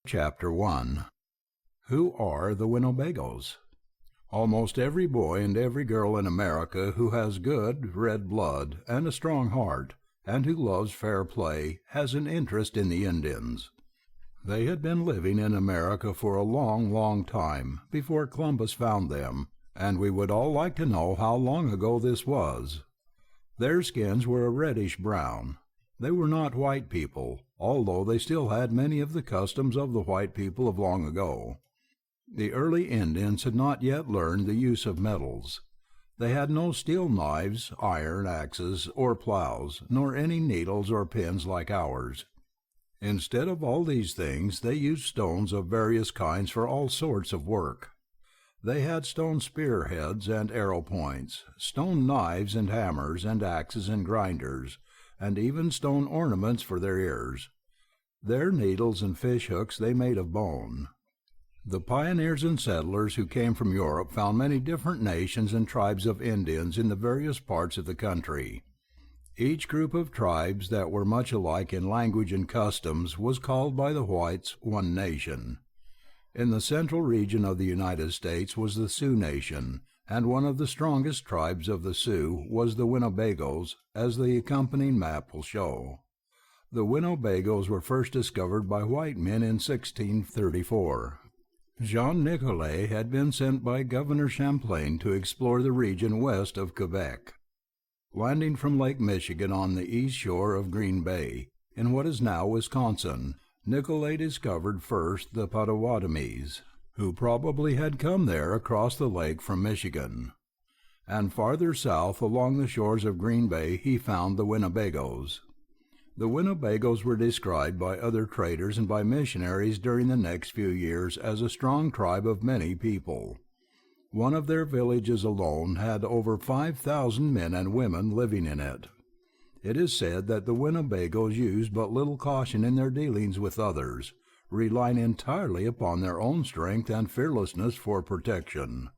Chapter 1. Who are the Winnebagos? Almost every boy and every girl in America who has good red blood and a strong heart, and who loves fair play, has an interest in the Indians. They had been living in America for a long, long time before Columbus found them, and we would all like to know how long ago this was. Their skins were a reddish brown. They were not white people, although they still had many of the customs of the white people of long ago. The early Indians had not yet learned the use of metals. They had no steel knives, iron axes, or plows, nor any needles or pins like ours. Instead of all these things, they used stones of various kinds for all sorts of work. They had stone spearheads and arrow points, stone knives and hammers and axes and grinders, and even stone ornaments for their ears. Their needles and fish hooks they made of bone. The pioneers and settlers who came from Europe found many different nations and tribes of Indians in the various parts of the country. Each group of tribes that were much alike in language and customs was called by the whites one nation. In the central region of the United States was the Sioux Nation, and one of the strongest tribes of the Sioux was the Winnebagos, as the accompanying map will show. The Winnebagos were first discovered by white men in 1634. Jean Nicolet had been sent by Governor Champlain to explore the region west of Quebec. Landing from Lake Michigan on the east shore of Green Bay, in what is now Wisconsin, Nicolet discovered first the Potawatomis, who probably had come there across the lake from Michigan. And farther south along the shores of Green Bay he found the Winnebagos. The Winnebagos were described by other traders and by missionaries during the next few years as a strong tribe of many people. One of their villages alone had over 5,000 men and women living in it. It is said that the Winnebagos used but little caution in their dealings with others, relying entirely upon their own strength and fearlessness for protection.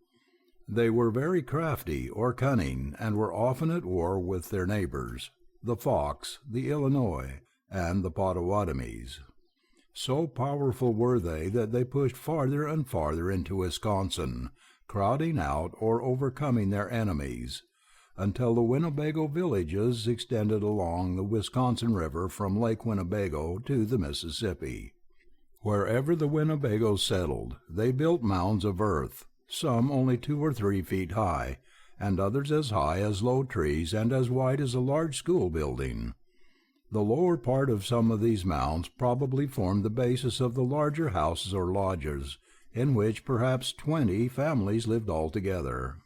They were very crafty or cunning, and were often at war with their neighbors, the Fox, the Illinois, and the Potawatomis. So powerful were they that they pushed farther and farther into Wisconsin, crowding out or overcoming their enemies, until the Winnebago villages extended along the Wisconsin River from Lake Winnebago to the Mississippi. Wherever the Winnebagos settled, they built mounds of earth, some only 2 or 3 feet high, and others as high as low trees and as wide as a large school building. The lower part of some of these mounds probably formed the basis of the larger houses or lodges, in which perhaps 20 families lived altogether.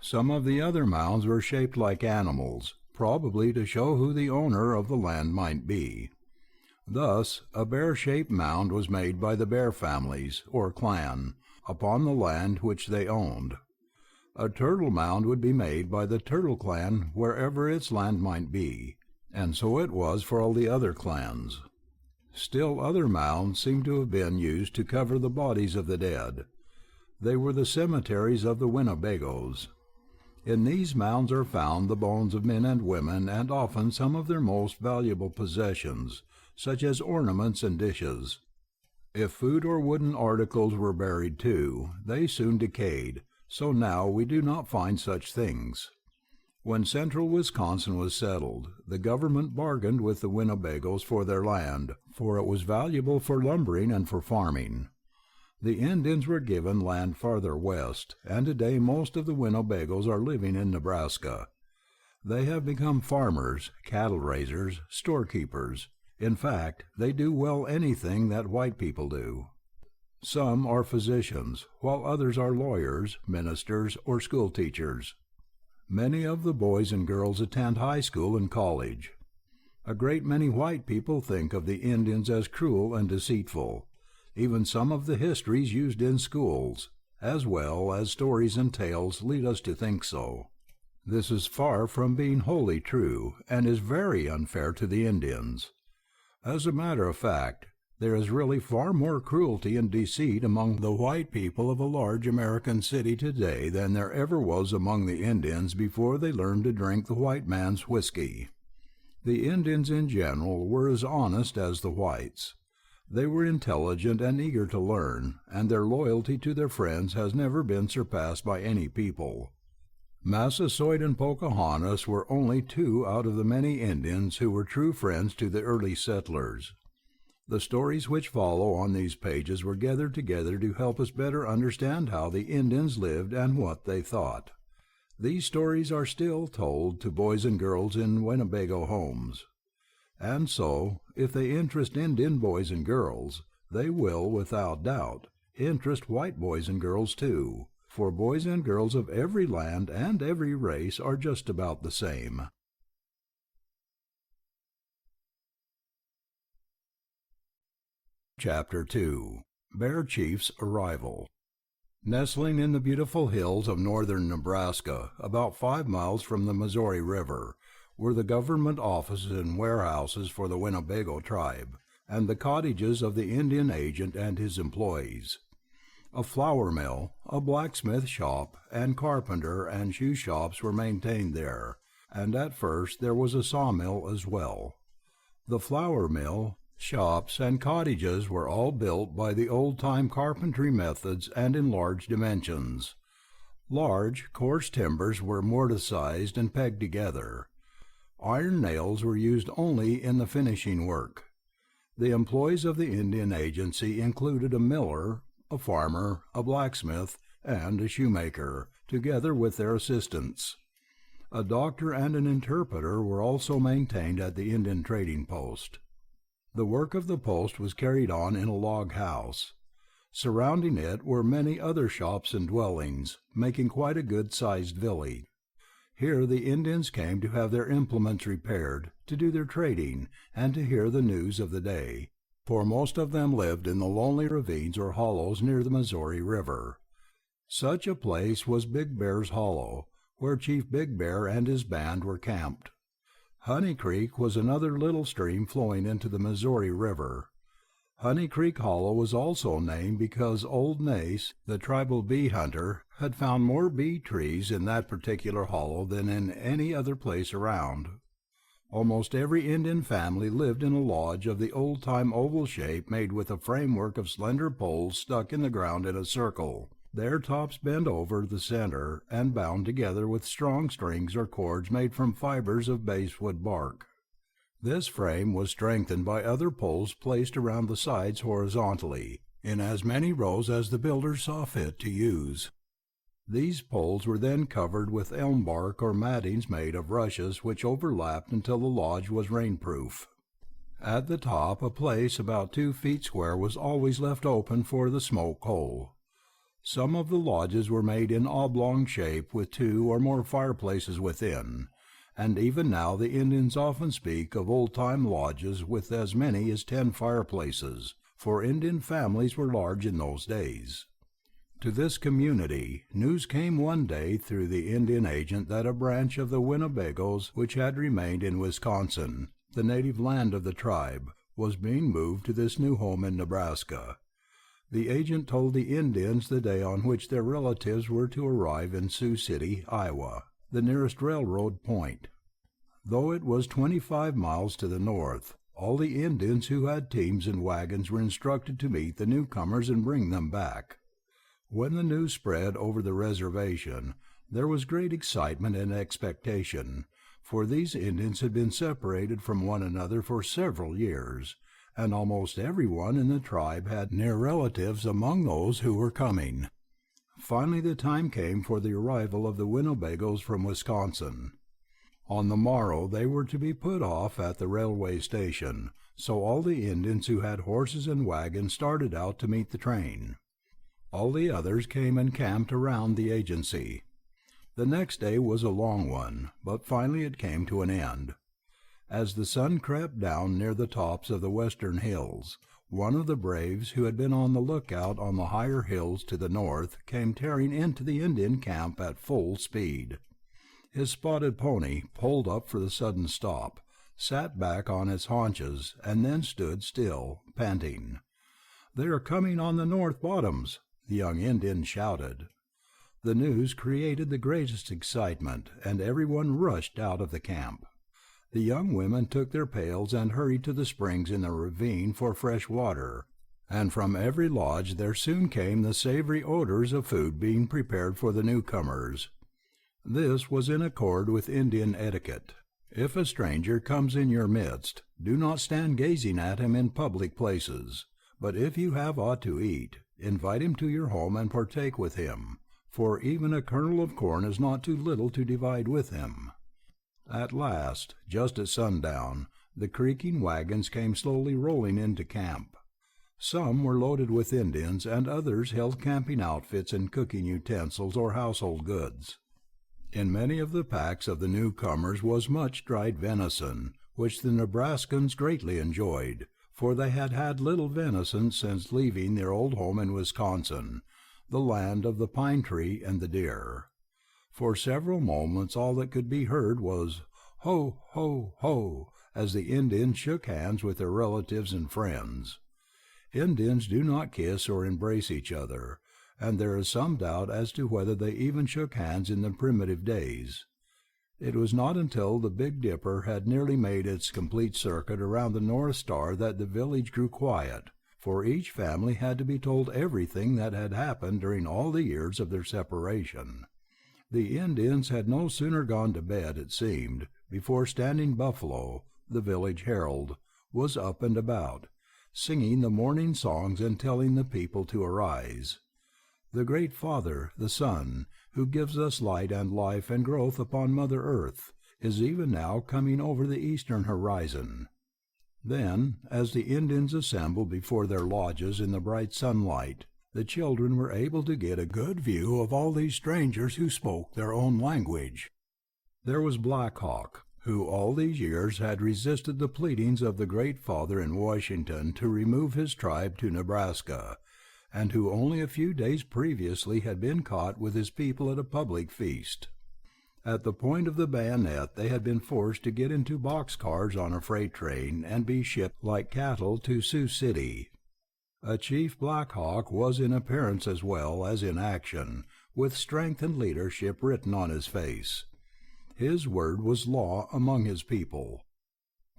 Some of the other mounds were shaped like animals, probably to show who the owner of the land might be. Thus, a bear-shaped mound was made by the Bear families, or clan, upon the land which they owned. A turtle mound would be made by the Turtle clan wherever its land might be, and so it was for all the other clans. Still other mounds seem to have been used to cover the bodies of the dead. They were the cemeteries of the Winnebagos. In these mounds are found the bones of men and women, and often some of their most valuable possessions, such as ornaments and dishes. If food or wooden articles were buried too, they soon decayed, so now we do not find such things. When central Wisconsin was settled, the government bargained with the Winnebagos for their land, for it was valuable for lumbering and for farming. The Indians were given land farther west, and today most of the Winnebagos are living in Nebraska. They have become farmers, cattle raisers, storekeepers. In fact, they do well anything that white people do. Some are physicians, while others are lawyers, ministers, or school teachers. Many of the boys and girls attend high school and college. A great many white people think of the Indians as cruel and deceitful. Even some of the histories used in schools, as well as stories and tales, lead us to think so. This is far from being wholly true, and is very unfair to the Indians. As a matter of fact, there is really far more cruelty and deceit among the white people of a large American city today than there ever was among the Indians before they learned to drink the white man's whiskey. The Indians in general were as honest as the whites. They were intelligent and eager to learn, and their loyalty to their friends has never been surpassed by any people. Massasoit and Pocahontas were only two out of the many Indians who were true friends to the early settlers. The stories which follow on these pages were gathered together to help us better understand how the Indians lived and what they thought. These stories are still told to boys and girls in Winnebago homes. And so, if they interest Indian boys and girls, they will, without doubt, interest white boys and girls too, for boys and girls of every land and every race are just about the same. Chapter 2. Bear Chief's Arrival. Nestling in the beautiful hills of northern Nebraska, about 5 miles from the Missouri River, were the government offices and warehouses for the Winnebago tribe, and the cottages of the Indian agent and his employees. A flour mill, a blacksmith shop, and carpenter and shoe shops were maintained there, and at first there was a sawmill as well. The flour mill, shops, and cottages were all built by the old-time carpentry methods and in large dimensions. Large, coarse timbers were mortised and pegged together. Iron nails were used only in the finishing work. The employees of the Indian agency included a miller, a farmer, a blacksmith, and a shoemaker, together with their assistants. A doctor and an interpreter were also maintained at the Indian trading post. The work of the post was carried on in a log house. Surrounding it were many other shops and dwellings, making quite a good-sized village. Here the Indians came to have their implements repaired, to do their trading, and to hear the news of the day, for most of them lived in the lonely ravines or hollows near the Missouri River. Such a place was Big Bear's Hollow, where Chief Big Bear and his band were camped. Honey Creek was another little stream flowing into the Missouri River. Honey Creek Hollow was also named because Old Nace, the tribal bee hunter, had found more bee trees in that particular hollow than in any other place around. Almost every Indian family lived in a lodge of the old-time oval shape made with a framework of slender poles stuck in the ground in a circle, their tops bent over the center and bound together with strong strings or cords made from fibers of basswood bark. This frame was strengthened by other poles placed around the sides horizontally, in as many rows as the builders saw fit to use. These poles were then covered with elm bark or mattings made of rushes which overlapped until the lodge was rainproof. At the top a place about 2 feet square was always left open for the smoke hole. Some of the lodges were made in oblong shape with 2 or more fireplaces within, and even now the Indians often speak of old-time lodges with as many as 10 fireplaces, for Indian families were large in those days. To this community, news came one day through the Indian agent that a branch of the Winnebagos which had remained in Wisconsin, the native land of the tribe, was being moved to this new home in Nebraska. The agent told the Indians the day on which their relatives were to arrive in Sioux City, Iowa, the nearest railroad point. Though it was 25 miles to the north, all the Indians who had teams and wagons were instructed to meet the newcomers and bring them back. When the news spread over the reservation, there was great excitement and expectation, for these Indians had been separated from one another for several years, and almost everyone in the tribe had near relatives among those who were coming. Finally the time came for the arrival of the Winnebagos from Wisconsin. On the morrow they were to be put off at the railway station, so all the Indians who had horses and wagons started out to meet the train. All the others came and camped around the agency. The next day was a long one, but finally it came to an end. As the sun crept down near the tops of the western hills, one of the braves who had been on the lookout on the higher hills to the north came tearing into the Indian camp at full speed. His spotted pony pulled up for the sudden stop, sat back on its haunches, and then stood still, panting. "They are coming on the north bottoms," the young Indian shouted. The news created the greatest excitement, and everyone rushed out of the camp. The young women took their pails and hurried to the springs in the ravine for fresh water, and from every lodge there soon came the savory odors of food being prepared for the newcomers. This was in accord with Indian etiquette. If a stranger comes in your midst, do not stand gazing at him in public places, but if you have aught to eat, invite him to your home and partake with him, for even a kernel of corn is not too little to divide with him. At last, just at sundown, the creaking wagons came slowly rolling into camp. Some were loaded with Indians, and others held camping outfits and cooking utensils or household goods. In many of the packs of the newcomers was much dried venison, which the Nebraskans greatly enjoyed, for they had had little venison since leaving their old home in Wisconsin, the land of the pine tree and the deer. For several moments all that could be heard was "ho, ho, ho," as the Indians shook hands with their relatives and friends. Indians do not kiss or embrace each other, and there is some doubt as to whether they even shook hands in the primitive days. It was not until the Big Dipper had nearly made its complete circuit around the North Star that the village grew quiet, for each family had to be told everything that had happened during all the years of their separation. The Indians had no sooner gone to bed, it seemed, before Standing Buffalo, the village herald, was up and about, singing the morning songs and telling the people to arise. The great Father, the Sun, who gives us light and life and growth upon Mother Earth, is even now coming over the eastern horizon. Then, as the Indians assembled before their lodges in the bright sunlight, the children were able to get a good view of all these strangers who spoke their own language. There was Black Hawk, who all these years had resisted the pleadings of the Great Father in Washington to remove his tribe to Nebraska, and who only a few days previously had been caught with his people at a public feast. At the point of the bayonet they had been forced to get into boxcars on a freight train and be shipped like cattle to Sioux City. A Chief Black Hawk was in appearance as well as in action, with strength and leadership written on his face. His word was law among his people.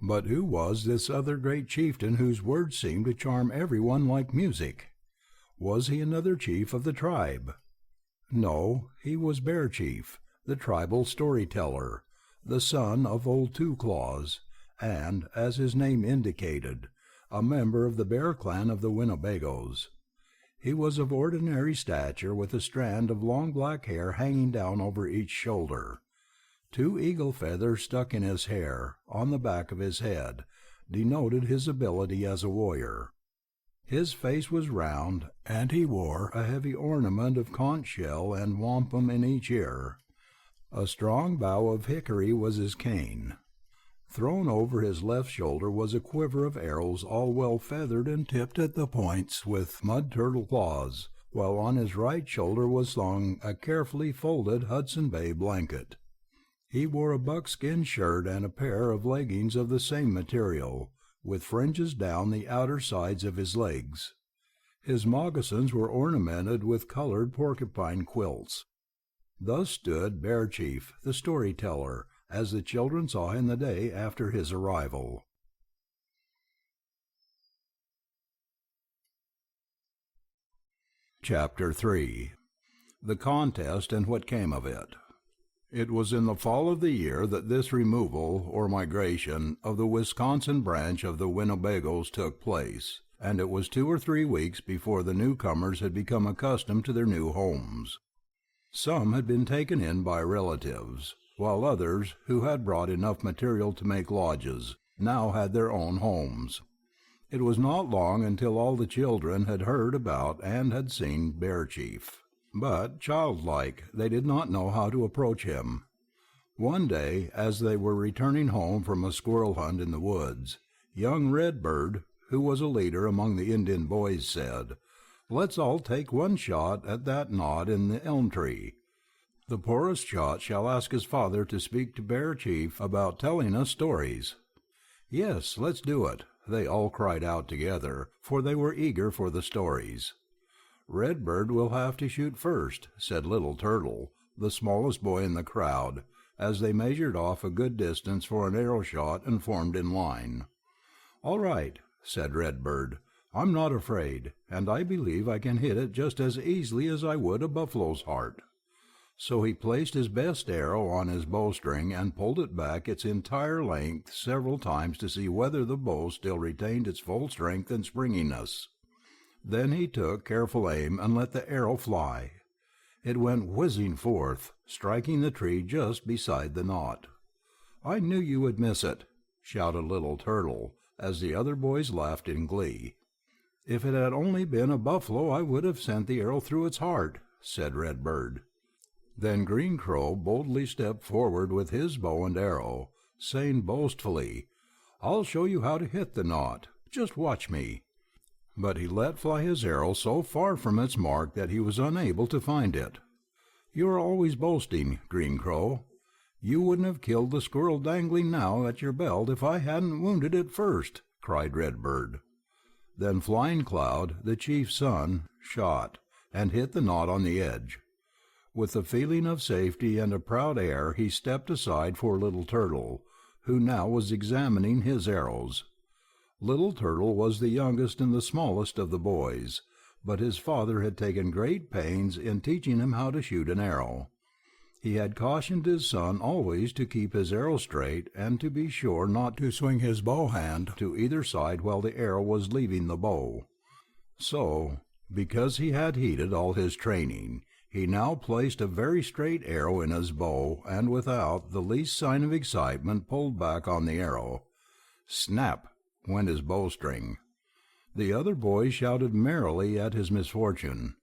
But who was this other great chieftain whose words seemed to charm everyone like music? Was he another chief of the tribe? No, he was Bear Chief, the tribal storyteller, the son of Old Two Claws, and, as his name indicated, a member of the Bear clan of the Winnebagoes. He was of ordinary stature, with a strand of long black hair hanging down over each shoulder. 2 eagle feathers stuck in his hair, on the back of his head, denoted his ability as a warrior. His face was round, and he wore a heavy ornament of conch shell and wampum in each ear. A strong bough of hickory was his cane. Thrown over his left shoulder was a quiver of arrows, all well feathered and tipped at the points with mud turtle claws, while on his right shoulder was slung a carefully folded Hudson Bay blanket. He wore a buckskin shirt and a pair of leggings of the same material, with fringes down the outer sides of his legs. His moccasins were ornamented with colored porcupine quilts. Thus stood Bear Chief, the storyteller, as the children saw him the day after his arrival. Chapter 3. The Contest and What Came of It. It was in the fall of the year that this removal, or migration, of the Wisconsin branch of the Winnebagoes took place, and it was 2 or 3 weeks before the newcomers had become accustomed to their new homes. Some had been taken in by relatives, while others, who had brought enough material to make lodges, now had their own homes. It was not long until all the children had heard about and had seen Bear Chief. But, childlike, they did not know how to approach him. One day, as they were returning home from a squirrel hunt in the woods, young Redbird, who was a leader among the Indian boys, said, "Let's all take one shot at that knot in the elm tree. The poorest shot shall ask his father to speak to Bear Chief about telling us stories." "Yes, let's do it," they all cried out together, for they were eager for the stories. "Redbird will have to shoot first," said Little Turtle, the smallest boy in the crowd, as they measured off a good distance for an arrow shot and formed in line. "All right," said Redbird. "I'm not afraid, and I believe I can hit it just as easily as I would a buffalo's heart." So he placed his best arrow on his bowstring and pulled it back its entire length several times to see whether the bow still retained its full strength and springiness. Then he took careful aim and let the arrow fly. It went whizzing forth, striking the tree just beside the knot. "I knew you would miss it," shouted Little Turtle, as the other boys laughed in glee. "If it had only been a buffalo I would have sent the arrow through its heart," said Redbird. Then Green Crow boldly stepped forward with his bow and arrow, saying boastfully, "I'll show you how to hit the knot. Just watch me." But he let fly his arrow so far from its mark that he was unable to find it. "You are always boasting, Green Crow. You wouldn't have killed the squirrel dangling now at your belt if I hadn't wounded it first," cried Redbird. Then Flying Cloud, the chief's son, shot, and hit the knot on the edge. With a feeling of safety and a proud air he stepped aside for Little Turtle, who now was examining his arrows. Little Turtle was the youngest and the smallest of the boys, but his father had taken great pains in teaching him how to shoot an arrow. He had cautioned his son always to keep his arrow straight and to be sure not to swing his bow hand to either side while the arrow was leaving the bow. So, because he had heeded all his training, he now placed a very straight arrow in his bow and without the least sign of excitement pulled back on the arrow. Snap went his bowstring. The other boys shouted merrily at his misfortune.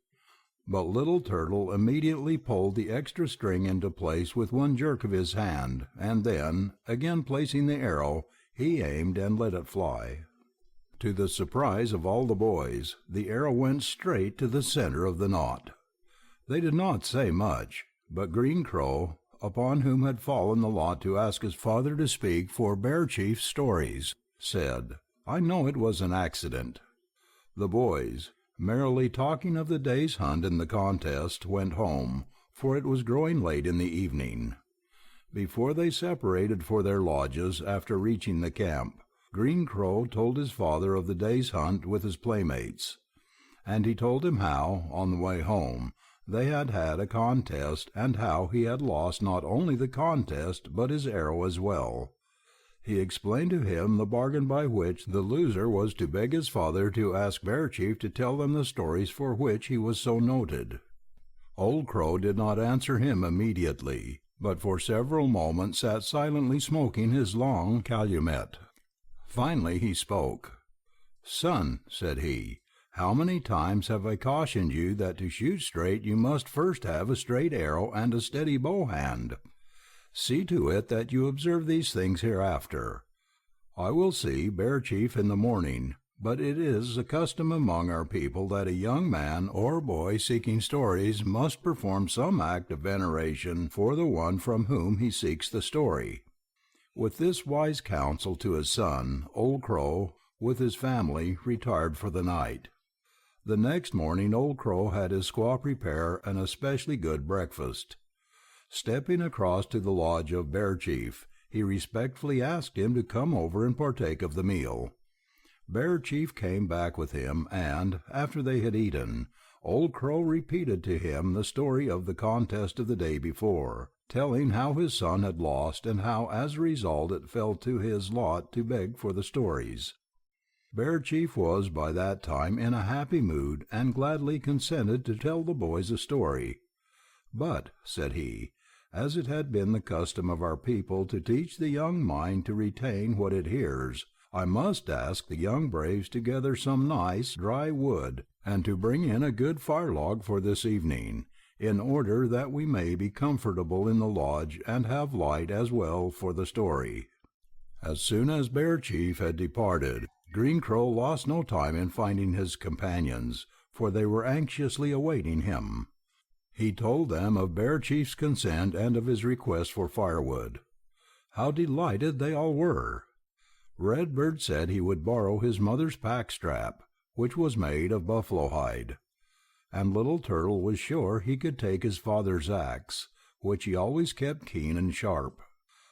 But Little Turtle immediately pulled the extra string into place with one jerk of his hand, and then, again placing the arrow, he aimed and let it fly. To the surprise of all the boys, the arrow went straight to the center of the knot. They did not say much, but Green Crow, upon whom had fallen the lot to ask his father to speak for Bear Chief's stories, said, "I know it was an accident." The boys, merrily talking of the day's hunt and the contest, went home, for it was growing late in the evening. Before they separated for their lodges after reaching the camp, Green Crow told his father of the day's hunt with his playmates, and he told him how, on the way home, they had had a contest and how he had lost not only the contest but his arrow as well. He explained to him the bargain by which the loser was to beg his father to ask Bear Chief to tell them the stories for which he was so noted. Old Crow did not answer him immediately, but for several moments sat silently smoking his long calumet. Finally he spoke. "Son," said he, "how many times have I cautioned you that to shoot straight you must first have a straight arrow and a steady bow hand? See to it that you observe these things hereafter. I will see Bear Chief in the morning, but it is a custom among our people that a young man or boy seeking stories must perform some act of veneration for the one from whom he seeks the story." With this wise counsel to his son, Old Crow, with his family, retired for the night. The next morning Old Crow had his squaw prepare an especially good breakfast. Stepping across to the lodge of Bear Chief, he respectfully asked him to come over and partake of the meal. Bear Chief came back with him, and, after they had eaten, Old Crow repeated to him the story of the contest of the day before, telling how his son had lost and how as a result it fell to his lot to beg for the stories. Bear Chief was by that time in a happy mood and gladly consented to tell the boys a story. "But," said he, "as it had been the custom of our people to teach the young mind to retain what it hears, I must ask the young braves to gather some nice, dry wood, and to bring in a good fire log for this evening, in order that we may be comfortable in the lodge and have light as well for the story." As soon as Bear Chief had departed, Green Crow lost no time in finding his companions, for they were anxiously awaiting him. He told them of Bear Chief's consent and of his request for firewood. How delighted they all were! Redbird said he would borrow his mother's pack-strap, which was made of buffalo hide, and Little Turtle was sure he could take his father's axe, which he always kept keen and sharp.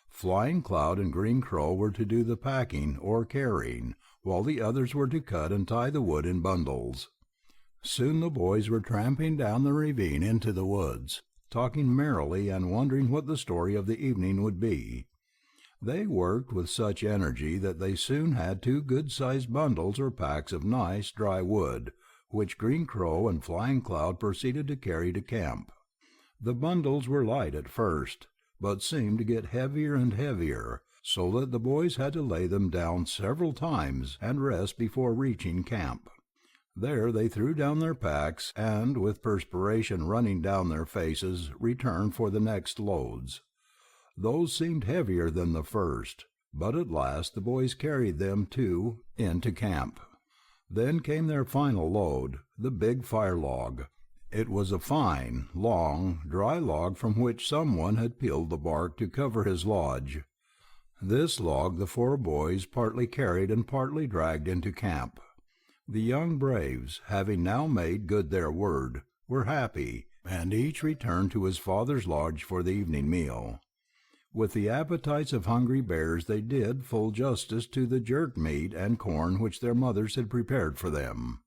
Flying Cloud and Green Crow were to do the packing or carrying, while the others were to cut and tie the wood in bundles. Soon the boys were tramping down the ravine into the woods, talking merrily and wondering what the story of the evening would be. They worked with such energy that they soon had 2 good-sized bundles or packs of nice, dry wood, which Green Crow and Flying Cloud proceeded to carry to camp. The bundles were light at first, but seemed to get heavier and heavier, so that the boys had to lay them down several times and rest before reaching camp. There they threw down their packs, and, with perspiration running down their faces, returned for the next loads. Those seemed heavier than the first, but at last the boys carried them, too, into camp. Then came their final load, the big fire log. It was a fine, long, dry log from which someone had peeled the bark to cover his lodge. This log the 4 boys partly carried and partly dragged into camp. The young braves, having now made good their word, were happy, and each returned to his father's lodge for the evening meal. With the appetites of hungry bears they did full justice to the jerked meat and corn which their mothers had prepared for them.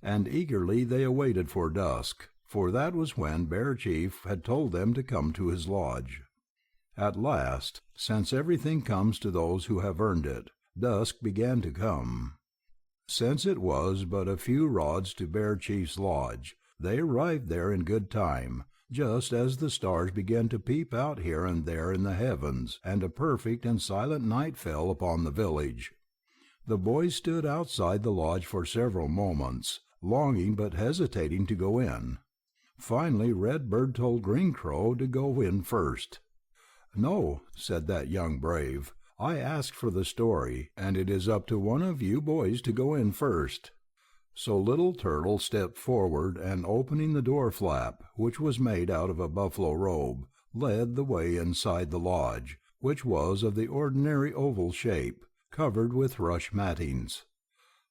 And eagerly they awaited for dusk, for that was when Bear Chief had told them to come to his lodge. At last, since everything comes to those who have earned it, dusk began to come. Since it was but a few rods to Bear Chief's lodge, they arrived there in good time, just as the stars began to peep out here and there in the heavens, and a perfect and silent night fell upon the village. The boys stood outside the lodge for several moments, longing but hesitating to go in. Finally Redbird told Green Crow to go in first. "No," said that young brave, "I asked for the story, and it is up to one of you boys to go in first." So Little Turtle stepped forward and, opening the door flap, which was made out of a buffalo robe, led the way inside the lodge, which was of the ordinary oval shape, covered with rush mattings.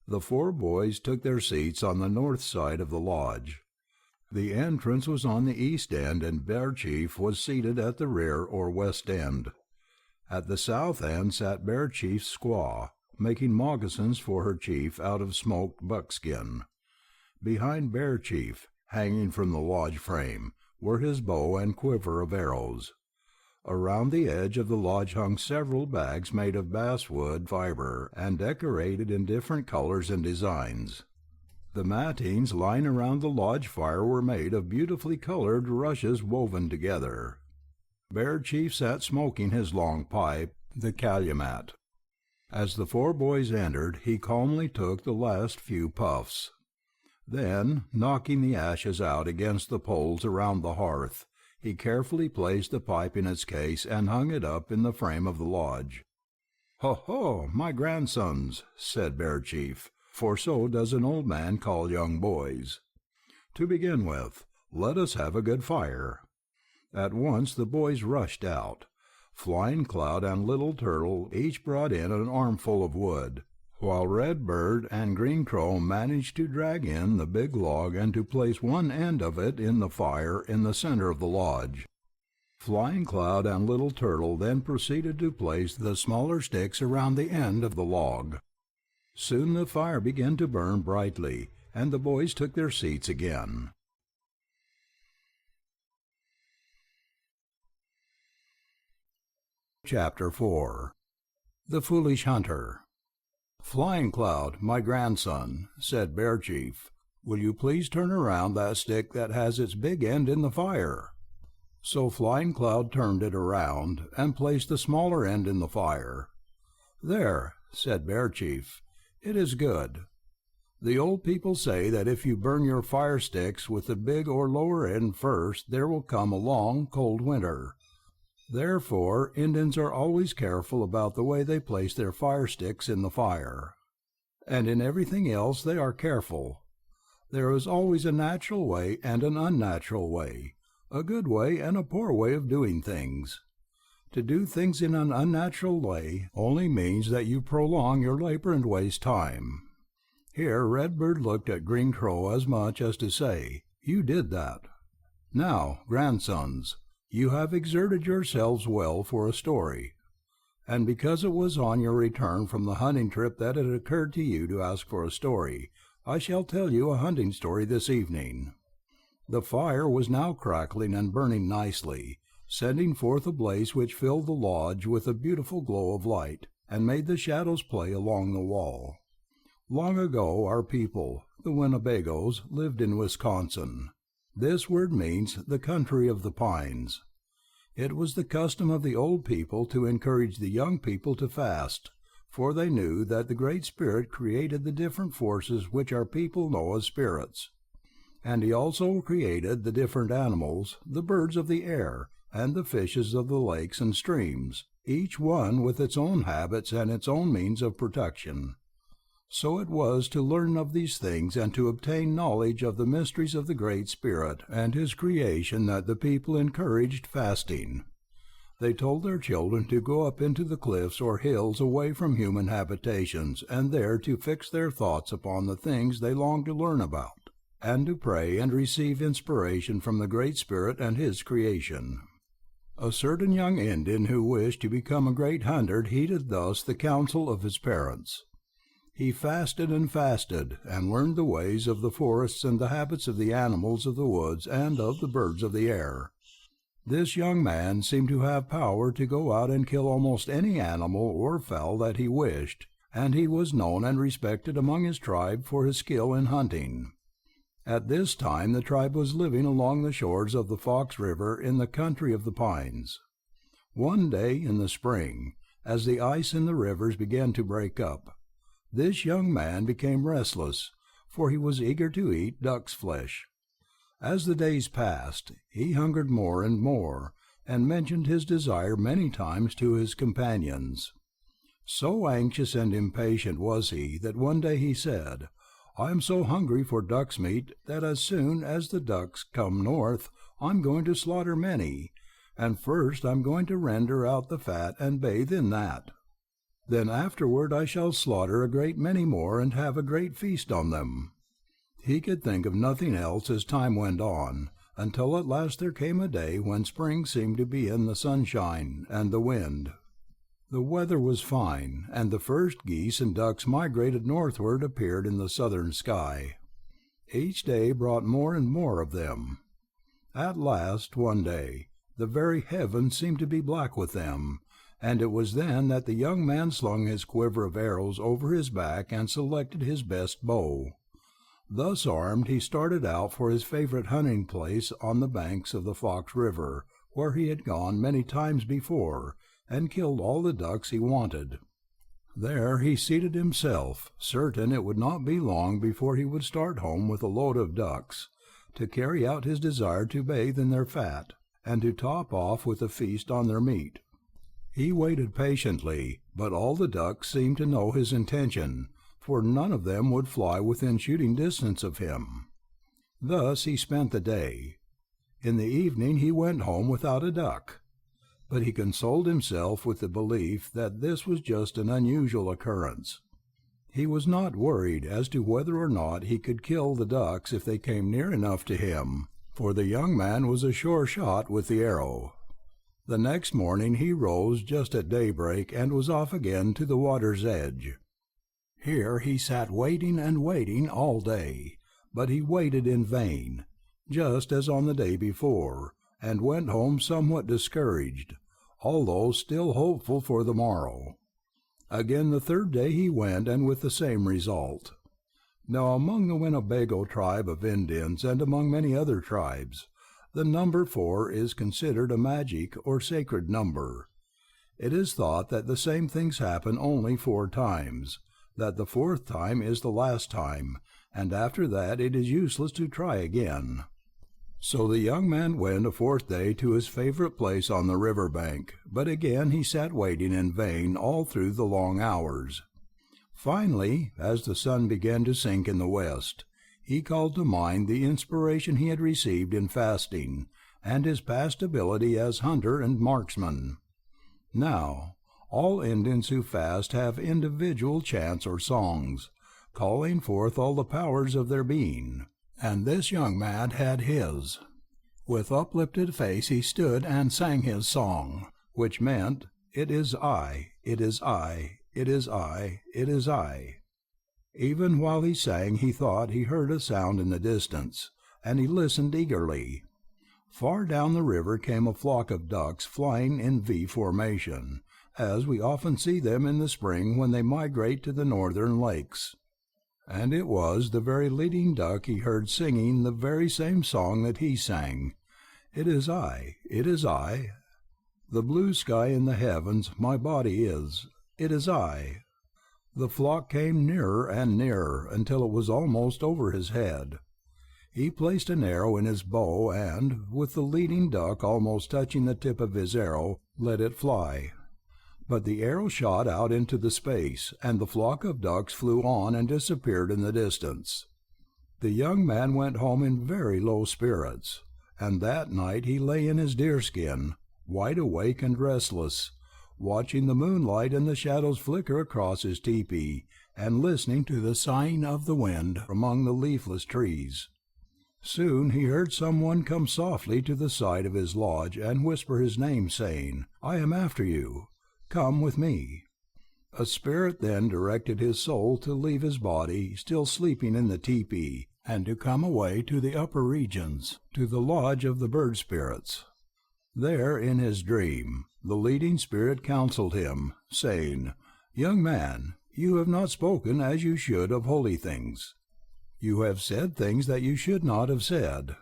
The 4 boys took their seats on the north side of the lodge. The entrance was on the east end, and Bear Chief was seated at the rear or west end. At the south end sat Bear Chief's squaw, making moccasins for her chief out of smoked buckskin. Behind Bear Chief, hanging from the lodge frame, were his bow and quiver of arrows. Around the edge of the lodge hung several bags made of basswood fiber and decorated in different colors and designs. The mattings lying around the lodge fire were made of beautifully colored rushes woven together. Bear Chief sat smoking his long pipe, the calumet. As the 4 boys entered, he calmly took the last few puffs. Then, knocking the ashes out against the poles around the hearth, he carefully placed the pipe in its case and hung it up in the frame of the lodge. "Ho, ho, my grandsons," said Bear Chief, for so does an old man call young boys. "To begin with, let us have a good fire." At once the boys rushed out. Flying Cloud and Little Turtle each brought in an armful of wood, while Redbird and Green Crow managed to drag in the big log and to place one end of it in the fire in the center of the lodge. Flying Cloud and Little Turtle then proceeded to place the smaller sticks around the end of the log. Soon the fire began to burn brightly, and the boys took their seats again. Chapter 4. The Foolish Hunter. "Flying Cloud, my grandson," said Bear Chief, "will you please turn around that stick that has its big end in the fire?" So Flying Cloud turned it around, and placed the smaller end in the fire. "There," said Bear Chief, "it is good. The old people say that if you burn your fire sticks with the big or lower end first, there will come a long, cold winter. Therefore, Indians are always careful about the way they place their fire sticks in the fire. And in everything else they are careful. There is always a natural way and an unnatural way, a good way and a poor way of doing things. To do things in an unnatural way only means that you prolong your labor and waste time." Here Redbird looked at Green Crow as much as to say, "You did that. Now, grandsons, You have exerted yourselves well for a story, and because it was on your return from the hunting trip that it occurred to you to ask for a story, I shall tell you a hunting story this evening." The fire was now crackling and burning nicely, sending forth a blaze which filled the lodge with a beautiful glow of light, and made the shadows play along the wall. Long ago our people, the Winnebagoes, lived in Wisconsin. This word means the country of the pines. It was the custom of the old people to encourage the young people to fast, for they knew that the Great Spirit created the different forces which our people know as spirits. And he also created the different animals, the birds of the air, and the fishes of the lakes and streams, each one with its own habits and its own means of protection. So it was to learn of these things and to obtain knowledge of the mysteries of the Great Spirit and his creation that the people encouraged fasting. They told their children to go up into the cliffs or hills away from human habitations, and there to fix their thoughts upon the things they longed to learn about, and to pray and receive inspiration from the Great Spirit and his creation. A certain young Indian who wished to become a great hunter heeded thus the counsel of his parents. He fasted and learned the ways of the forests and the habits of the animals of the woods and of the birds of the air. This young man seemed to have power to go out and kill almost any animal or fowl that he wished, and he was known and respected among his tribe for his skill in hunting. At this time the tribe was living along the shores of the Fox River in the country of the pines. One day in the spring, as the ice in the rivers began to break up, this young man became restless, for he was eager to eat duck's flesh. As the days passed, he hungered more and more, and mentioned his desire many times to his companions. So anxious and impatient was he that one day he said, "I am so hungry for duck's meat that as soon as the ducks come north, I'm going to slaughter many, and first I'm going to render out the fat and bathe in that. Then afterward I shall slaughter a great many more and have a great feast on them." He could think of nothing else as time went on, until at last there came a day when spring seemed to be in the sunshine and the wind. The weather was fine, and the first geese and ducks migrated northward appeared in the southern sky. Each day brought more and more of them. At last, one day, the very heavens seemed to be black with them, and it was then that the young man slung his quiver of arrows over his back and selected his best bow. Thus armed, he started out for his favorite hunting place on the banks of the Fox River, where he had gone many times before, and killed all the ducks he wanted. There he seated himself, certain it would not be long before he would start home with a load of ducks, to carry out his desire to bathe in their fat, and to top off with a feast on their meat. He waited patiently, but all the ducks seemed to know his intention, for none of them would fly within shooting distance of him. Thus he spent the day. In the evening he went home without a duck, but he consoled himself with the belief that this was just an unusual occurrence. He was not worried as to whether or not he could kill the ducks if they came near enough to him, for the young man was a sure shot with the arrow. The next morning he rose just at daybreak and was off again to the water's edge. Here he sat waiting and waiting all day, but he waited in vain, just as on the day before, and went home somewhat discouraged, although still hopeful for the morrow. Again the third day he went, and with the same result. Now among the Winnebago tribe of Indians, and among many other tribes, the number 4 is considered a magic or sacred number. It is thought that the same things happen only 4 times, that the 4th time is the last time, and after that it is useless to try again. So the young man went a 4th day to his favorite place on the river bank, but again he sat waiting in vain all through the long hours. Finally, as the sun began to sink in the west, he called to mind the inspiration he had received in fasting, and his past ability as hunter and marksman. Now, all Indians who fast have individual chants or songs, calling forth all the powers of their being, and this young man had his. With uplifted face he stood and sang his song, which meant, "It is I, it is I, it is I, it is I." Even while he sang he thought he heard a sound in the distance, and he listened eagerly. Far down the river came a flock of ducks flying in V formation, as we often see them in the spring when they migrate to the northern lakes. And it was the very leading duck he heard singing the very same song that he sang. "It is I, it is I. The blue sky in the heavens my body is. It is I." The flock came nearer and nearer until it was almost over his head. He placed an arrow in his bow and, with the leading duck almost touching the tip of his arrow, let it fly. But the arrow shot out into the space, and the flock of ducks flew on and disappeared in the distance. The young man went home in very low spirits, and that night he lay in his deerskin, wide awake and restless, watching the moonlight and the shadows flicker across his tepee, and listening to the sighing of the wind among the leafless trees. Soon he heard someone come softly to the side of his lodge and whisper his name, saying, "I am after you. Come with me." A spirit then directed his soul to leave his body, still sleeping in the tepee, and to come away to the upper regions, to the lodge of the bird spirits. There, in his dream, the leading spirit counseled him, saying, "Young man, you have not spoken as you should of holy things. You have said things that you should not have said.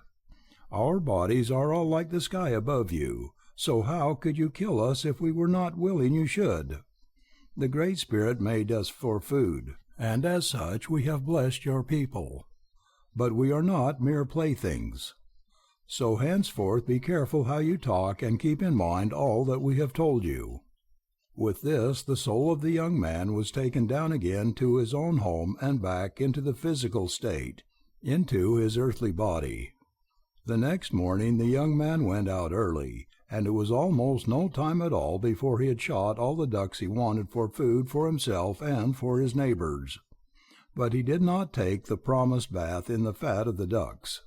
Our bodies are all like the sky above you, so how could you kill us if we were not willing you should? The Great Spirit made us for food, and as such we have blessed your people. But we are not mere playthings. So henceforth be careful how you talk and keep in mind all that we have told you." With this, the soul of the young man was taken down again to his own home and back into the physical state, into his earthly body. The next morning the young man went out early, and it was almost no time at all before he had shot all the ducks he wanted for food for himself and for his neighbors. But he did not take the promised bath in the fat of the ducks.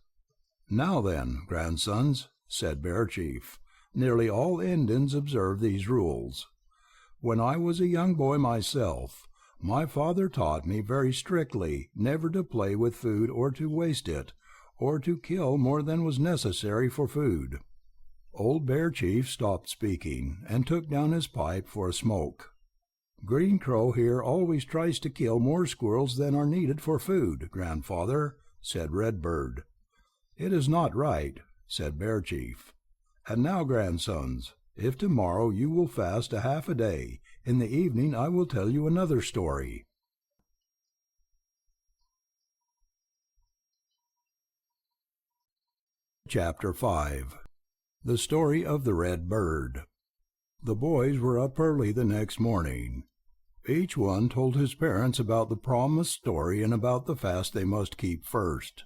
"Now then, grandsons," said Bear Chief, "nearly all Indians observe these rules. When I was a young boy myself, my father taught me very strictly never to play with food or to waste it, or to kill more than was necessary for food." Old Bear Chief stopped speaking, and took down his pipe for a smoke. "Green Crow here always tries to kill more squirrels than are needed for food, grandfather," said Red Bird. "It is not right," said Bear Chief. "And now, grandsons, if tomorrow you will fast a half a day, in the evening I will tell you another story." Chapter 5. The Story of the Red Bird. The boys were up early the next morning. Each one told his parents about the promised story and about the fast they must keep first.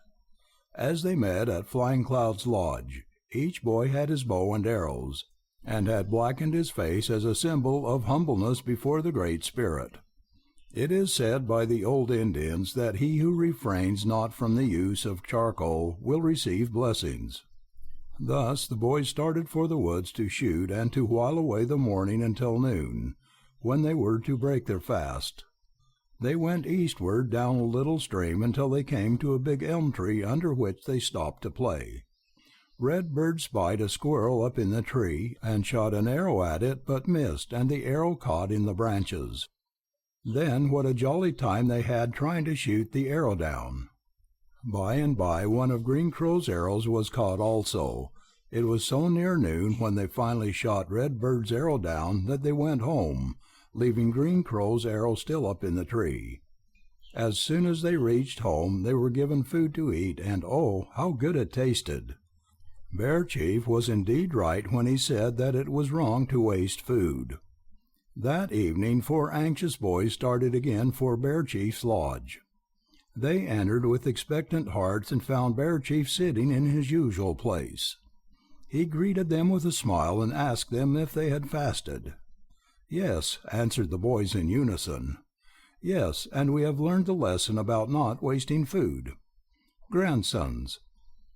As they met at Flying Cloud's lodge, each boy had his bow and arrows, and had blackened his face as a symbol of humbleness before the Great Spirit. It is said by the old Indians that he who refrains not from the use of charcoal will receive blessings. Thus the boys started for the woods to shoot and to while away the morning until noon, when they were to break their fast. They went eastward down a little stream until they came to a big elm tree under which they stopped to play. Red Bird spied a squirrel up in the tree, and shot an arrow at it, but missed, and the arrow caught in the branches. Then what a jolly time they had trying to shoot the arrow down! By and by one of Green Crow's arrows was caught also. It was so near noon when they finally shot Red Bird's arrow down that they went home, leaving Green Crow's arrow still up in the tree. As soon as they reached home they were given food to eat, and oh, how good it tasted! Bear Chief was indeed right when he said that it was wrong to waste food. That evening 4 anxious boys started again for Bear Chief's lodge. They entered with expectant hearts and found Bear Chief sitting in his usual place. He greeted them with a smile and asked them if they had fasted. "Yes," answered the boys in unison. "Yes, and we have learned the lesson about not wasting food. Grandsons,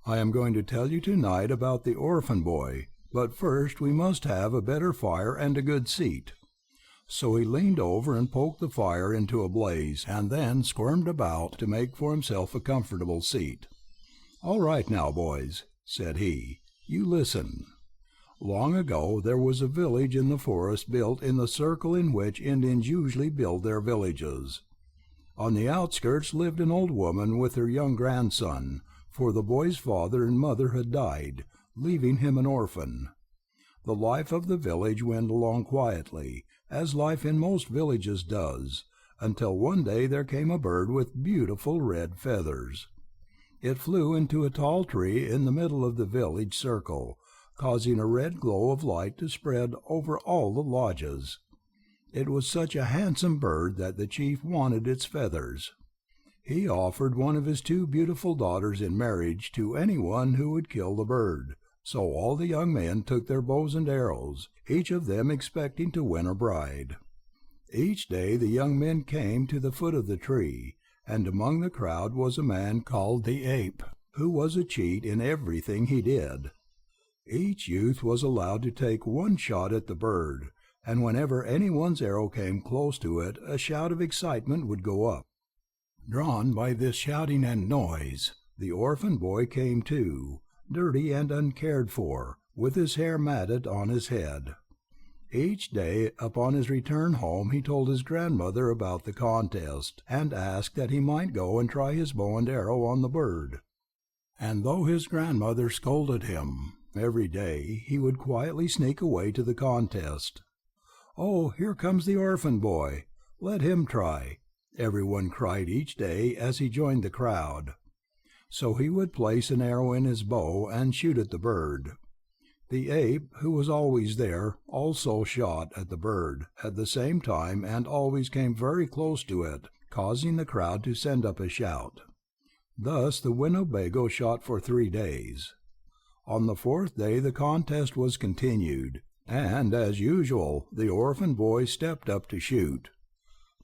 I am going to tell you tonight about the orphan boy, but first we must have a better fire and a good seat." So he leaned over and poked the fire into a blaze, and then squirmed about to make for himself a comfortable seat. "All right now, boys," said he, "you listen. Long ago there was a village in the forest built in the circle in which Indians usually build their villages. On the outskirts lived an old woman with her young grandson, for the boy's father and mother had died, leaving him an orphan. The life of the village went along quietly, as life in most villages does, until one day there came a bird with beautiful red feathers. It flew into a tall tree in the middle of the village circle, causing a red glow of light to spread over all the lodges. It was such a handsome bird that the chief wanted its feathers. He offered one of his 2 beautiful daughters in marriage to anyone who would kill the bird. So all the young men took their bows and arrows, each of them expecting to win a bride. Each day the young men came to the foot of the tree, and among the crowd was a man called the Ape, who was a cheat in everything he did. Each youth was allowed to take 1 shot at the bird, and whenever anyone's arrow came close to it, a shout of excitement would go up. Drawn by this shouting and noise, the orphan boy came too, dirty and uncared for, with his hair matted on his head. Each day upon his return home he told his grandmother about the contest, and asked that he might go and try his bow and arrow on the bird. And though his grandmother scolded him every day, he would quietly sneak away to the contest. "Oh, here comes the orphan boy. Let him try," everyone cried each day as he joined the crowd. So he would place an arrow in his bow and shoot at the bird. The ape, who was always there, also shot at the bird at the same time and always came very close to it, causing the crowd to send up a shout. Thus the Winnebago shot for 3 days. On the 4th day the contest was continued, and as usual the orphan boy stepped up to shoot.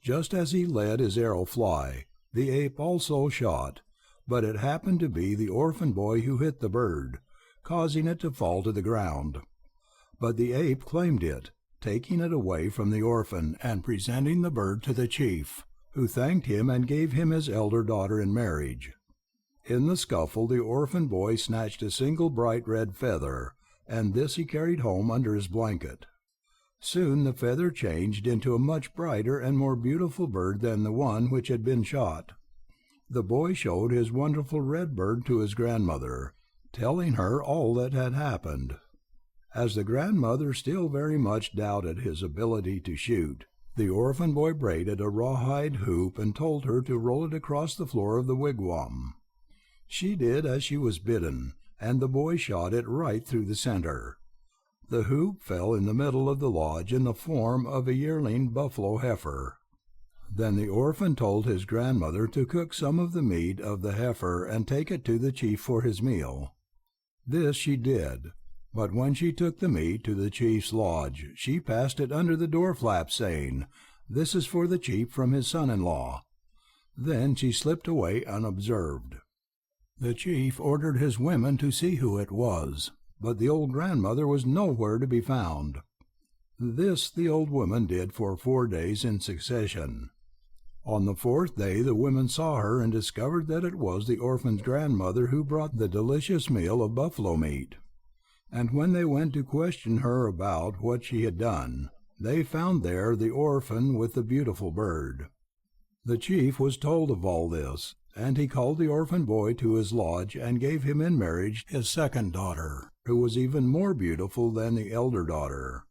Just as he let his arrow fly, the ape also shot, but it happened to be the orphan boy who hit the bird, causing it to fall to the ground. But the ape claimed it, taking it away from the orphan and presenting the bird to the chief, who thanked him and gave him his elder daughter in marriage. In the scuffle the orphan boy snatched a single bright red feather, and this he carried home under his blanket. Soon the feather changed into a much brighter and more beautiful bird than the one which had been shot. The boy showed his wonderful red bird to his grandmother, telling her all that had happened. As the grandmother still very much doubted his ability to shoot, the orphan boy braided a rawhide hoop and told her to roll it across the floor of the wigwam. She did as she was bidden, and the boy shot it right through the center. The hoop fell in the middle of the lodge in the form of a yearling buffalo heifer. Then the orphan told his grandmother to cook some of the meat of the heifer and take it to the chief for his meal. This she did, but when she took the meat to the chief's lodge, she passed it under the door flap, saying, "This is for the chief from his son-in-law." Then she slipped away unobserved. The chief ordered his women to see who it was, but the old grandmother was nowhere to be found. This the old woman did for 4 days in succession. On the 4th day the women saw her and discovered that it was the orphan's grandmother who brought the delicious meal of buffalo meat. And when they went to question her about what she had done, they found there the orphan with the beautiful bird. The chief was told of all this, and he called the orphan boy to his lodge and gave him in marriage his second daughter, who was even more beautiful than the elder daughter.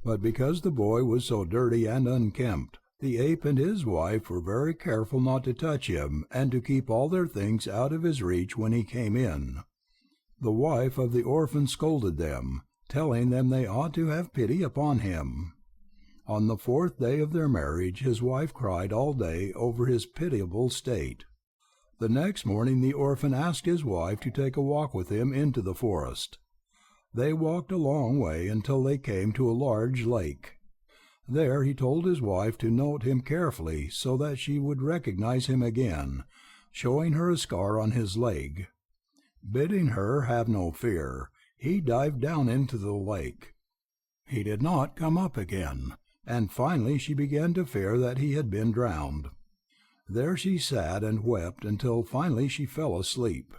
But because the boy was so dirty and unkempt, the ape and his wife were very careful not to touch him and to keep all their things out of his reach when he came in. The wife of the orphan scolded them, telling them they ought to have pity upon him. On the 4th day of their marriage his wife cried all day over his pitiable state. The next morning the orphan asked his wife to take a walk with him into the forest. They walked a long way until they came to a large lake. There he told his wife to note him carefully so that she would recognize him again, showing her a scar on his leg. Bidding her have no fear, he dived down into the lake. He did not come up again, and finally she began to fear that he had been drowned. There she sat and wept until finally she fell asleep.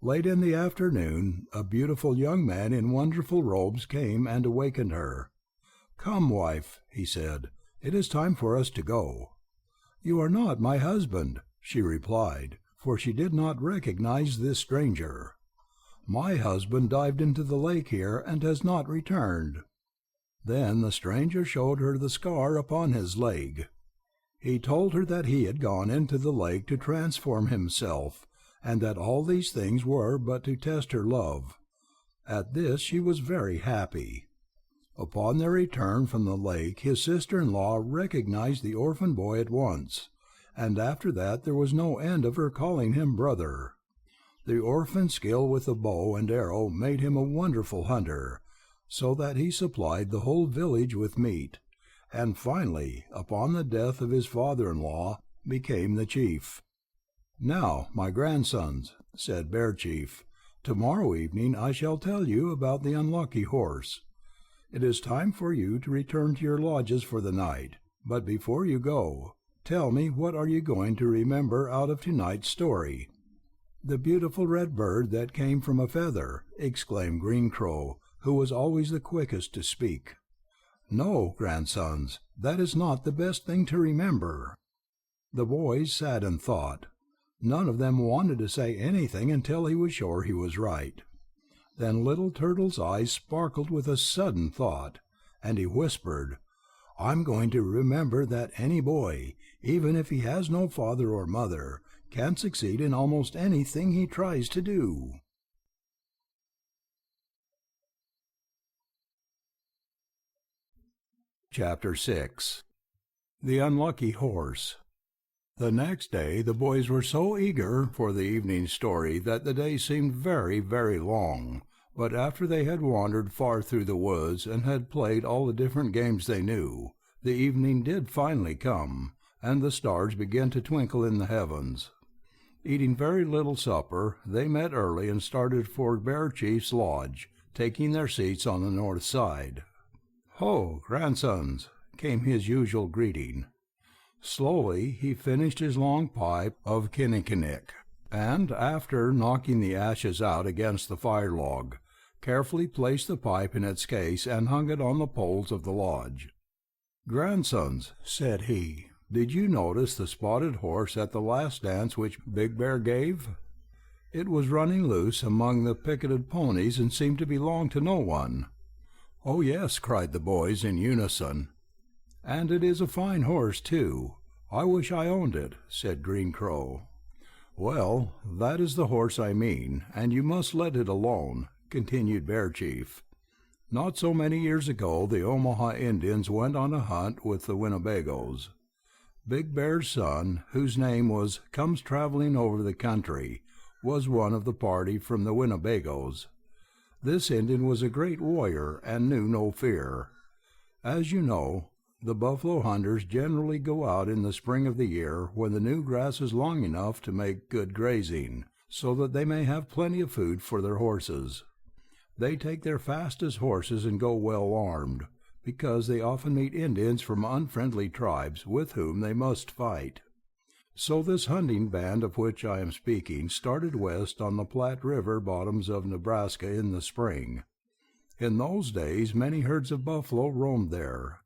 Late in the afternoon, a beautiful young man in wonderful robes came and awakened her. "Come, wife," he said, "it is time for us to go." "You are not my husband," she replied, for she did not recognize this stranger. "My husband dived into the lake here and has not returned." Then the stranger showed her the scar upon his leg. He told her that he had gone into the lake to transform himself, and that all these things were but to test her love. At this she was very happy. Upon their return from the lake, his sister-in-law recognized the orphan boy at once, and after that there was no end of her calling him brother. The orphan's skill with the bow and arrow made him a wonderful hunter, so that he supplied the whole village with meat, and finally, upon the death of his father-in-law, became the chief. "Now, my grandsons," said Bear Chief, "tomorrow evening I shall tell you about the unlucky horse. It is time for you to return to your lodges for the night, but before you go, tell me what are you going to remember out of tonight's story?" "The beautiful red bird that came from a feather," exclaimed Green Crow, who was always the quickest to speak. "No, grandsons, that is not the best thing to remember." The boys sat and thought. None of them wanted to say anything until he was sure he was right. Then Little Turtle's eyes sparkled with a sudden thought, and he whispered, "I'm going to remember that any boy, even if he has no father or mother, can succeed in almost anything he tries to do." Chapter 6. The Unlucky Horse. The next day the boys were so eager for the evening story that the day seemed very, very long. But after they had wandered far through the woods and had played all the different games they knew, the evening did finally come, and the stars began to twinkle in the heavens. Eating very little supper, they met early and started for Bear Chief's lodge, taking their seats on the north side. "Ho, grandsons!" came his usual greeting. Slowly he finished his long pipe of kinnikinick, and after knocking the ashes out against the fire log, carefully placed the pipe in its case and hung it on the poles of the lodge. "Grandsons," said he, "did you notice the spotted horse at the last dance which Big Bear gave? It was running loose among the picketed ponies and seemed to belong to no one." "Oh, yes," cried the boys in unison. "And it is a fine horse, too. I wish I owned it," said Green Crow. "Well, that is the horse I mean, and you must let it alone," continued Bear Chief. "Not so many years ago the Omaha Indians went on a hunt with the Winnebagoes. Big Bear's son, whose name was Comes Traveling Over the Country, was one of the party from the Winnebagoes. This Indian was a great warrior and knew no fear. As you know, the buffalo hunters generally go out in the spring of the year when the new grass is long enough to make good grazing, so that they may have plenty of food for their horses. They take their fastest horses and go well armed, because they often meet Indians from unfriendly tribes with whom they must fight. So this hunting band of which I am speaking started west on the Platte River bottoms of Nebraska in the spring. In those days many herds of buffalo roamed there.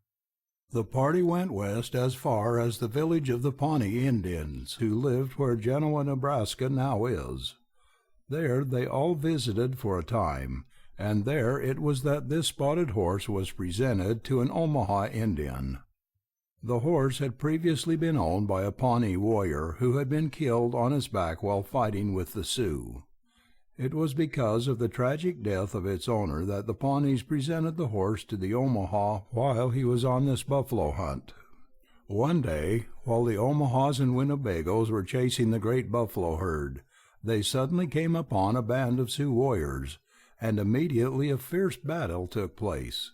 The party went west as far as the village of the Pawnee Indians, who lived where Genoa, Nebraska now is. There they all visited for a time, and there it was that this spotted horse was presented to an Omaha Indian. The horse had previously been owned by a Pawnee warrior who had been killed on his back while fighting with the Sioux. It was because of the tragic death of its owner that the Pawnees presented the horse to the Omaha while he was on this buffalo hunt. One day, while the Omahas and Winnebagoes were chasing the great buffalo herd, they suddenly came upon a band of Sioux warriors, and immediately a fierce battle took place.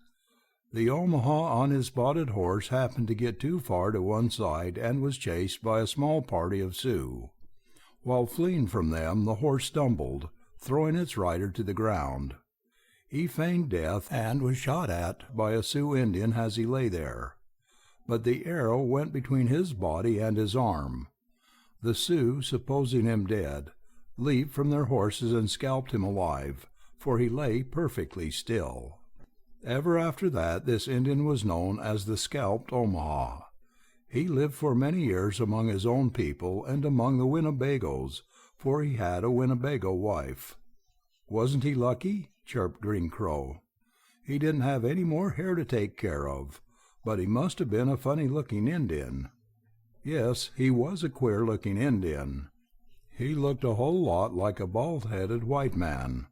The Omaha on his spotted horse happened to get too far to one side and was chased by a small party of Sioux. While fleeing from them, the horse stumbled, throwing its rider to the ground. He feigned death and was shot at by a Sioux Indian as he lay there. But the arrow went between his body and his arm. The Sioux, supposing him dead, leaped from their horses and scalped him alive, for he lay perfectly still. Ever after that this Indian was known as the Scalped Omaha. He lived for many years among his own people and among the Winnebagoes, for he had a Winnebago wife. "Wasn't he lucky?" chirped Green Crow. "He didn't have any more hair to take care of, but he must have been a funny-looking Indian." Yes, he was a queer-looking Indian. He looked a whole lot like a bald-headed white man.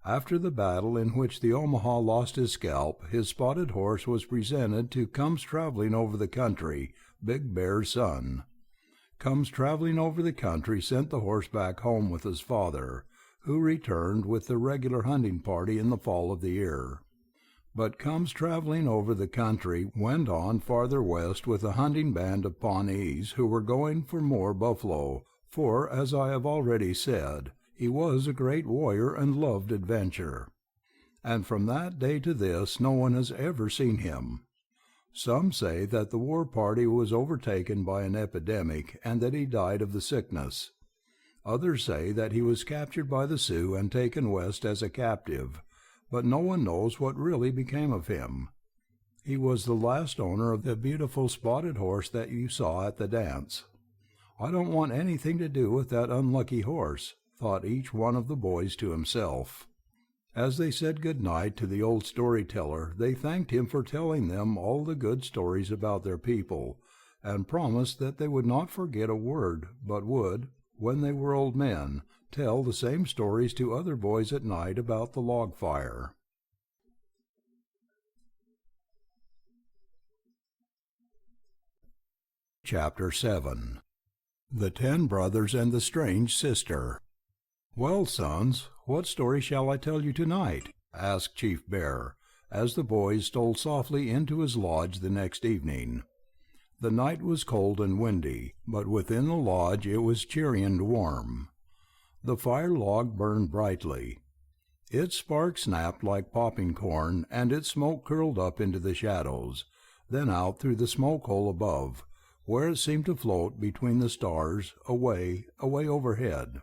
After the battle in which the Omaha lost his scalp, his spotted horse was presented to Comes Traveling Over the Country, Big Bear's son. Comes Traveling Over the Country sent the horse back home with his father, who returned with the regular hunting party in the fall of the year. But Comes Traveling Over the Country went on farther west with a hunting band of Pawnees who were going for more buffalo, for, as I have already said, he was a great warrior and loved adventure. And from that day to this no one has ever seen him. Some say that the war party was overtaken by an epidemic and that he died of the sickness. Others say that he was captured by the Sioux and taken west as a captive, but no one knows what really became of him. He was the last owner of the beautiful spotted horse that you saw at the dance. "I don't want anything to do with that unlucky horse," thought each one of the boys to himself. As they said good night to the old storyteller, they thanked him for telling them all the good stories about their people, and promised that they would not forget a word, but would, when they were old men, tell the same stories to other boys at night about the log fire. Chapter 7. The 10 Brothers and the Strange Sister. "Well, sons, what story shall I tell you tonight?" asked Chief Bear, as the boys stole softly into his lodge the next evening. The night was cold and windy, but within the lodge it was cheery and warm. The fire log burned brightly. Its sparks snapped like popping corn, and its smoke curled up into the shadows, then out through the smoke hole above, where it seemed to float between the stars, away, away overhead.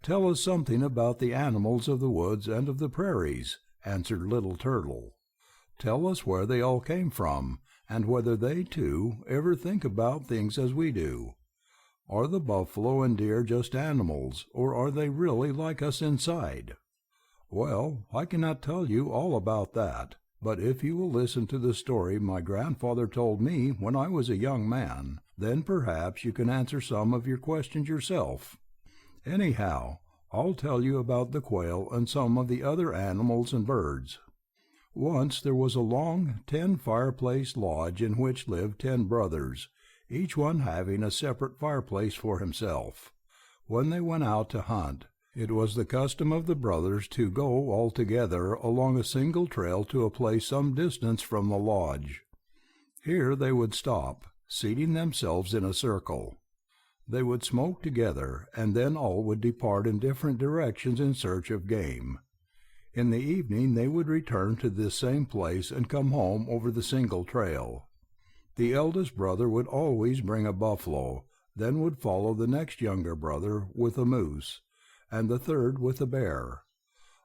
"Tell us something about the animals of the woods and of the prairies," answered Little Turtle. "Tell us where they all came from, and whether they, too, ever think about things as we do. Are the buffalo and deer just animals, or are they really like us inside?" "Well, I cannot tell you all about that, but if you will listen to the story my grandfather told me when I was a young man, then perhaps you can answer some of your questions yourself. Anyhow, I'll tell you about the quail and some of the other animals and birds. Once there was a long 10-fireplace lodge in which lived 10 brothers, each one having a separate fireplace for himself. When they went out to hunt, it was the custom of the brothers to go all together along a single trail to a place some distance from the lodge. Here they would stop, seating themselves in a circle. They would smoke together, and then all would depart in different directions in search of game. In the evening they would return to this same place and come home over the single trail. The eldest brother would always bring a buffalo, then would follow the next younger brother with a moose, and the third with a bear.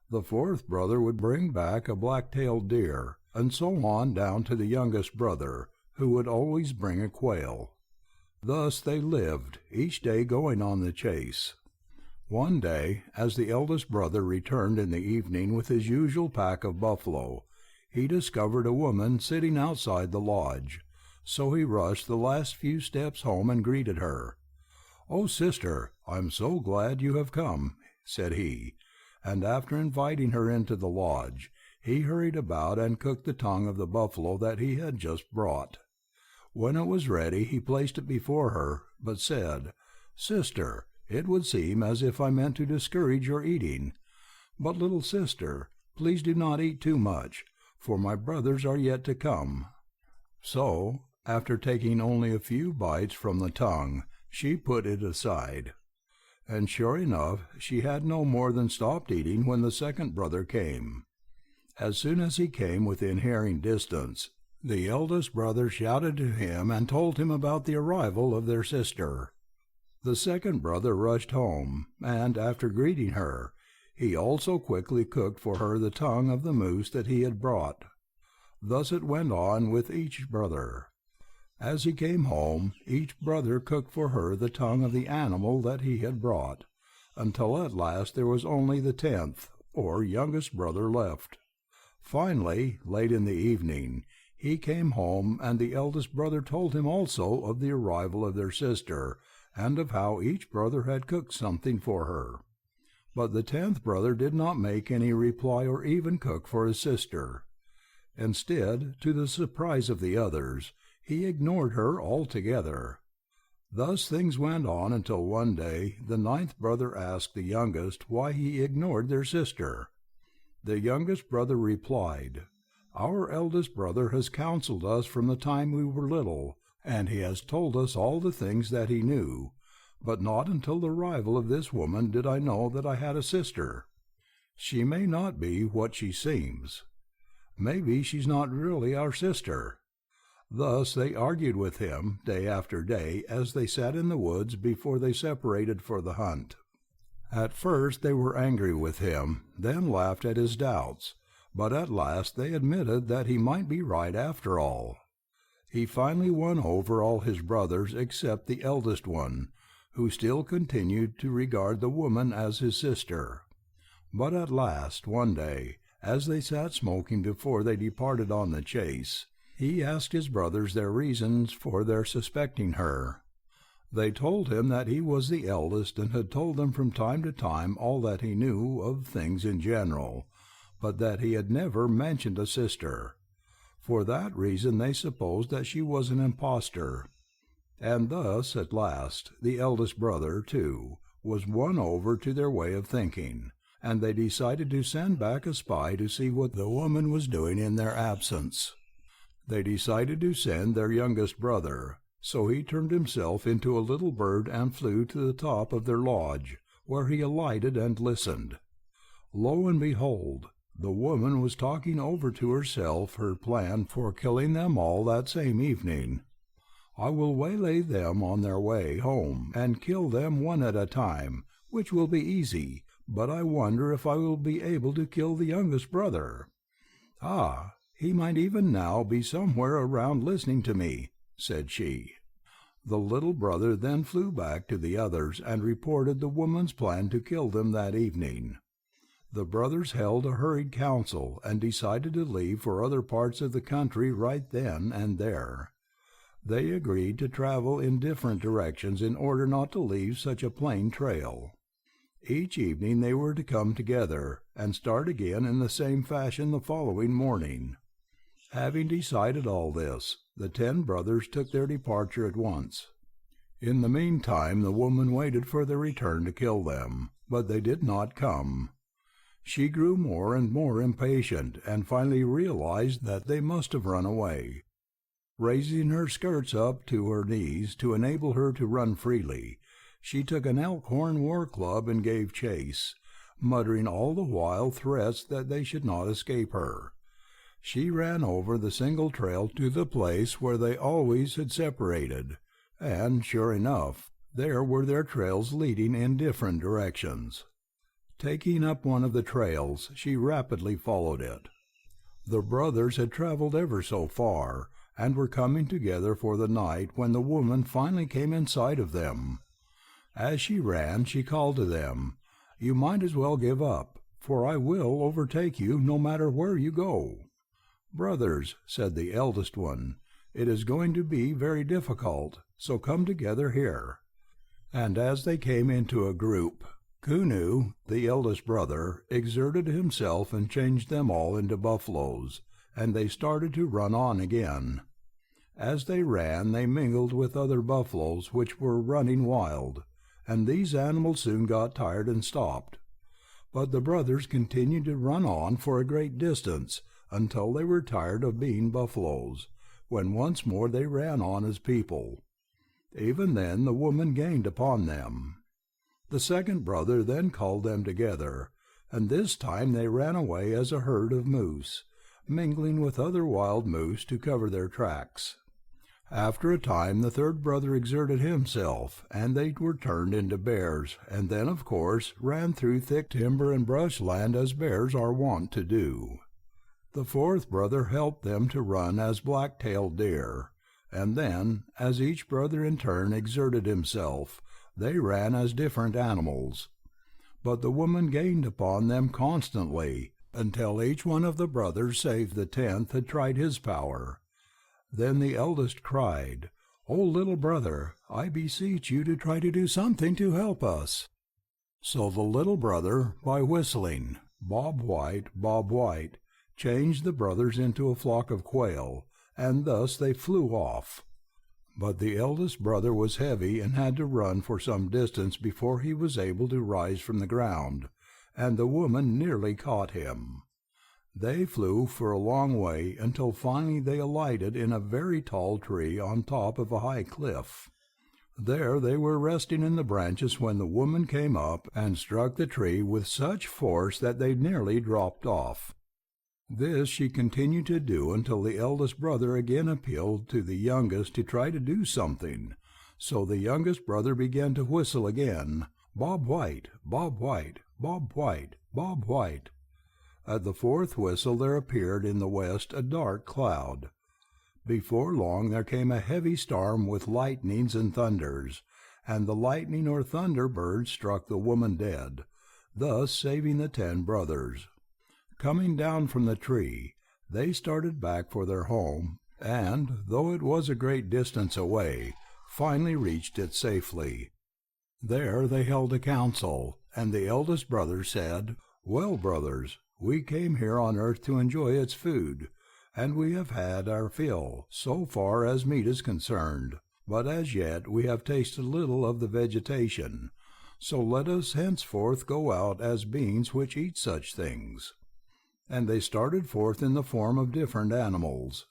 The fourth brother would bring back a black-tailed deer, and so on down to the youngest brother, who would always bring a quail. Thus they lived, each day going on the chase. One day, as the eldest brother returned in the evening with his usual pack of buffalo, he discovered a woman sitting outside the lodge, so he rushed the last few steps home and greeted her. "Oh, sister, I'm so glad you have come," said he, and after inviting her into the lodge, he hurried about and cooked the tongue of the buffalo that he had just brought. When it was ready he placed it before her, but said, "Sister, it would seem as if I meant to discourage your eating. But, little sister, please do not eat too much, for my brothers are yet to come." So, after taking only a few bites from the tongue, she put it aside. And sure enough, she had no more than stopped eating when the second brother came. As soon as he came within hearing distance, the eldest brother shouted to him and told him about the arrival of their sister. The second brother rushed home, and after greeting her, he also quickly cooked for her the tongue of the moose that he had brought. Thus it went on with each brother. As he came home, each brother cooked for her the tongue of the animal that he had brought, until at last there was only the 10th, or youngest brother left. Finally, late in the evening, he came home, and the eldest brother told him also of the arrival of their sister, and of how each brother had cooked something for her. But the 10th brother did not make any reply or even cook for his sister. Instead, to the surprise of the others, he ignored her altogether. Thus things went on until one day the 9th brother asked the youngest why he ignored their sister. The youngest brother replied, "Our eldest brother has counseled us from the time we were little, and he has told us all the things that he knew, but not until the arrival of this woman did I know that I had a sister. She may not be what she seems. Maybe she's not really our sister." Thus they argued with him day after day as they sat in the woods before they separated for the hunt. At first they were angry with him, then laughed at his doubts, but at last they admitted that he might be right after all. He finally won over all his brothers except the eldest one, who still continued to regard the woman as his sister. But at last, one day, as they sat smoking before they departed on the chase, he asked his brothers their reasons for their suspecting her. They told him that he was the eldest and had told them from time to time all that he knew of things in general, but that he had never mentioned a sister. For that reason they supposed that she was an impostor. And thus, at last, the eldest brother, too, was won over to their way of thinking, and they decided to send back a spy to see what the woman was doing in their absence. They decided to send their youngest brother, so he turned himself into a little bird and flew to the top of their lodge, where he alighted and listened. Lo and behold, the woman was talking over to herself her plan for killing them all that same evening. "I will waylay them on their way home and kill them one at a time, which will be easy, but I wonder if I will be able to kill the youngest brother. Ah, he might even now be somewhere around listening to me," said she. The little brother then flew back to the others and reported the woman's plan to kill them that evening. The brothers held a hurried council and decided to leave for other parts of the country right then and there. They agreed to travel in different directions in order not to leave such a plain trail. Each evening they were to come together, and start again in the same fashion the following morning. Having decided all this, the 10 brothers took their departure at once. In the meantime the woman waited for their return to kill them, but they did not come. She grew more and more impatient, and finally realized that they must have run away. Raising her skirts up to her knees to enable her to run freely, she took an elk-horn war-club and gave chase, muttering all the while threats that they should not escape her. She ran over the single trail to the place where they always had separated, and, sure enough, there were their trails leading in different directions. Taking up one of the trails, she rapidly followed it. The brothers had traveled ever so far, and were coming together for the night when the woman finally came in sight of them. As she ran, she called to them, "You might as well give up, for I will overtake you no matter where you go." "Brothers," said the eldest one, "it is going to be very difficult, so come together here." And as they came into a group, Kunu, the eldest brother, exerted himself and changed them all into buffaloes, and they started to run on again. As they ran, they mingled with other buffaloes which were running wild, and these animals soon got tired and stopped. But the brothers continued to run on for a great distance until they were tired of being buffaloes, when once more they ran on as people. Even then the woman gained upon them. The second brother then called them together, and this time they ran away as a herd of moose, mingling with other wild moose to cover their tracks. After a time the third brother exerted himself, and they were turned into bears, and then, of course, ran through thick timber and brush land as bears are wont to do. The fourth brother helped them to run as black-tailed deer, and then, as each brother in turn exerted himself, they ran as different animals. But the woman gained upon them constantly, until each one of the brothers save the 10th had tried his power. Then the eldest cried, "O little brother, I beseech you to try to do something to help us." So the little brother, by whistling, "Bob White, Bob White," changed the brothers into a flock of quail, and thus they flew off. But the eldest brother was heavy and had to run for some distance before he was able to rise from the ground, and the woman nearly caught him. They flew for a long way until finally they alighted in a very tall tree on top of a high cliff. There they were resting in the branches when the woman came up and struck the tree with such force that they nearly dropped off. This she continued to do until the eldest brother again appealed to the youngest to try to do something. So the youngest brother began to whistle again, "Bob White, Bob White, Bob White, Bob White." At the fourth whistle there appeared in the west a dark cloud. Before long there came a heavy storm with lightnings and thunders, and the lightning or thunder bird struck the woman dead, thus saving the 10 brothers. Coming down from the tree, they started back for their home, and, though it was a great distance away, finally reached it safely. There they held a council, and the eldest brother said, "Well, brothers, we came here on earth to enjoy its food, and we have had our fill, so far as meat is concerned, but as yet we have tasted little of the vegetation, so let us henceforth go out as beings which eat such things." And they started forth in the form of different animals.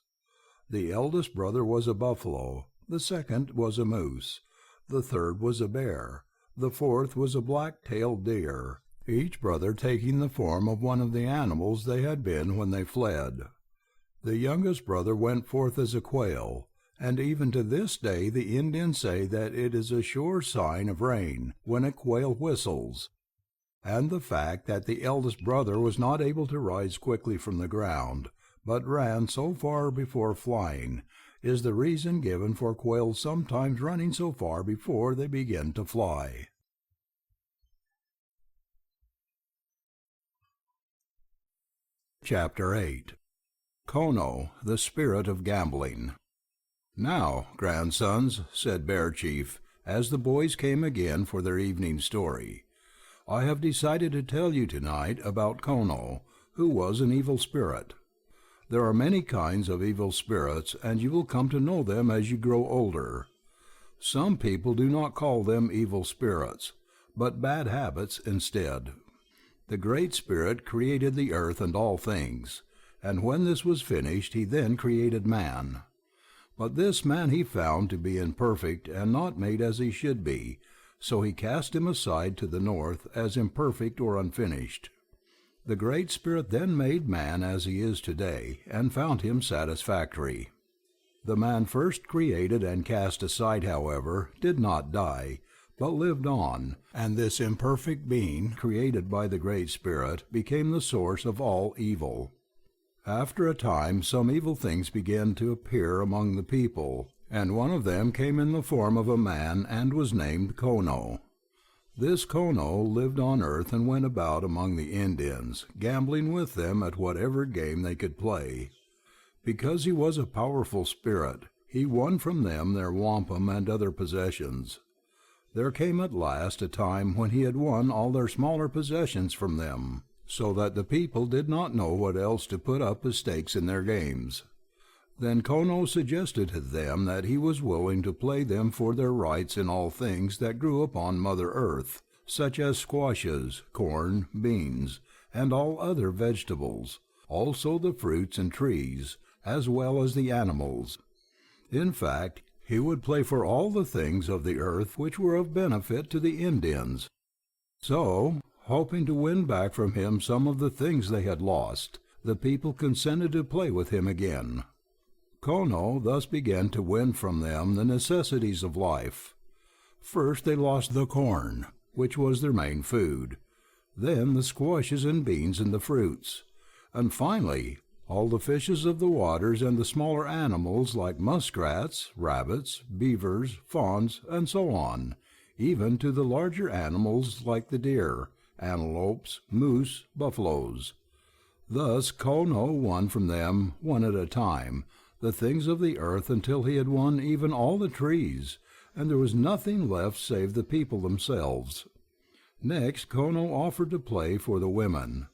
The eldest brother was a buffalo, the second was a moose, the third was a bear, the fourth was a black-tailed deer, each brother taking the form of one of the animals they had been when they fled. The youngest brother went forth as a quail, and even to this day the Indians say that it is a sure sign of rain when a quail whistles. And the fact that the eldest brother was not able to rise quickly from the ground, but ran so far before flying, is the reason given for quails sometimes running so far before they begin to fly. Chapter 8. Kono, the Spirit of Gambling. "Now, grandsons," said Bear Chief, as the boys came again for their evening story, "I have decided to tell you tonight about Kono, who was an evil spirit. There are many kinds of evil spirits, and you will come to know them as you grow older. Some people do not call them evil spirits, but bad habits instead. The Great Spirit created the earth and all things, and when this was finished he then created man. But this man he found to be imperfect and not made as he should be, so he cast him aside to the north as imperfect or unfinished. The Great Spirit then made man as he is today, and found him satisfactory. The man first created and cast aside, however, did not die, but lived on, and this imperfect being, created by the Great Spirit, became the source of all evil. After a time some evil things began to appear among the people, and one of them came in the form of a man and was named Kono. This Kono lived on earth and went about among the Indians, gambling with them at whatever game they could play. Because he was a powerful spirit, he won from them their wampum and other possessions. There came at last a time when he had won all their smaller possessions from them, so that the people did not know what else to put up as stakes in their games. Then Kono suggested to them that he was willing to play them for their rights in all things that grew upon Mother Earth, such as squashes, corn, beans, and all other vegetables, also the fruits and trees, as well as the animals. In fact, he would play for all the things of the earth which were of benefit to the Indians. So, hoping to win back from him some of the things they had lost, the people consented to play with him again. Kono thus began to win from them the necessities of life. First they lost the corn, which was their main food, then the squashes and beans and the fruits, and finally all the fishes of the waters and the smaller animals like muskrats, rabbits, beavers, fawns, and so on, even to the larger animals like the deer, antelopes, moose, buffaloes. Thus Kono won from them, one at a time, the things of the earth until he had won even all the trees, and there was nothing left save the people themselves. Next Kono offered to play for the women.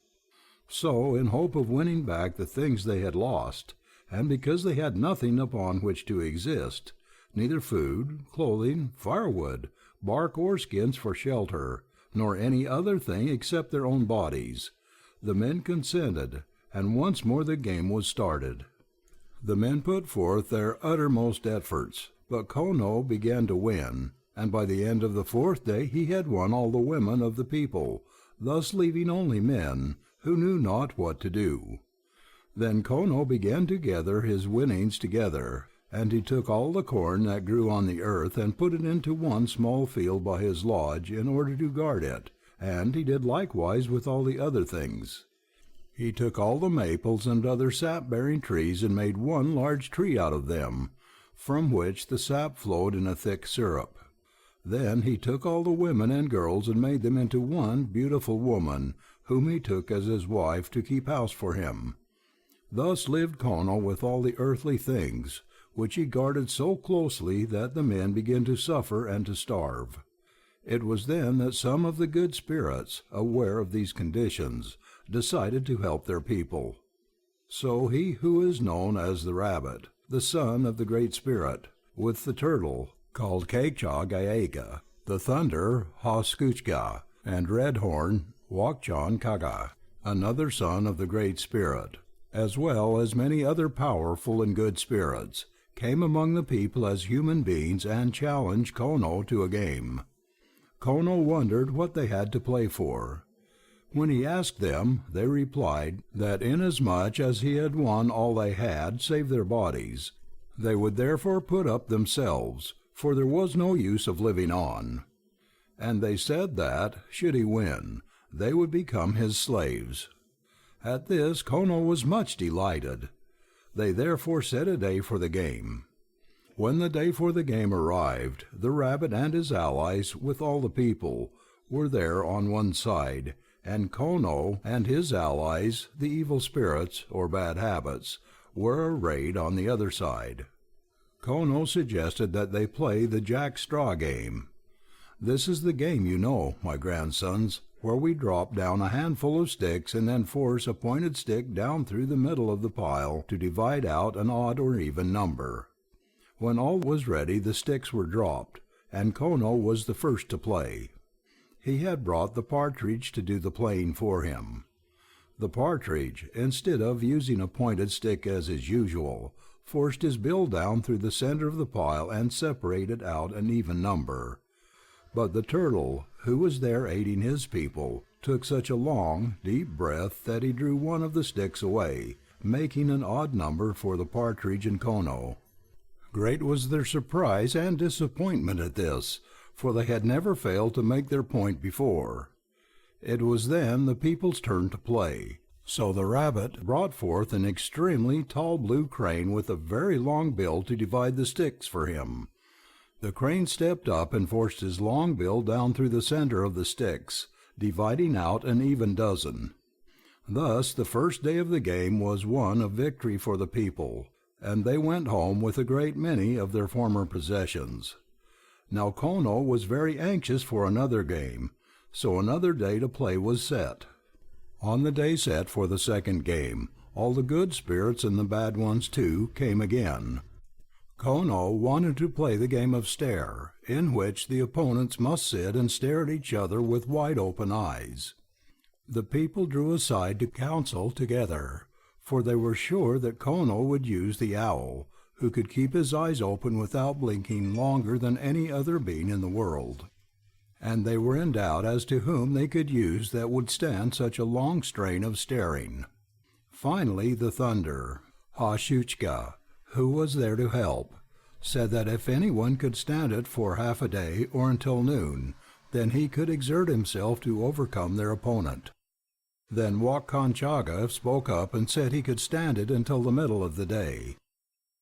So, in hope of winning back the things they had lost, and because they had nothing upon which to exist, neither food, clothing, firewood, bark or skins for shelter, nor any other thing except their own bodies, the men consented, and once more the game was started. The men put forth their uttermost efforts, but Kono began to win, and by the end of the fourth day he had won all the women of the people, thus leaving only men, who knew not what to do. Then Kono began to gather his winnings together, and he took all the corn that grew on the earth and put it into one small field by his lodge in order to guard it, and he did likewise with all the other things. He took all the maples and other sap-bearing trees and made one large tree out of them, from which the sap flowed in a thick syrup. Then he took all the women and girls and made them into one beautiful woman, whom he took as his wife to keep house for him. Thus lived Kono with all the earthly things, which he guarded so closely that the men began to suffer and to starve. It was then that some of the good spirits, aware of these conditions, decided to help their people. So he who is known as the rabbit, the son of the Great Spirit, with the turtle, called Kekcha Gaega, the thunder, Haskuchka, and Red Horn, Wakchan Kaga, another son of the Great Spirit, as well as many other powerful and good spirits, came among the people as human beings and challenged Kono to a game. Kono wondered what they had to play for. When he asked them, they replied that inasmuch as he had won all they had save their bodies, they would therefore put up themselves, for there was no use of living on. And they said that, should he win, they would become his slaves. At this Kono was much delighted. They therefore set a day for the game. When the day for the game arrived, the rabbit and his allies, with all the people, were there on one side, and Kono and his allies, the evil spirits, or bad habits, were arrayed on the other side. Kono suggested that they play the jack-straw game. This is the game you know, my grandsons, where we drop down a handful of sticks and then force a pointed stick down through the middle of the pile to divide out an odd or even number. When all was ready, the sticks were dropped, and Kono was the first to play. He had brought the partridge to do the playing for him. The partridge, instead of using a pointed stick as is usual, forced his bill down through the center of the pile and separated out an even number. But the turtle, who was there aiding his people, took such a long, deep breath that he drew one of the sticks away, making an odd number for the partridge and Kono. Great was their surprise and disappointment at this, for they had never failed to make their point before. It was then the people's turn to play. So the rabbit brought forth an extremely tall blue crane with a very long bill to divide the sticks for him. The crane stepped up and forced his long bill down through the center of the sticks, dividing out an even dozen. Thus the first day of the game was one of victory for the people, and they went home with a great many of their former possessions. Now Kono was very anxious for another game, so another day to play was set. On the day set for the second game, all the good spirits and the bad ones too came again. Kono wanted to play the game of stare, in which the opponents must sit and stare at each other with wide-open eyes. The people drew aside to counsel together, for they were sure that Kono would use the owl, who could keep his eyes open without blinking longer than any other being in the world. and they were in doubt as to whom they could use that would stand such a long strain of staring. Finally the Thunder, Hashuchka, who was there to help, said that if anyone could stand it for half a day or until noon, then he could exert himself to overcome their opponent. Then Wakanchaga spoke up and said he could stand it until the middle of the day.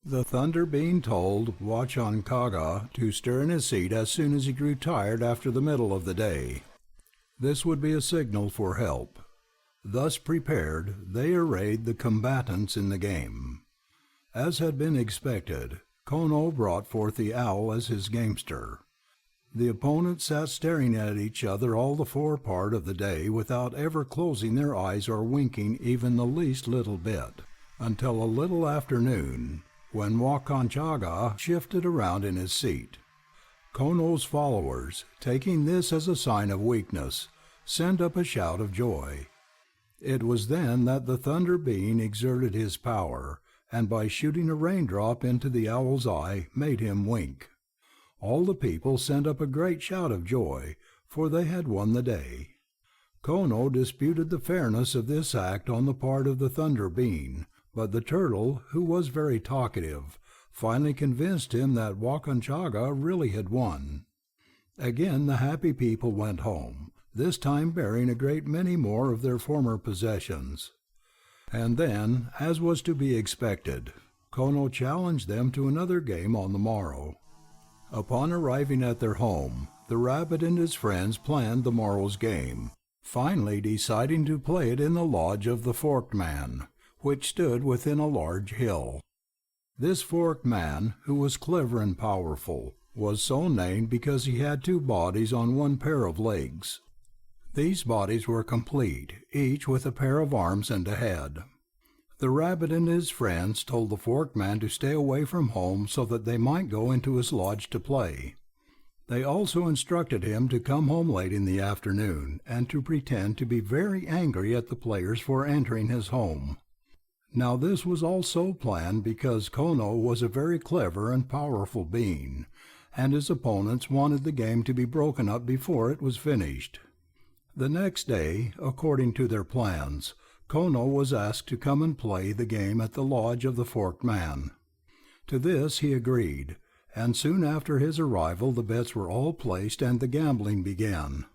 The Thunder being told Wachankaga to stir in his seat as soon as he grew tired after the middle of the day. This would be a signal for help. Thus prepared, they arrayed the combatants in the game. As had been expected, Kono brought forth the owl as his gamester. The opponents sat staring at each other all the forepart of the day without ever closing their eyes or winking even the least little bit, until a little after noon, when Wakanchaga shifted around in his seat. Kono's followers, taking this as a sign of weakness, sent up a shout of joy. It was then that the Thunder Being exerted his power, and by shooting a raindrop into the owl's eye made him wink. All the people sent up a great shout of joy, for they had won the day. Kono disputed the fairness of this act on the part of the Thunder Being, but the turtle, who was very talkative, finally convinced him that Wakanchaga really had won. Again the happy people went home, this time bearing a great many more of their former possessions. And then, as was to be expected, Kono challenged them to another game on the morrow. Upon arriving at their home, the rabbit and his friends planned the morrow's game, finally deciding to play it in the lodge of the Forked Man, which stood within a large hill. This Forked Man, who was clever and powerful, was so named because he had two bodies on one pair of legs. These bodies were complete, each with a pair of arms and a head. The rabbit and his friends told the Forked Man to stay away from home so that they might go into his lodge to play. They also instructed him to come home late in the afternoon and to pretend to be very angry at the players for entering his home. Now this was also planned because Kono was a very clever and powerful being, and his opponents wanted the game to be broken up before it was finished. The next day, according to their plans, Kono was asked to come and play the game at the lodge of the Forked Man. To this he agreed, and soon after his arrival the bets were all placed and the gambling began.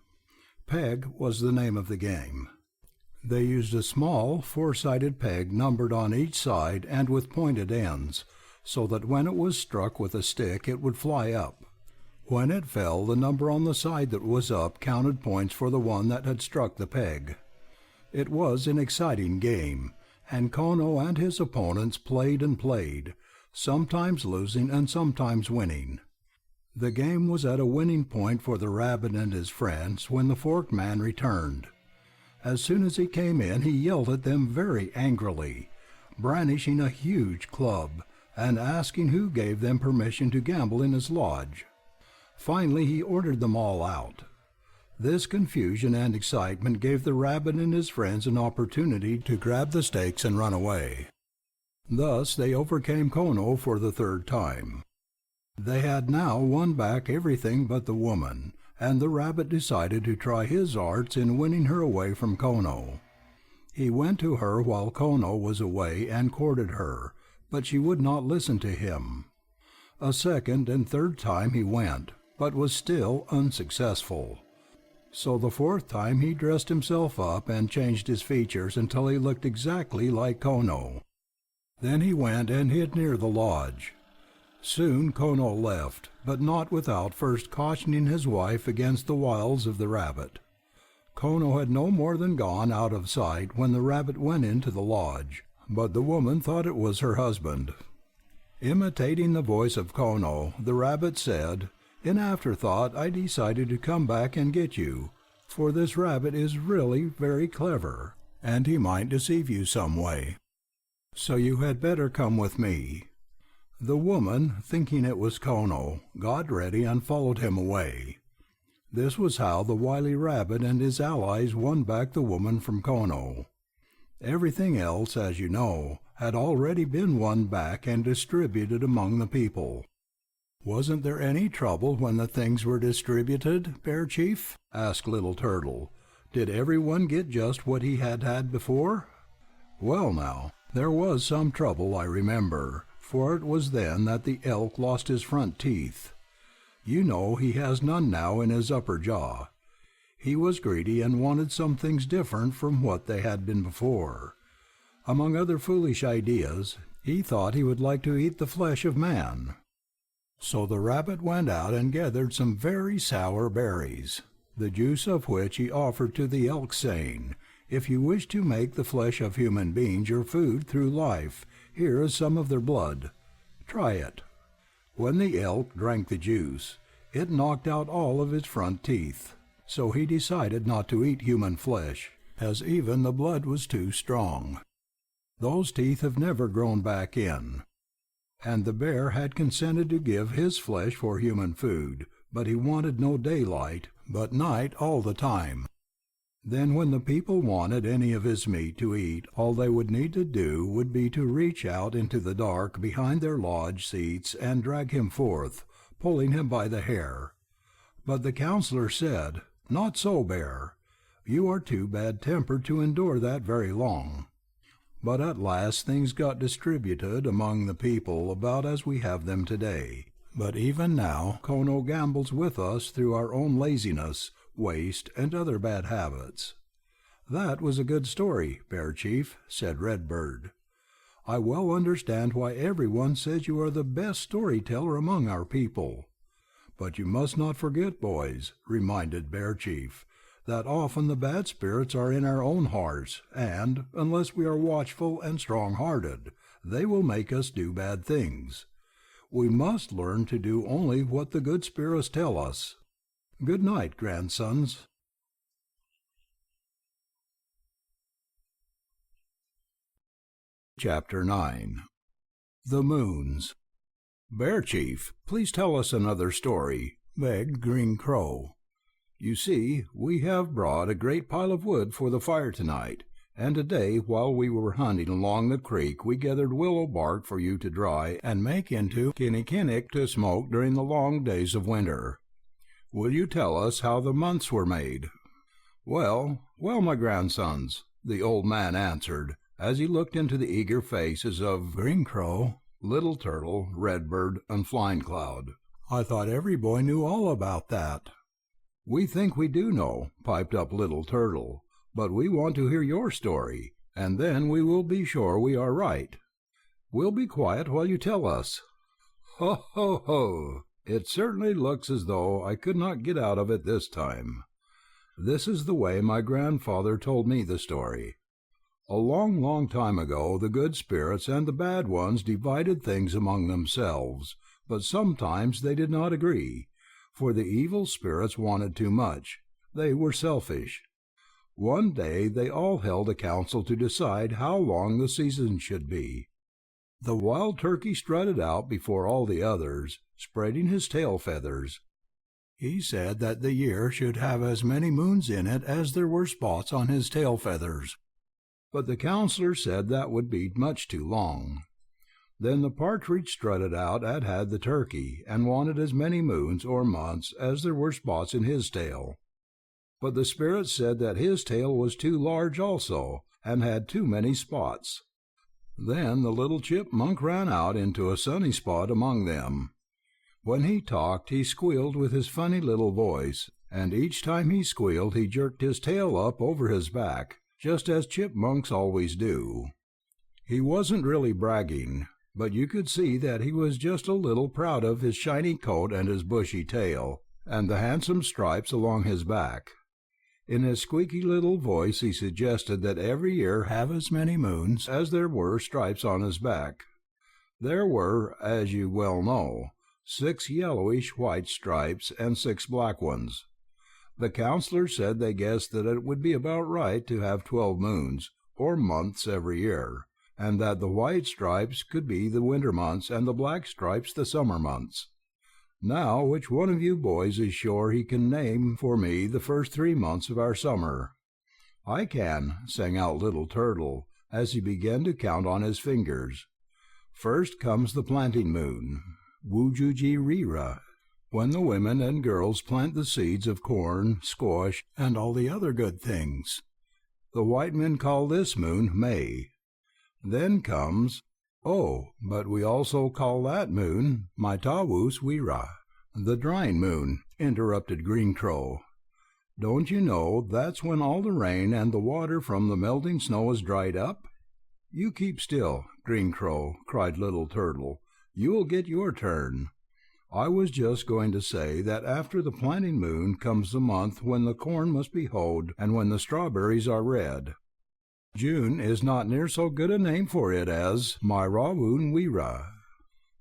Peg was the name of the game. They used a small four-sided peg numbered on each side and with pointed ends, so that when it was struck with a stick it would fly up. When it fell, the number on the side that was up counted points for the one that had struck the peg. It was an exciting game, and Kono and his opponents played and played, sometimes losing and sometimes winning. The game was at a winning point for the rabbit and his friends when the Forked Man returned. As soon as he came in, he yelled at them very angrily, brandishing a huge club, and asking who gave them permission to gamble in his lodge. Finally, he ordered them all out. This confusion and excitement gave the rabbit and his friends an opportunity to grab the stakes and run away. Thus they overcame Kono for the third time. They had now won back everything but the woman, and the rabbit decided to try his arts in winning her away from Kono. He went to her while Kono was away and courted her, but she would not listen to him. A second and third time he went, but was still unsuccessful. So the fourth time he dressed himself up and changed his features until he looked exactly like Kono. Then he went and hid near the lodge. Soon Kono left, but not without first cautioning his wife against the wiles of the rabbit. Kono had no more than gone out of sight when the rabbit went into the lodge, but the woman thought it was her husband. Imitating the voice of Kono, the rabbit said, "In afterthought I decided to come back and get you, for this rabbit is really very clever, and he might deceive you some way. So you had better come with me." The woman, thinking it was Kono, got ready and followed him away. This was how the wily rabbit and his allies won back the woman from Kono. Everything else, as you know, had already been won back and distributed among the people. "Wasn't there any trouble when the things were distributed, Bear Chief?" asked Little Turtle. "Did everyone get just what he had had before?" "Well now, there was some trouble, I remember, for it was then that the elk lost his front teeth. You know he has none now in his upper jaw. He was greedy and wanted some things different from what they had been before. Among other foolish ideas, he thought he would like to eat the flesh of man. So the rabbit went out and gathered some very sour berries, the juice of which he offered to the elk, saying, 'If you wish to make the flesh of human beings your food through life, here is some of their blood. Try it.' When the elk drank the juice, it knocked out all of his front teeth. So he decided not to eat human flesh, as even the blood was too strong. Those teeth have never grown back in. And the bear had consented to give his flesh for human food, but he wanted no daylight, but night all the time. Then when the people wanted any of his meat to eat, all they would need to do would be to reach out into the dark behind their lodge seats and drag him forth, pulling him by the hair. But the counselor said, 'Not so, Bear. You are too bad-tempered to endure that very long.' But at last things got distributed among the people about as we have them today. But even now Kono gambles with us through our own laziness, waste, and other bad habits." "That was a good story, Bear Chief," said Redbird. "I well understand why everyone says you are the best storyteller among our people. But you must not forget, boys," reminded Bear Chief, "that often the bad spirits are in our own hearts, and, unless we are watchful and strong-hearted, they will make us do bad things. We must learn to do only what the good spirits tell us. Good night, grandsons." Chapter 9. The Moons. "Bear Chief, please tell us another story," begged Green Crow. "You see, we have brought a great pile of wood for the fire tonight, and today while we were hunting along the creek we gathered willow bark for you to dry and make into kinnikinnick to smoke during the long days of winter. Will you tell us how the months were made?" "Well, well, my grandsons," the old man answered, as he looked into the eager faces of Green Crow, Little Turtle, Redbird, and Flying Cloud. "I thought every boy knew all about that." "We think we do know," piped up Little Turtle, "but we want to hear your story, and then we will be sure we are right. We'll be quiet while you tell us." "Ho, ho, ho! It certainly looks as though I could not get out of it this time. This is the way my grandfather told me the story. A long, long time ago the good spirits and the bad ones divided things among themselves, but sometimes they did not agree, for the evil spirits wanted too much. They were selfish. One day they all held a council to decide how long the season should be. The wild turkey strutted out before all the others, spreading his tail feathers. He said that the year should have as many moons in it as there were spots on his tail feathers. But the counselor said that would be much too long. Then the partridge strutted out and had the turkey, and wanted as many moons or months as there were spots in his tail. But the spirit said that his tail was too large also, and had too many spots. Then the little chipmunk ran out into a sunny spot among them. When he talked he squealed with his funny little voice, and each time he squealed he jerked his tail up over his back, just as chipmunks always do. He wasn't really bragging, but you could see that he was just a little proud of his shiny coat and his bushy tail, and the handsome stripes along his back. In his squeaky little voice he suggested that every year have as many moons as there were stripes on his back. There were, as you well know, 6 yellowish-white stripes and 6 black ones. The counselor said they guessed that it would be about right to have 12 moons, or months, every year, and that the white stripes could be the winter months and the black stripes the summer months. Now, which one of you boys is sure he can name for me the first 3 months of our summer?" "I can," sang out Little Turtle, as he began to count on his fingers. "First comes the planting moon, Wujujirira, when the women and girls plant the seeds of corn, squash, and all the other good things. The white men call this moon May. Then comes, oh, but we also call that moon Maitawus Wira, the drying moon, interrupted Green Crow. Don't you know that's when all the rain and the water from the melting snow is dried up? You keep still, Green Crow, cried Little Turtle. You'll get your turn. I was just going to say that after the planting moon comes the month when the corn must be hoed and when the strawberries are red. June is not near so good a name for it as Myrawun Wira.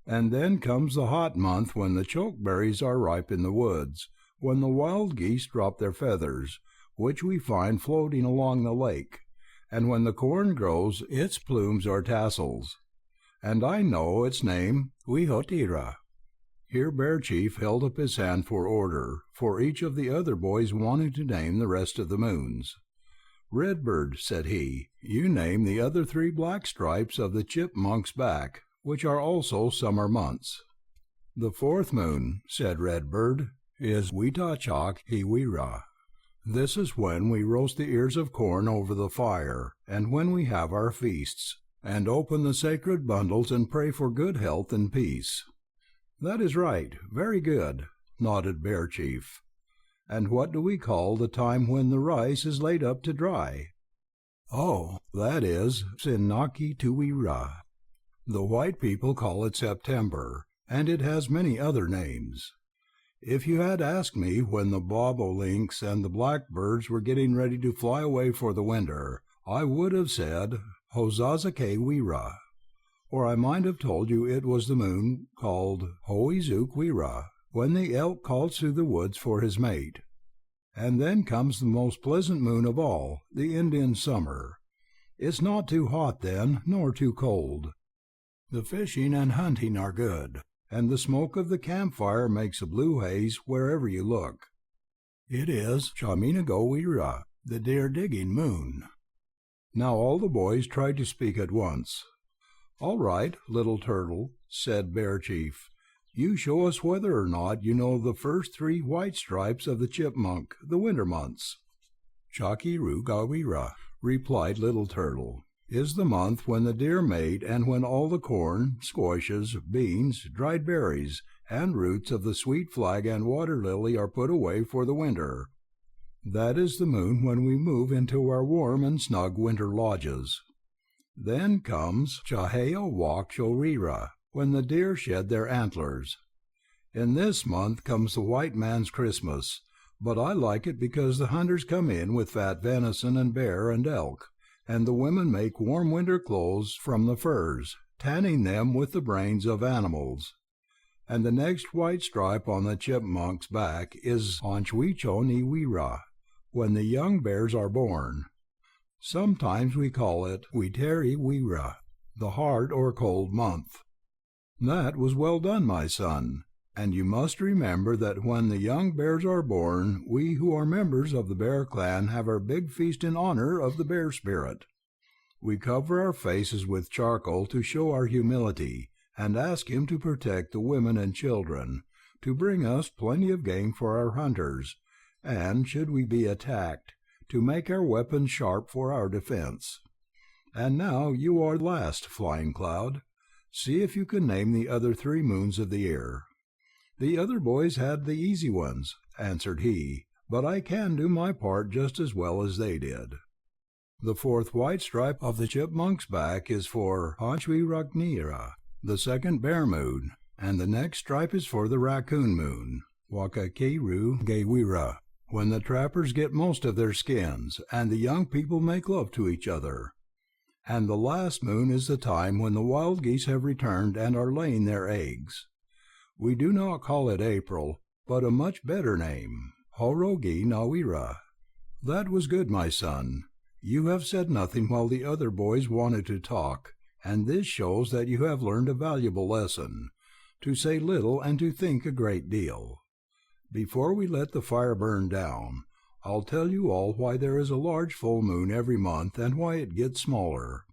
And then comes the hot month when the chokeberries are ripe in the woods, when the wild geese drop their feathers, which we find floating along the lake, and when the corn grows its plumes or tassels. And I know its name, Wihotira. Here Bear Chief held up his hand for order, for each of the other boys wanted to name the rest of the moons. Redbird, said he, you name the other 3 black stripes of the chipmunk's back, which are also summer months. The 4th moon, said Redbird, is Witachak Hiwira. This is when we roast the ears of corn over the fire, and when we have our feasts, and open the sacred bundles and pray for good health and peace. That is right, very good, nodded Bear Chief. And what do we call the time when the rice is laid up to dry? Oh, that is Sinnaki Tuwira. The white people call it September, and it has many other names. If you had asked me when the bobolinks and the blackbirds were getting ready to fly away for the winter, I would have said Hozazake Wira. Or I might have told you it was the moon called Hoizuk Wira, when the elk calls through the woods for his mate. And then comes the most pleasant moon of all, the Indian summer. It's not too hot then, nor too cold. The fishing and hunting are good, and the smoke of the campfire makes a blue haze wherever you look. It is Chaminago Wira, the deer-digging moon. Now all the boys tried to speak at once. All right, Little Turtle, said Bear Chief. You show us whether or not you know the first 3 white stripes of the chipmunk, the winter months. Chakiru Gawira, replied Little Turtle, is the month when the deer mate and when all the corn, squashes, beans, dried berries, and roots of the sweet flag and water lily are put away for the winter. That is the moon when we move into our warm and snug winter lodges. Then comes Chaheo Wakshorira, when the deer shed their antlers. In this month comes the white man's Christmas, but I like it because the hunters come in with fat venison and bear and elk, and the women make warm winter clothes from the furs, tanning them with the brains of animals. And the next white stripe on the chipmunk's back is Anchwichoni Wira, when the young bears are born. Sometimes we call it Witeri Wira, the hard or cold month. That was well done, my son, and you must remember that when the young bears are born, we who are members of the bear clan have our big feast in honor of the bear spirit. We cover our faces with charcoal to show our humility, and ask him to protect the women and children, to bring us plenty of game for our hunters, and, should we be attacked, to make our weapons sharp for our defense. And now you are last, Flying Cloud. See if you can name the other 3 moons of the year. The other boys had the easy ones, answered he, but I can do my part just as well as they did. The 4th white stripe of the chipmunk's back is for Hanchwiragnira, the 2nd bear moon, and the next stripe is for the raccoon moon, Wakakiru Gewira, when the trappers get most of their skins, and the young people make love to each other. And the last moon is the time when the wild geese have returned and are laying their eggs. We do not call it April, but a much better name, Horogi Nawira. That was good, my son. You have said nothing while the other boys wanted to talk, and this shows that you have learned a valuable lesson, to say little and to think a great deal. Before we let the fire burn down, I'll tell you all why there is a large full moon every month and why it gets smaller.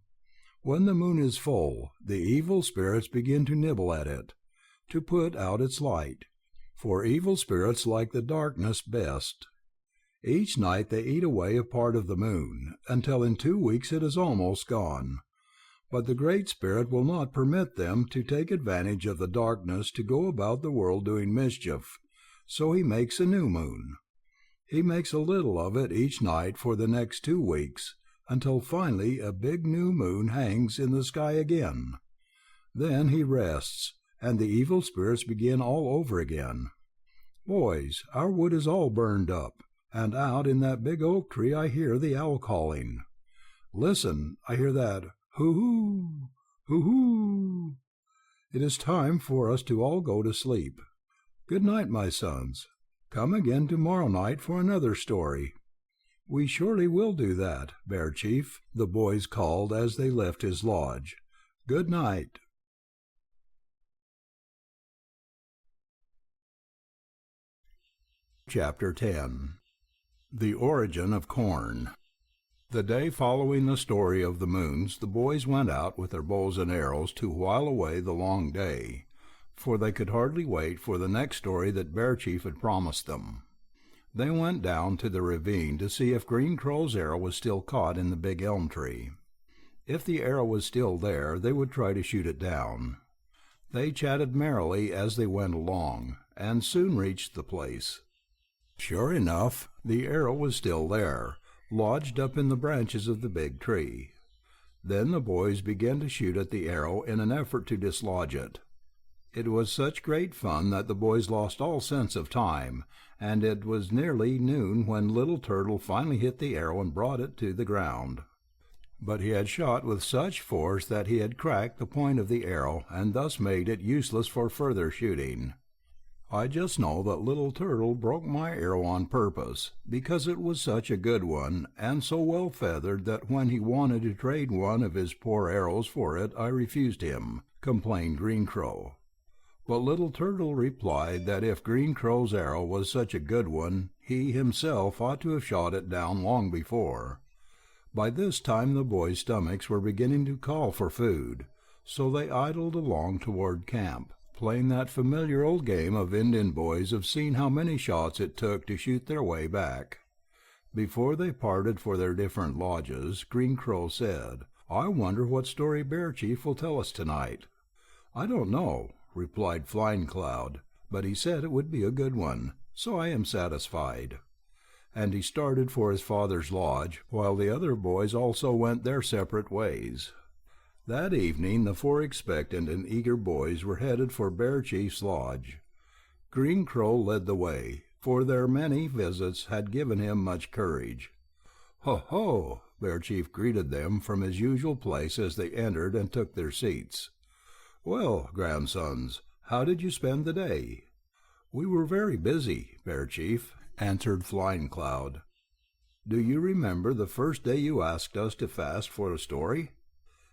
When the moon is full, the evil spirits begin to nibble at it. to put out its light, for evil spirits like the darkness best. Each night they eat away a part of the moon, until in 2 weeks it is almost gone. But the Great Spirit will not permit them to take advantage of the darkness to go about the world doing mischief, so he makes a new moon. He makes a little of it each night for the next 2 weeks, until finally a big new moon hangs in the sky again. Then he rests, and the evil spirits begin all over again. Boys, our wood is all burned up, and out in that big oak tree I hear the owl calling. Listen, I hear that hoo-hoo, hoo-hoo. It is time for us to all go to sleep. Good night, my sons. Come again tomorrow night for another story. We surely will do that, Bear Chief, the boys called as they left his lodge. Good night. Chapter 10. The Origin of Corn. The day following the story of the moons, the boys went out with their bows and arrows to while away the long day, for they could hardly wait for the next story that Bear Chief had promised them. They went down to the ravine to see if Green Crow's arrow was still caught in the big elm tree. If the arrow was still there, they would try to shoot it down. They chatted merrily as they went along, and soon reached the place. Sure enough, the arrow was still there, lodged up in the branches of the big tree. Then the boys began to shoot at the arrow in an effort to dislodge it. It was such great fun that the boys lost all sense of time, and it was nearly noon when Little Turtle finally hit the arrow and brought it to the ground. But he had shot with such force that he had cracked the point of the arrow and thus made it useless for further shooting. I just know that Little Turtle broke my arrow on purpose, because it was such a good one, and so well feathered that when he wanted to trade one of his poor arrows for it, I refused him, complained Green Crow. But Little Turtle replied that if Green Crow's arrow was such a good one, he himself ought to have shot it down long before. By this time the boys' stomachs were beginning to call for food, so they idled along toward camp, playing that familiar old game of Indian boys of seeing how many shots it took to shoot their way back. Before they parted for their different lodges, Green Crow said, "I wonder what story Bear Chief will tell us tonight." "I don't know," replied Flying Cloud, "but he said it would be a good one, so I am satisfied." And he started for his father's lodge, while the other boys also went their separate ways. That evening the 4 expectant and eager boys were headed for Bear Chief's lodge. Green Crow led the way, for their many visits had given him much courage. "Ho, ho!" Bear Chief greeted them from his usual place as they entered and took their seats. "Well, grandsons, how did you spend the day?" "We were very busy, Bear Chief," answered Flying Cloud. "Do you remember the first day you asked us to fast for a story?"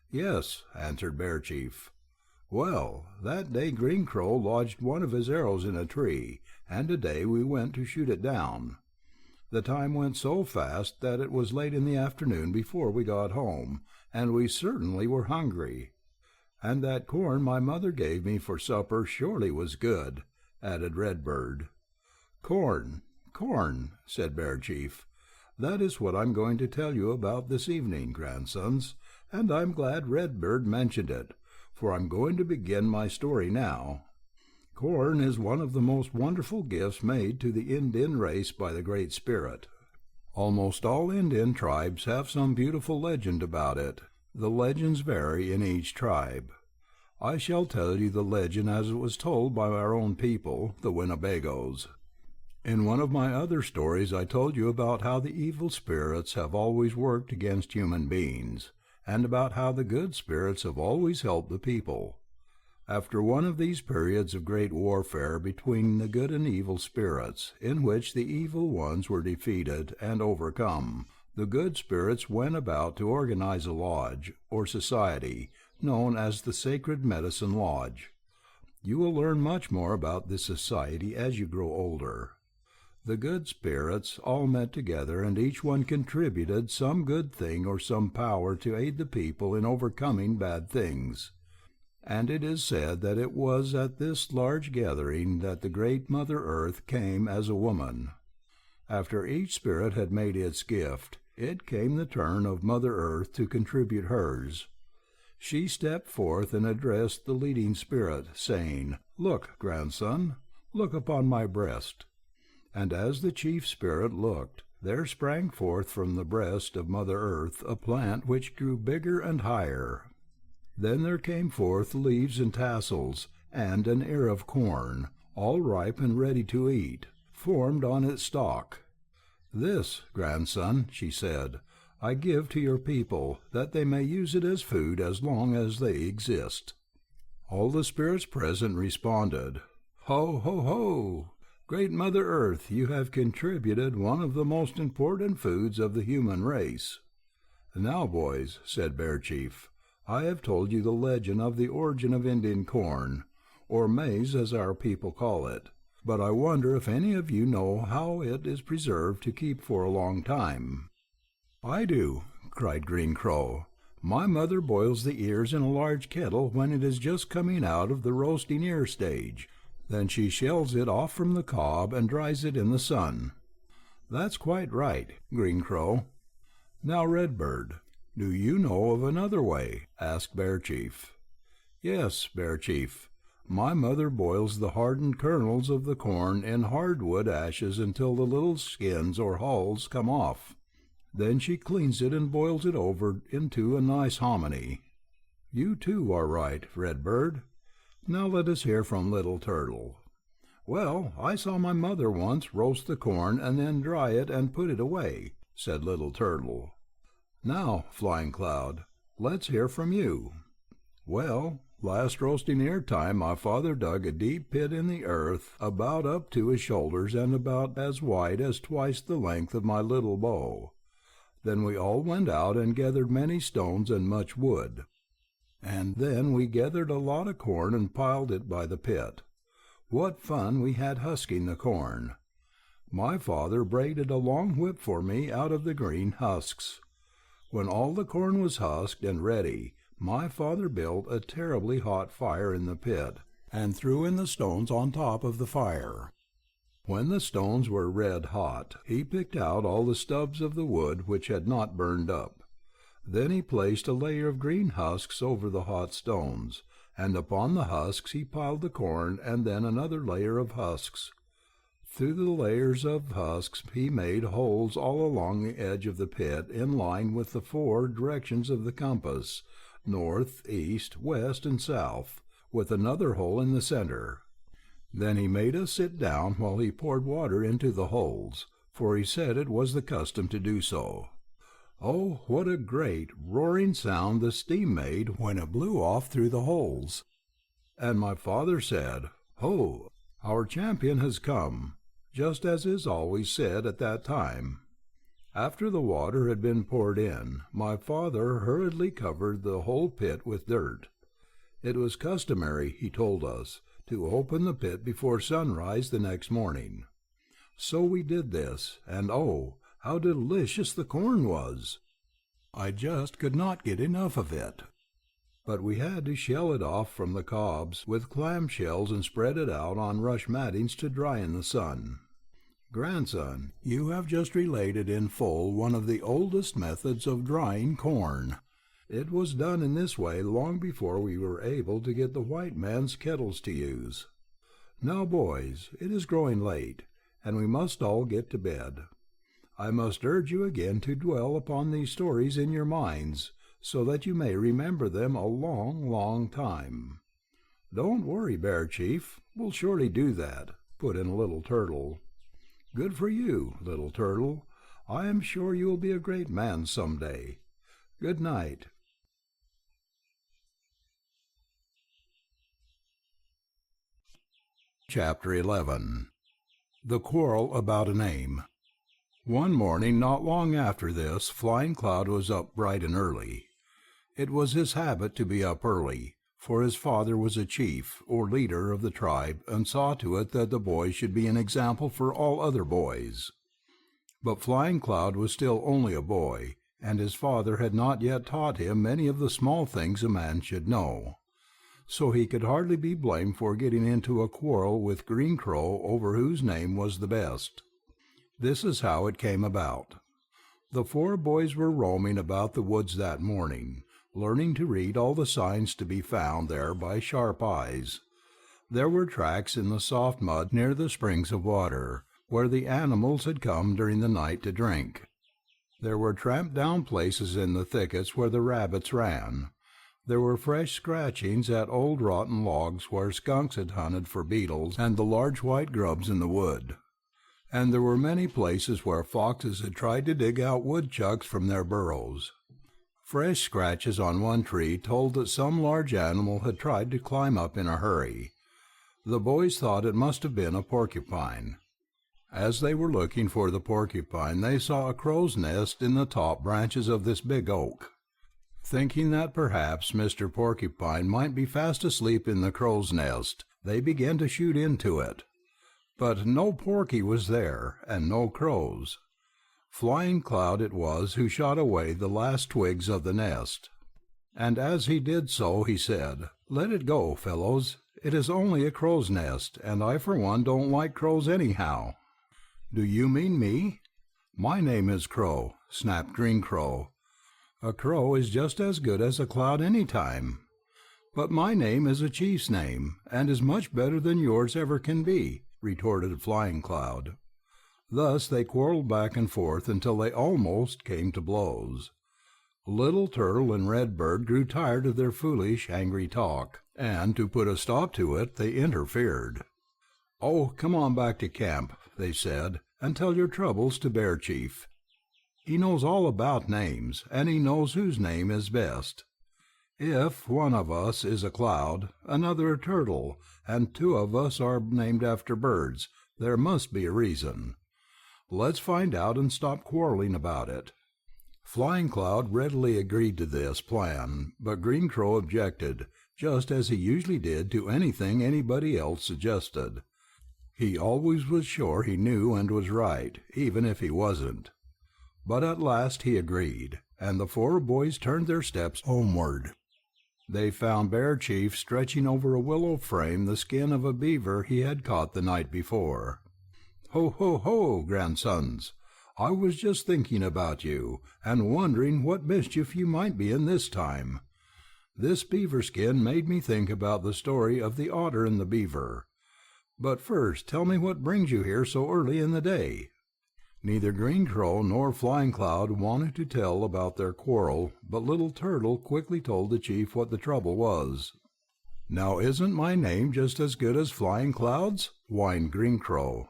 "Yes," answered Bear Chief. "Well, that day Green Crow lodged one of his arrows in a tree, and today we went to shoot it down. The time went so fast that it was late in the afternoon before we got home, and we certainly were hungry. And that corn my mother gave me for supper surely was good," added Redbird. "Corn, corn," said Bear Chief. "That is what I'm going to tell you about this evening, grandsons, and I'm glad Redbird mentioned it, for I'm going to begin my story now. Corn is one of the most wonderful gifts made to the Indian race by the Great Spirit. Almost all Indian tribes have some beautiful legend about it. The legends vary in each tribe. I shall tell you the legend as it was told by our own people, the Winnebagoes. In one of my other stories I told you about how the evil spirits have always worked against human beings, and about how the good spirits have always helped the people. After one of these periods of great warfare between the good and evil spirits, in which the evil ones were defeated and overcome, the good spirits went about to organize a lodge, or society, known as the Sacred Medicine Lodge. You will learn much more about this society as you grow older. The good spirits all met together, and each one contributed some good thing or some power to aid the people in overcoming bad things. And it is said that it was at this large gathering that the great Mother Earth came as a woman. After each spirit had made its gift, it came the turn of Mother Earth to contribute hers. She stepped forth and addressed the leading spirit, saying, "Look, grandson, look upon my breast." And as the chief spirit looked, there sprang forth from the breast of Mother Earth a plant which grew bigger and higher. Then there came forth leaves and tassels, and an ear of corn, all ripe and ready to eat, formed on its stalk. "This, grandson," she said, "I give to your people, that they may use it as food as long as they exist." All the spirits present responded, "Ho, ho, ho! Great Mother Earth, you have contributed one of the most important foods of the human race." "Now, boys," said Bear Chief, "I have told you the legend of the origin of Indian corn, or maize as our people call it, but I wonder if any of you know how it is preserved to keep for a long time." "I do," cried Green Crow. "My mother boils the ears in a large kettle when it is just coming out of the roasting ear stage. Then she shells it off from the cob and dries it in the sun." "That's quite right, Green Crow." "Now, Redbird, do you know of another way?" asked Bear Chief. "Yes, Bear Chief. My mother boils the hardened kernels of the corn in hardwood ashes until the little skins or hulls come off. Then she cleans it and boils it over into a nice hominy." "You too are right, Redbird. Now let us hear from Little Turtle." "Well, I saw my mother once roast the corn and then dry it and put it away," said Little Turtle. "Now, Flying Cloud, let's hear from you." "Well, last roasting ear time my father dug a deep pit in the earth about up to his shoulders and about as wide as twice the length of my little bow. Then we all went out and gathered many stones and much wood. And then we gathered a lot of corn and piled it by the pit. What fun we had husking the corn! My father braided a long whip for me out of the green husks. When all the corn was husked and ready, my father built a terribly hot fire in the pit, and threw in the stones on top of the fire. When the stones were red hot, he picked out all the stubs of the wood which had not burned up. Then he placed a layer of green husks over the hot stones, and upon the husks he piled the corn and then another layer of husks. Through the layers of husks he made holes all along the edge of the pit in line with the 4 directions of the compass, north, east, west, and south, with another hole in the center. Then he made us sit down while he poured water into the holes, for he said it was the custom to do so. Oh, what a great, roaring sound the steam made when it blew off through the holes! And my father said, 'Ho, our champion has come,' just as is always said at that time. After the water had been poured in, my father hurriedly covered the whole pit with dirt. It was customary, he told us, to open the pit before sunrise the next morning. So we did this, and oh, how delicious the corn was! I just could not get enough of it. But we had to shell it off from the cobs with clam shells and spread it out on rush mattings to dry in the sun. Grandson, you have just related in full one of the oldest methods of drying corn. It was done in this way long before we were able to get the white man's kettles to use. Now, boys, it is growing late, and we must all get to bed. I must urge you again to dwell upon these stories in your minds, so that you may remember them a long, long time." "Don't worry, Bear Chief, we'll surely do that," put in Little Turtle. "Good for you, Little Turtle. I am sure you will be a great man some day. Good night." Chapter 11. The Quarrel About a Name. One morning not long after this, Flying Cloud was up bright and early. It was his habit to be up early, for his father was a chief, or leader of the tribe, and saw to it that the boy should be an example for all other boys. But Flying Cloud was still only a boy, and his father had not yet taught him many of the small things a man should know. so he could hardly be blamed for getting into a quarrel with Green Crow over whose name was the best. This is how it came about. The four boys were roaming about the woods that morning, learning to read all the signs to be found there by sharp eyes. There were tracks in the soft mud near the springs of water, where the animals had come during the night to drink. There were tramped-down places in the thickets where the rabbits ran. There were fresh scratchings at old rotten logs where skunks had hunted for beetles and the large white grubs in the wood. And there were many places where foxes had tried to dig out woodchucks from their burrows. Fresh scratches on one tree told that some large animal had tried to climb up in a hurry. The boys thought it must have been a porcupine. As they were looking for the porcupine, they saw a crow's nest in the top branches of this big oak. Thinking that perhaps Mr. Porcupine might be fast asleep in the crow's nest, they began to shoot into it. But no Porky was there, and no crows. Flying Cloud it was who shot away the last twigs of the nest. And as he did so, he said, "Let it go, fellows. It is only a crow's nest, and I for one don't like crows anyhow." "Do you mean me? My name is Crow," snapped Green Crow. "A crow is just as good as a cloud any time. But my name is a chief's name, and is much better than yours ever can be," retorted Flying Cloud. Thus they quarreled back and forth until they almost came to blows. Little Turtle and Redbird grew tired of their foolish, angry talk, and to put a stop to it, they interfered. "Oh, come on back to camp," they said, "and tell your troubles to Bear Chief. He knows all about names, and he knows whose name is best. If one of us is a cloud, another a turtle, and two of us are named after birds, there must be a reason. Let's find out and stop quarreling about it." Flying Cloud readily agreed to this plan, but Green Crow objected, just as he usually did to anything anybody else suggested. He always was sure he knew and was right, even if he wasn't. But at last he agreed, and the four boys turned their steps homeward. They found Bear Chief stretching over a willow frame the skin of a beaver he had caught the night before. "Ho, ho, ho, grandsons! I was just thinking about you, and wondering what mischief you might be in this time. This beaver skin made me think about the story of the otter and the beaver. But first tell me what brings you here so early in the day." Neither Green Crow nor Flying Cloud wanted to tell about their quarrel, but Little Turtle quickly told the chief what the trouble was. "Now isn't my name just as good as Flying Cloud's?" whined Green Crow.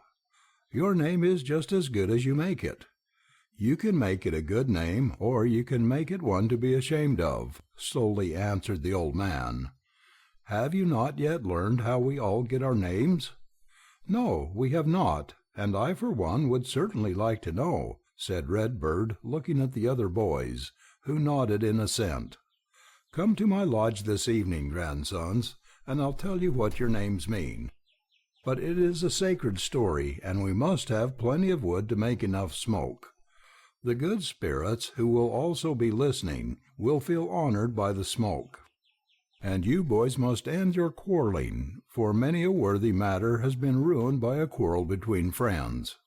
"Your name is just as good as you make it. You can make it a good name, or you can make it one to be ashamed of," slowly answered the old man. "Have you not yet learned how we all get our names?" "No, we have not, and I for one would certainly like to know," said Redbird, looking at the other boys, who nodded in assent. "Come to my lodge this evening, grandsons, and I'll tell you what your names mean. But it is a sacred story, and we must have plenty of wood to make enough smoke. The good spirits, who will also be listening, will feel honored by the smoke. And you boys must end your quarreling, for many a worthy matter has been ruined by a quarrel between friends."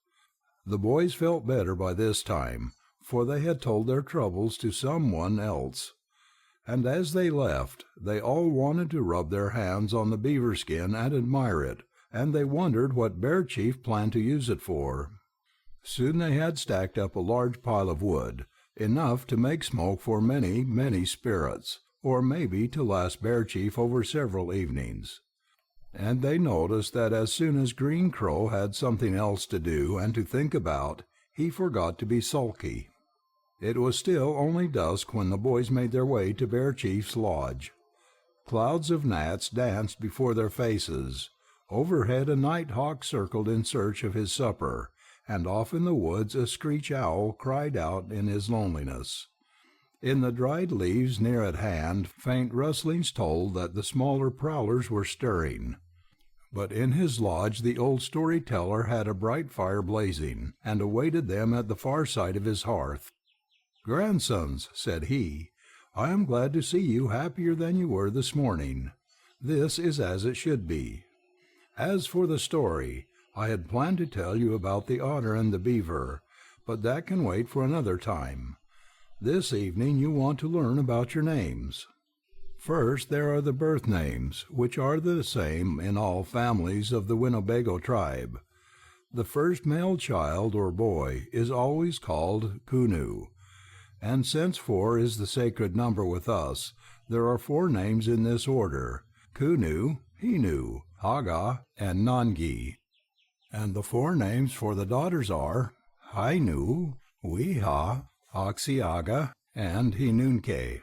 The boys felt better by this time, for they had told their troubles to some one else. And as they left, they all wanted to rub their hands on the beaver skin and admire it, and they wondered what Bear Chief planned to use it for. Soon they had stacked up a large pile of wood, enough to make smoke for many, many spirits, or maybe to last Bear Chief over several evenings. And they noticed that as soon as Green Crow had something else to do and to think about, he forgot to be sulky. It was still only dusk when the boys made their way to Bear Chief's lodge. Clouds of gnats danced before their faces. Overhead a night hawk circled in search of his supper, and off in the woods a screech owl cried out in his loneliness. In the dried leaves near at hand faint rustlings told that the smaller prowlers were stirring. But in his lodge the old storyteller had a bright fire blazing, and awaited them at the far side of his hearth. "Grandsons," said he, "I am glad to see you happier than you were this morning. This is as it should be. As for the story, I had planned to tell you about the otter and the beaver, but that can wait for another time. This evening you want to learn about your names. First, there are the birth names, which are the same in all families of the Winnebago tribe. The first male child or boy is always called Kunu, and since 4 is the sacred number with us, there are 4 names in this order: Kunu, Hinu, Haga, and Nangi. And the 4 names for the daughters are Hainu, Wiha, Axiaga, and Hinunke.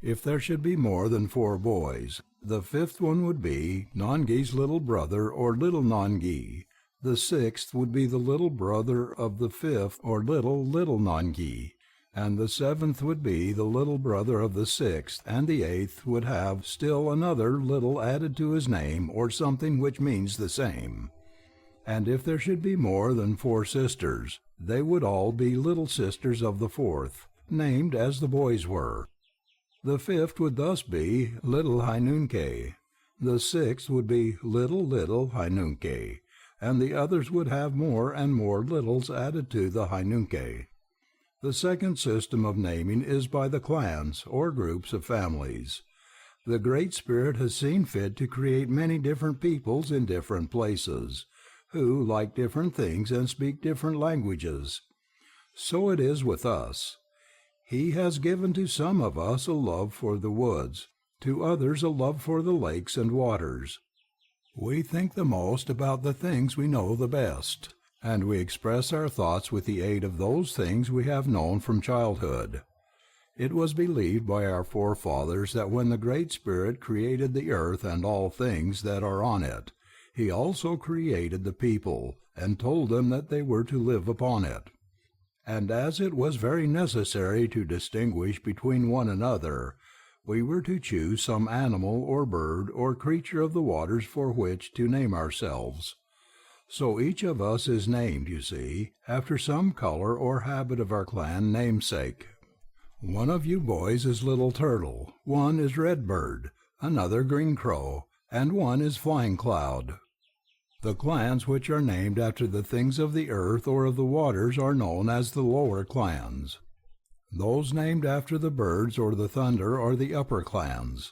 If there should be more than 4 boys, the 5th one would be Nangi's little brother or little Nangi. The 6th would be the little brother of the 5th or little Nangi. And the 7th would be the little brother of the 6th, and the 8th would have still another little added to his name or something which means the same. And if there should be more than 4 sisters, they would all be little sisters of the 4th, named as the boys were. The 5th would thus be little Hainunke, the 6th would be little Hainunke, and the others would have more and more littles added to the Hainunke. The second system of naming is by the clans, or groups of families. The Great Spirit has seen fit to create many different peoples in different places, who like different things and speak different languages. So it is with us. He has given to some of us a love for the woods, to others a love for the lakes and waters. We think the most about the things we know the best, and we express our thoughts with the aid of those things we have known from childhood. It was believed by our forefathers that when the Great Spirit created the earth and all things that are on it, he also created the people, and told them that they were to live upon it. And as it was very necessary to distinguish between one another, we were to choose some animal or bird or creature of the waters for which to name ourselves. So each of us is named, you see, after some color or habit of our clan namesake. One of you boys is Little Turtle, one is Red Bird, another Green Crow, and one is Flying Cloud. The clans which are named after the things of the earth or of the waters are known as the lower clans. Those named after the birds or the thunder are the upper clans.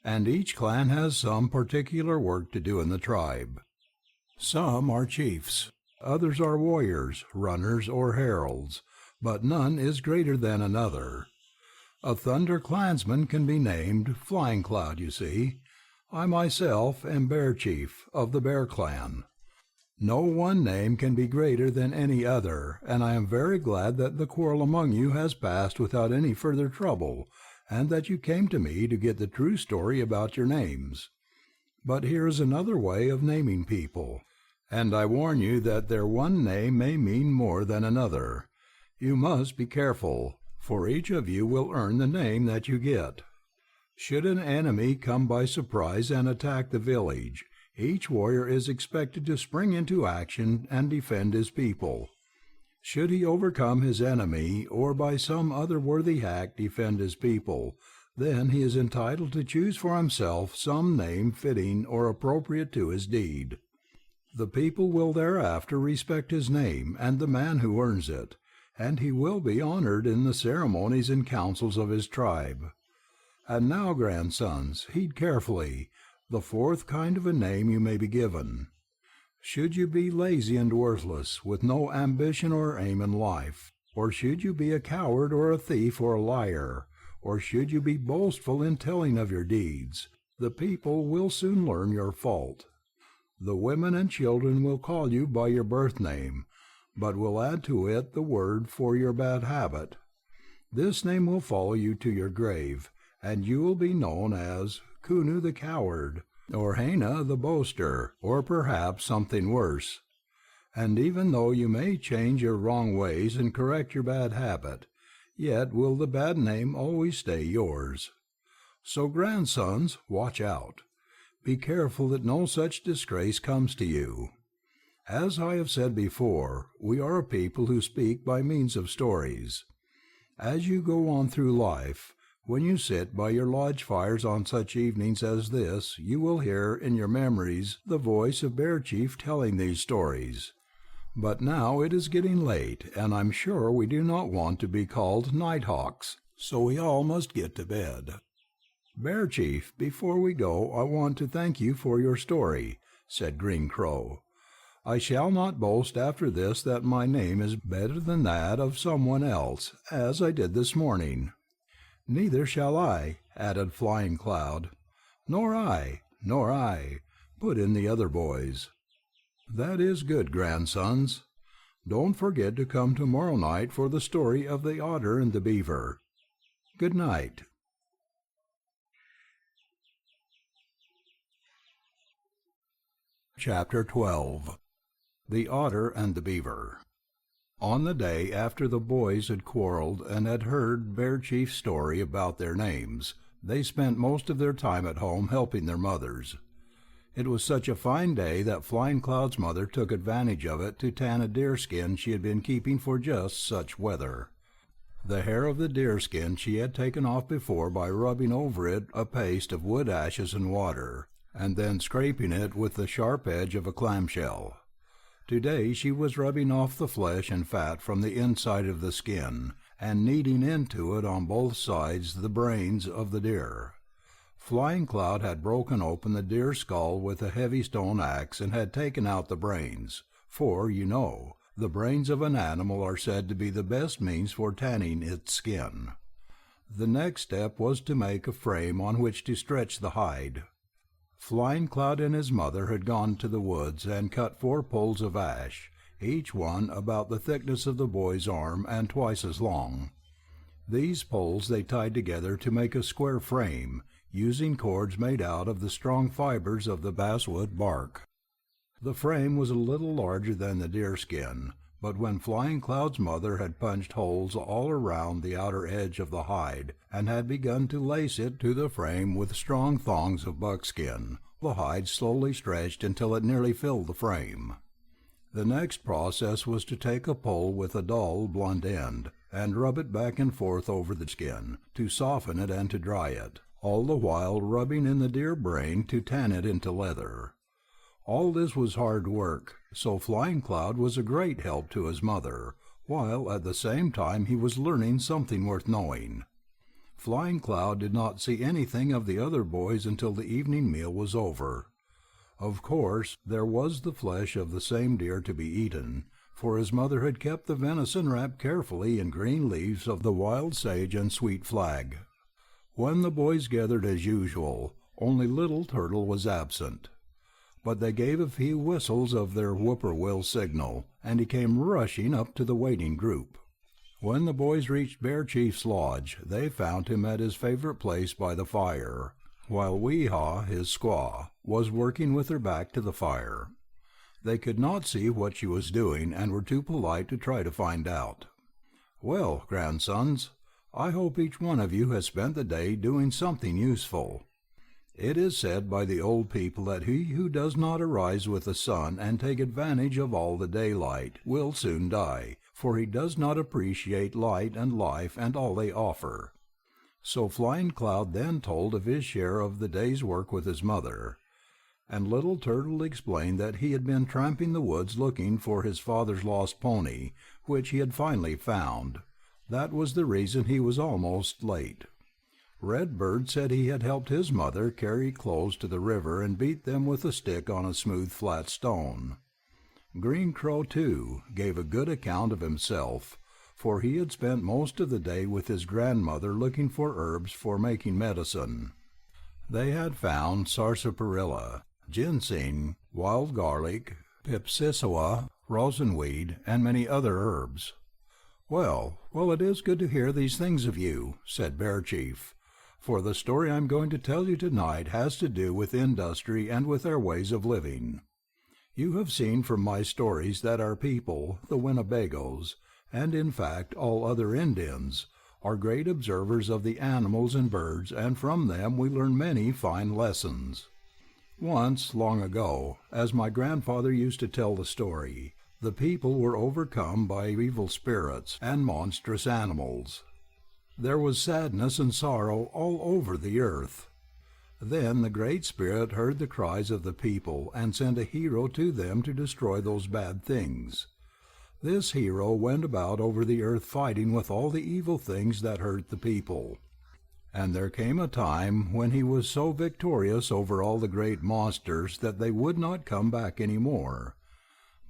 And each clan has some particular work to do in the tribe. Some are chiefs, others are warriors, runners, or heralds, but none is greater than another. A thunder clansman can be named Flying Cloud, you see. I myself am Bear Chief of the Bear Clan. No one name can be greater than any other, and I am very glad that the quarrel among you has passed without any further trouble, and that you came to me to get the true story about your names. But here is another way of naming people, and I warn you that their one name may mean more than another. You must be careful, for each of you will earn the name that you get. Should an enemy come by surprise and attack the village, each warrior is expected to spring into action and defend his people. Should he overcome his enemy, or by some other worthy act defend his people, then he is entitled to choose for himself some name fitting or appropriate to his deed. The people will thereafter respect his name and the man who earns it, and he will be honored in the ceremonies and councils of his tribe. And now, grandsons, heed carefully the 4th kind of a name you may be given. Should you be lazy and worthless, with no ambition or aim in life? Or should you be a coward or a thief or a liar? Or should you be boastful in telling of your deeds? The people will soon learn your fault. The women and children will call you by your birth name, but will add to it the word for your bad habit. This name will follow you to your grave, and you will be known as Kunu the Coward, or Hena the Boaster, or perhaps something worse. And even though you may change your wrong ways and correct your bad habit, yet will the bad name always stay yours. So, grandsons, watch out. Be careful that no such disgrace comes to you. As I have said before, we are a people who speak by means of stories. As you go on through life, When you sit by your lodge fires on such evenings as this, you will hear in your memories the voice of Bear Chief telling these stories. But now it is getting late, and I'm sure we do not want to be called night hawks, so we all must get to bed. Bear Chief, before we go, I want to thank you for your story," said Green Crow. "I shall not boast after this that my name is better than that of someone else, as I did this morning." "Neither shall I," added Flying Cloud. "Nor I, put in the other boys. "That is good, grandsons. Don't forget to come tomorrow night for the story of the Otter and the Beaver. Good night." Chapter 12. The Otter and the Beaver. On the day after the boys had quarreled and had heard Bear Chief's story about their names, they spent most of their time at home helping their mothers. It was such a fine day that Flying Cloud's mother took advantage of it to tan a deerskin she had been keeping for just such weather. The hair of the deerskin she had taken off before by rubbing over it a paste of wood ashes and water, and then scraping it with the sharp edge of a clamshell. Today she was rubbing off the flesh and fat from the inside of the skin, and kneading into it on both sides the brains of the deer. Flying Cloud had broken open the deer's skull with a heavy stone axe and had taken out the brains, for, you know, the brains of an animal are said to be the best means for tanning its skin. The next step was to make a frame on which to stretch the hide. Flying Cloud and his mother had gone to the woods and cut 4 poles of ash, each one about the thickness of the boy's arm and twice as long. These poles they tied together to make a square frame, using cords made out of the strong fibers of the basswood bark. The frame was a little larger than the deerskin, but when Flying Cloud's mother had punched holes all around the outer edge of the hide and had begun to lace it to the frame with strong thongs of buckskin, the hide slowly stretched until it nearly filled the frame. The next process was to take a pole with a dull, blunt end, and rub it back and forth over the skin, to soften it and to dry it, all the while rubbing in the deer brain to tan it into leather. All this was hard work, so Flying Cloud was a great help to his mother, while at the same time he was learning something worth knowing. Flying Cloud did not see anything of the other boys until the evening meal was over. Of course, there was the flesh of the same deer to be eaten, for his mother had kept the venison wrapped carefully in green leaves of the wild sage and sweet flag. When the boys gathered as usual, only Little Turtle was absent. But they gave a few whistles of their whippoorwill signal, and he came rushing up to the waiting group. When the boys reached Bear Chief's lodge, they found him at his favorite place by the fire, while Wee-Haw, his squaw, was working with her back to the fire. They could not see what she was doing, and were too polite to try to find out. "Well, grandsons, I hope each one of you has spent the day doing something useful. It is said by the old people that he who does not arise with the sun and take advantage of all the daylight will soon die, for he does not appreciate light and life and all they offer." So Flying Cloud then told of his share of the day's work with his mother, and Little Turtle explained that he had been tramping the woods looking for his father's lost pony, which he had finally found. That was the reason he was almost late. Redbird said he had helped his mother carry clothes to the river and beat them with a stick on a smooth flat stone. Green Crow, too, gave a good account of himself, for he had spent most of the day with his grandmother looking for herbs for making medicine. They had found sarsaparilla, ginseng, wild garlic, pipsissewa, rosenweed, and many other herbs. Well, it is good to hear these things of you," said Bear Chief, "for the story I'm going to tell you tonight has to do with industry and with our ways of living. You have seen from my stories that our people, the Winnebagoes, and in fact all other Indians, are great observers of the animals and birds, and from them we learn many fine lessons. Once, long ago, as my grandfather used to tell the story, the people were overcome by evil spirits and monstrous animals. There was sadness and sorrow all over the earth. Then the Great Spirit heard the cries of the people and sent a hero to them to destroy those bad things. This hero went about over the earth fighting with all the evil things that hurt the people. And there came a time when he was so victorious over all the great monsters that they would not come back any more.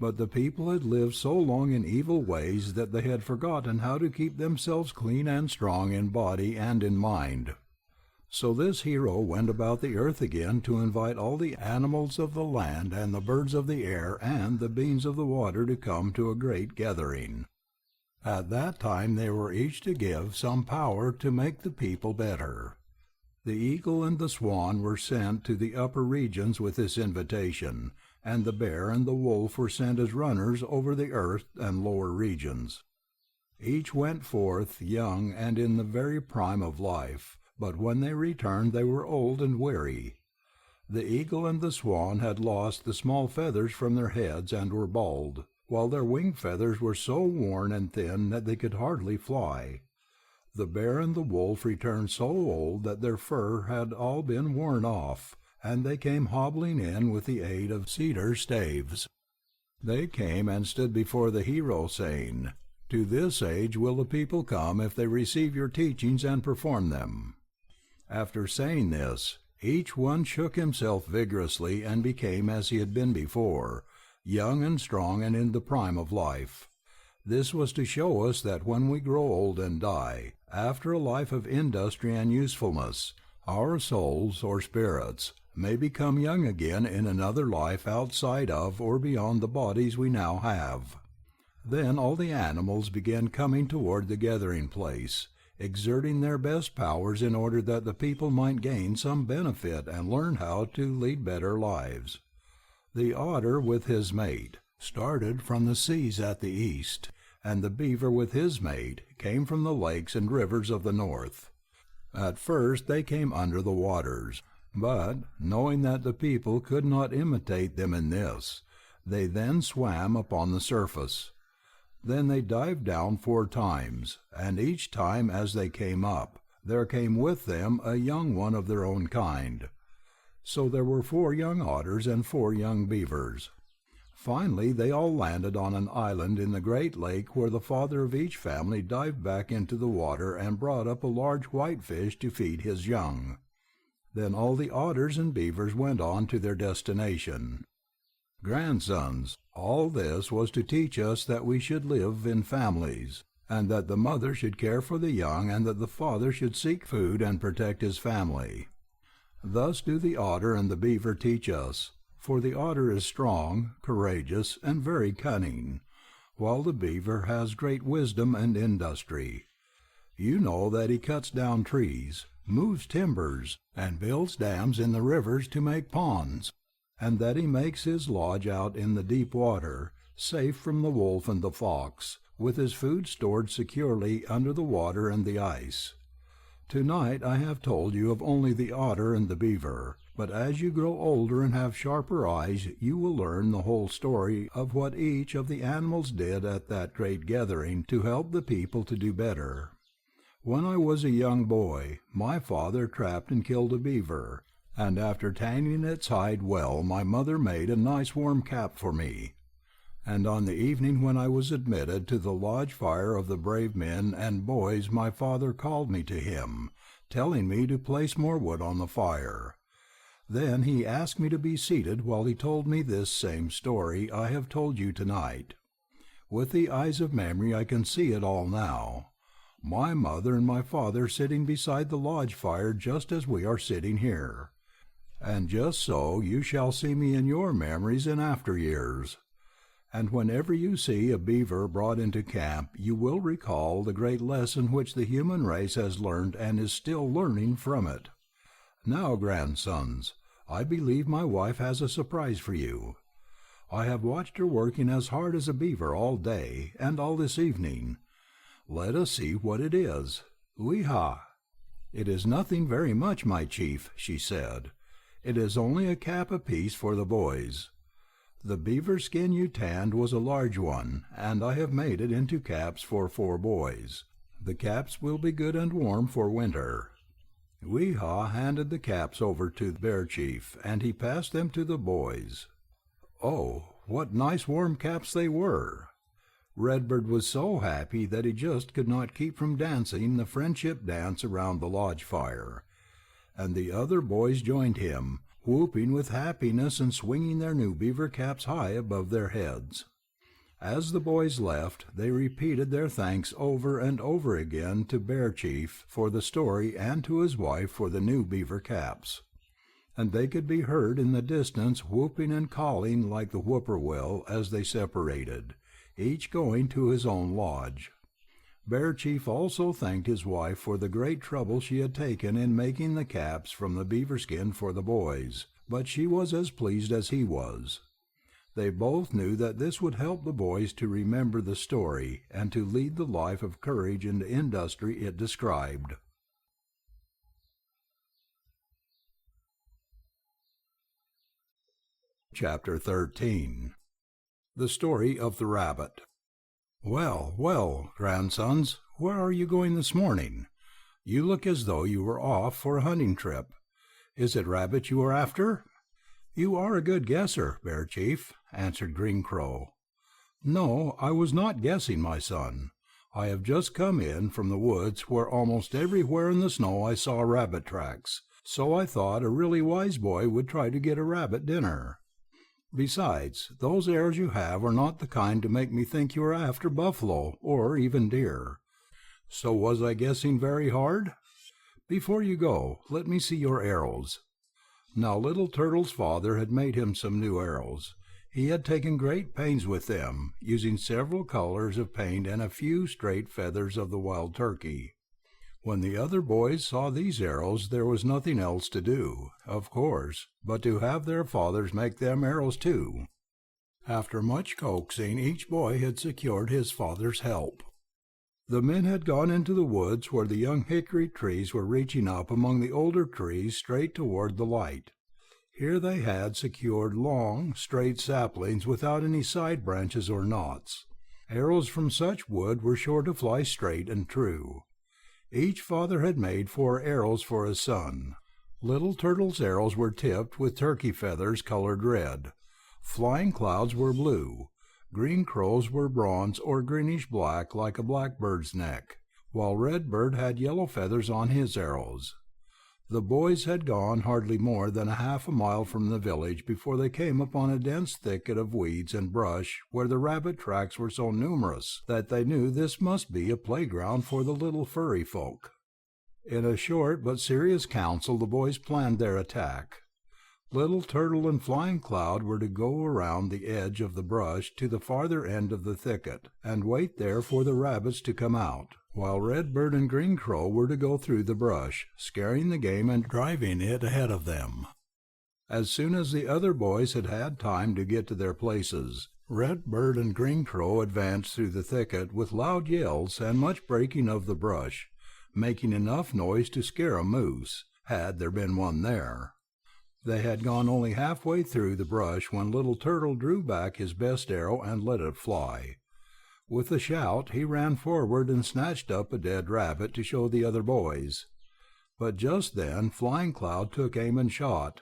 But the people had lived so long in evil ways that they had forgotten how to keep themselves clean and strong in body and in mind. So this hero went about the earth again to invite all the animals of the land and the birds of the air and the beings of the water to come to a great gathering. At that time they were each to give some power to make the people better. The eagle and the swan were sent to the upper regions with this invitation, and the bear and the wolf were sent as runners over the earth and lower regions. Each went forth young and in the very prime of life, but when they returned they were old and weary. The eagle and the swan had lost the small feathers from their heads and were bald, while their wing feathers were so worn and thin that they could hardly fly. The bear and the wolf returned so old that their fur had all been worn off, and they came hobbling in with the aid of cedar staves. They came and stood before the hero, saying, "To this age will the people come if they receive your teachings and perform them." After saying this, each one shook himself vigorously and became as he had been before, young and strong and in the prime of life. This was to show us that when we grow old and die, after a life of industry and usefulness, our souls or spirits may become young again in another life outside of or beyond the bodies we now have. Then all the animals began coming toward the gathering place, exerting their best powers in order that the people might gain some benefit and learn how to lead better lives. The otter with his mate started from the seas at the east, and the beaver with his mate came from the lakes and rivers of the north. At first they came under the waters, but, knowing that the people could not imitate them in this, they then swam upon the surface. Then they dived down 4 times, and each time as they came up, there came with them a young one of their own kind. So there were 4 young otters and 4 young beavers. Finally they all landed on an island in the great lake, where the father of each family dived back into the water and brought up a large whitefish to feed his young. Then all the otters and beavers went on to their destination. Grandsons, all this was to teach us that we should live in families, and that the mother should care for the young, and that the father should seek food and protect his family. Thus do the otter and the beaver teach us, for the otter is strong, courageous, and very cunning, while the beaver has great wisdom and industry. You know that he cuts down trees, moves timbers, and builds dams in the rivers to make ponds, and that he makes his lodge out in the deep water, safe from the wolf and the fox, with his food stored securely under the water and the ice. Tonight I have told you of only the otter and the beaver, but as you grow older and have sharper eyes, you will learn the whole story of what each of the animals did at that great gathering to help the people to do better. When I was a young boy, my father trapped and killed a beaver, and after tanning its hide well, my mother made a nice warm cap for me. And on the evening when I was admitted to the lodge fire of the brave men and boys, my father called me to him, telling me to place more wood on the fire. Then he asked me to be seated while he told me this same story I have told you tonight. With the eyes of memory I can see it all now. My mother and my father sitting beside the lodge fire just as we are sitting here. And just so you shall see me in your memories in after years. And whenever you see a beaver brought into camp, you will recall the great lesson which the human race has learned and is still learning from it. Now, grandsons, I believe my wife has a surprise for you. I have watched her working as hard as a beaver all day and all this evening. Let us see what it is. Wee-ha! It is nothing very much, my chief, she said. It is only a cap apiece for the boys. The beaver skin you tanned was a large one, and I have made it into caps for 4 boys. The caps will be good and warm for winter." Weehaw handed the caps over to the Bear Chief, and he passed them to the boys. Oh, what nice warm caps they were! Redbird was so happy that he just could not keep from dancing the friendship dance around the lodge fire, and the other boys joined him, whooping with happiness and swinging their new beaver caps high above their heads. As the boys left, they repeated their thanks over and over again to Bear Chief for the story and to his wife for the new beaver caps. And they could be heard in the distance whooping and calling like the whippoorwill as they separated, each going to his own lodge. Bear Chief also thanked his wife for the great trouble she had taken in making the caps from the beaver skin for the boys, but she was as pleased as he was. They both knew that this would help the boys to remember the story and to lead the life of courage and industry it described. Chapter 13. The Story of the Rabbit. "Well, well, grandsons, where are you going this morning? You look as though you were off for a hunting trip. Is it rabbit you are after?" "You are a good guesser, Bear Chief," answered Green Crow. "No, I was not guessing, my son. I have just come in from the woods where almost everywhere in the snow I saw rabbit tracks, so I thought a really wise boy would try to get a rabbit dinner. Besides, those arrows you have are not the kind to make me think you are after buffalo or even deer. So was I guessing very hard? Before you go, let me see your arrows." Now Little Turtle's father had made him some new arrows. He had taken great pains with them, using several colors of paint and a few straight feathers of the wild turkey. When the other boys saw these arrows, there was nothing else to do, of course, but to have their fathers make them arrows too. After much coaxing, each boy had secured his father's help. The men had gone into the woods where the young hickory trees were reaching up among the older trees straight toward the light. Here they had secured long, straight saplings without any side branches or knots. Arrows from such wood were sure to fly straight and true. Each father had made 4 arrows for his son. Little Turtle's arrows were tipped with turkey feathers colored red. Flying Cloud's were blue. Green Crow's were bronze or greenish-black like a blackbird's neck, while Redbird had yellow feathers on his arrows. The boys had gone hardly more than a half a mile from the village before they came upon a dense thicket of weeds and brush where the rabbit tracks were so numerous that they knew this must be a playground for the little furry folk. In a short but serious council the boys planned their attack. Little Turtle and Flying Cloud were to go around the edge of the brush to the farther end of the thicket, and wait there for the rabbits to come out, while Redbird and Green Crow were to go through the brush, scaring the game and driving it ahead of them. As soon as the other boys had had time to get to their places, Redbird and Green Crow advanced through the thicket with loud yells and much breaking of the brush, making enough noise to scare a moose, had there been one there. They had gone only halfway through the brush when Little Turtle drew back his best arrow and let it fly. With a shout he ran forward and snatched up a dead rabbit to show the other boys. But just then Flying Cloud took aim and shot,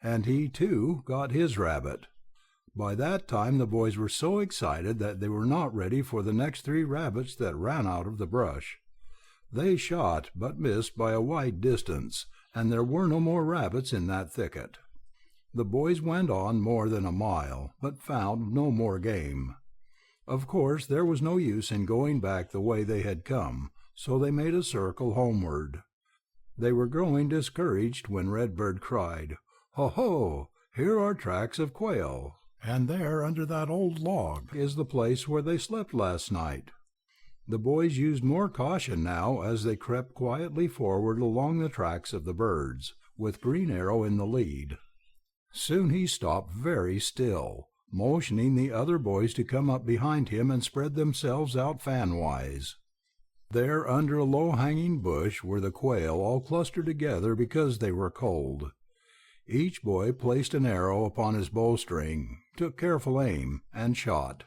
and he, too, got his rabbit. By that time the boys were so excited that they were not ready for the next 3 rabbits that ran out of the brush. They shot, but missed by a wide distance, and there were no more rabbits in that thicket. The boys went on more than a mile, but found no more game. Of course, there was no use in going back the way they had come, so they made a circle homeward. They were growing discouraged when Redbird cried, "Ho, ho! Here are tracks of quail, and there under that old log is the place where they slept last night." The boys used more caution now as they crept quietly forward along the tracks of the birds, with Green Arrow in the lead. Soon he stopped very still, motioning the other boys to come up behind him and spread themselves out fanwise. There under a low-hanging bush were the quail all clustered together because they were cold. Each boy placed an arrow upon his bowstring, took careful aim, and shot.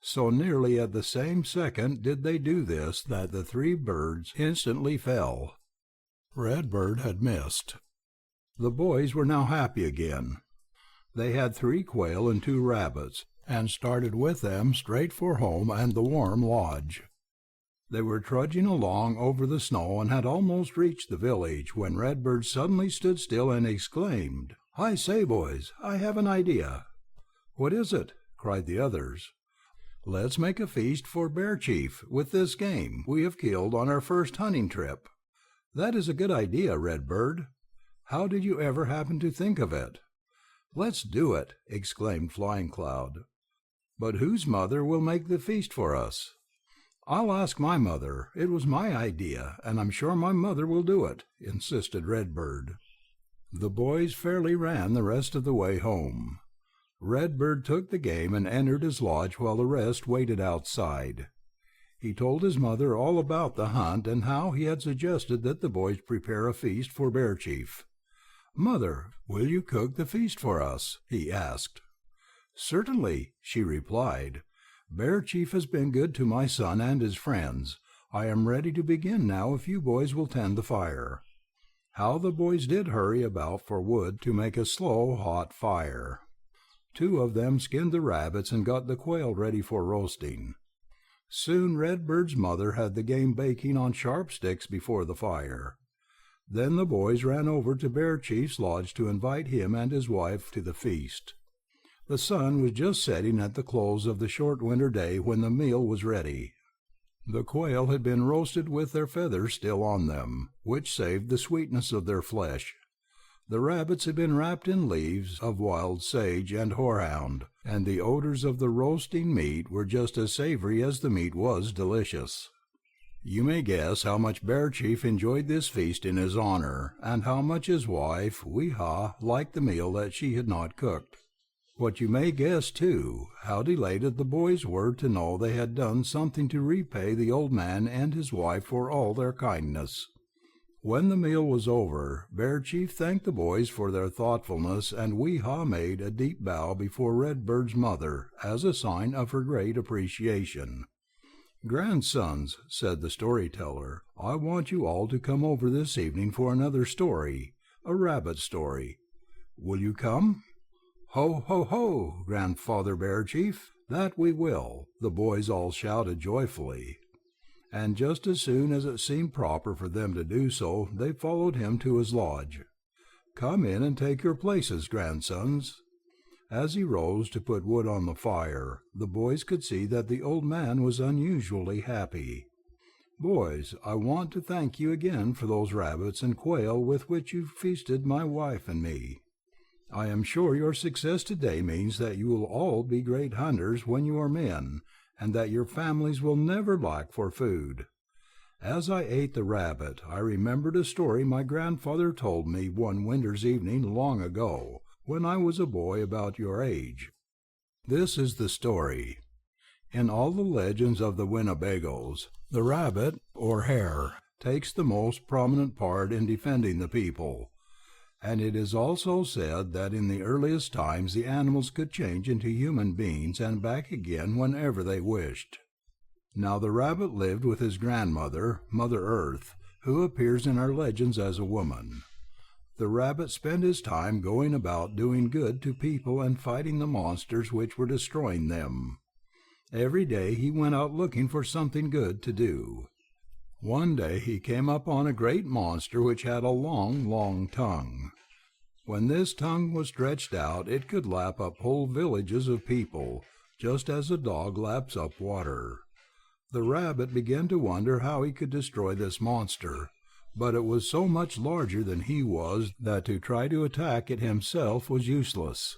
So nearly at the same second did they do this that the three birds instantly fell. Redbird had missed. The boys were now happy again. They had 3 quail and 2 rabbits, and started with them straight for home and the warm lodge. They were trudging along over the snow and had almost reached the village when Redbird suddenly stood still and exclaimed, "I say, boys, I have an idea." "What is it?" cried the others. "Let's make a feast for Bear Chief with this game we have killed on our first hunting trip." "That is a good idea, Redbird. How did you ever happen to think of it?" "Let's do it," exclaimed Flying Cloud. "But whose mother will make the feast for us?" "I'll ask my mother. It was my idea, and I'm sure my mother will do it," insisted Redbird. The boys fairly ran the rest of the way home. Redbird took the game and entered his lodge while the rest waited outside. He told his mother all about the hunt and how he had suggested that the boys prepare a feast for Bear Chief. "Mother, will you cook the feast for us?" he asked. "Certainly," she replied. "Bear Chief has been good to my son and his friends. I am ready to begin now if you boys will tend the fire." How the boys did hurry about for wood to make a slow, hot fire. 2 of them skinned the rabbits and got the quail ready for roasting. Soon Redbird's mother had the game baking on sharp sticks before the fire. Then the boys ran over to Bear Chief's lodge to invite him and his wife to the feast. The sun was just setting at the close of the short winter day when the meal was ready. The quail had been roasted with their feathers still on them, which saved the sweetness of their flesh. The rabbits had been wrapped in leaves of wild sage and horehound, and the odors of the roasting meat were just as savory as the meat was delicious. You may guess how much Bear Chief enjoyed this feast in his honor, and how much his wife, Wee-Haw, liked the meal that she had not cooked. What you may guess, too, how delighted the boys were to know they had done something to repay the old man and his wife for all their kindness. When the meal was over, Bear Chief thanked the boys for their thoughtfulness, and Wee-Haw made a deep bow before Redbird's mother as a sign of her great appreciation. "Grandsons," said the storyteller, "I want you all to come over this evening for another story, a rabbit story. Will you come?" "Ho, ho, ho, Grandfather Bear Chief, that we will," the boys all shouted joyfully. And just as soon as it seemed proper for them to do so, they followed him to his lodge. "Come in and take your places, grandsons." As he rose to put wood on the fire, the boys could see that the old man was unusually happy. "Boys, I want to thank you again for those rabbits and quail with which you feasted my wife and me. I am sure your success today means that you will all be great hunters when you are men, and that your families will never lack for food. As I ate the rabbit, I remembered a story my grandfather told me one winter's evening long ago, when I was a boy about your age. This is the story. In all the legends of the Winnebagoes, the rabbit, or hare, takes the most prominent part in defending the people. And it is also said that in the earliest times the animals could change into human beings and back again whenever they wished. Now the rabbit lived with his grandmother, Mother Earth, who appears in our legends as a woman. The rabbit spent his time going about doing good to people and fighting the monsters which were destroying them. Every day he went out looking for something good to do. One day he came upon a great monster which had a long, long tongue. When this tongue was stretched out, it could lap up whole villages of people, just as a dog laps up water. The rabbit began to wonder how he could destroy this monster, but it was so much larger than he was that to try to attack it himself was useless.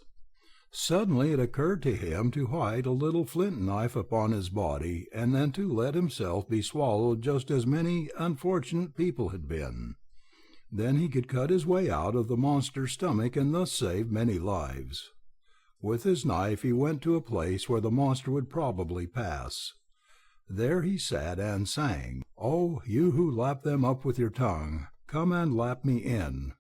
Suddenly it occurred to him to hide a little flint knife upon his body, and then to let himself be swallowed just as many unfortunate people had been. Then he could cut his way out of the monster's stomach and thus save many lives. With his knife he went to a place where the monster would probably pass. There he sat and sang, "Oh, you who lap them up with your tongue, come and lap me in."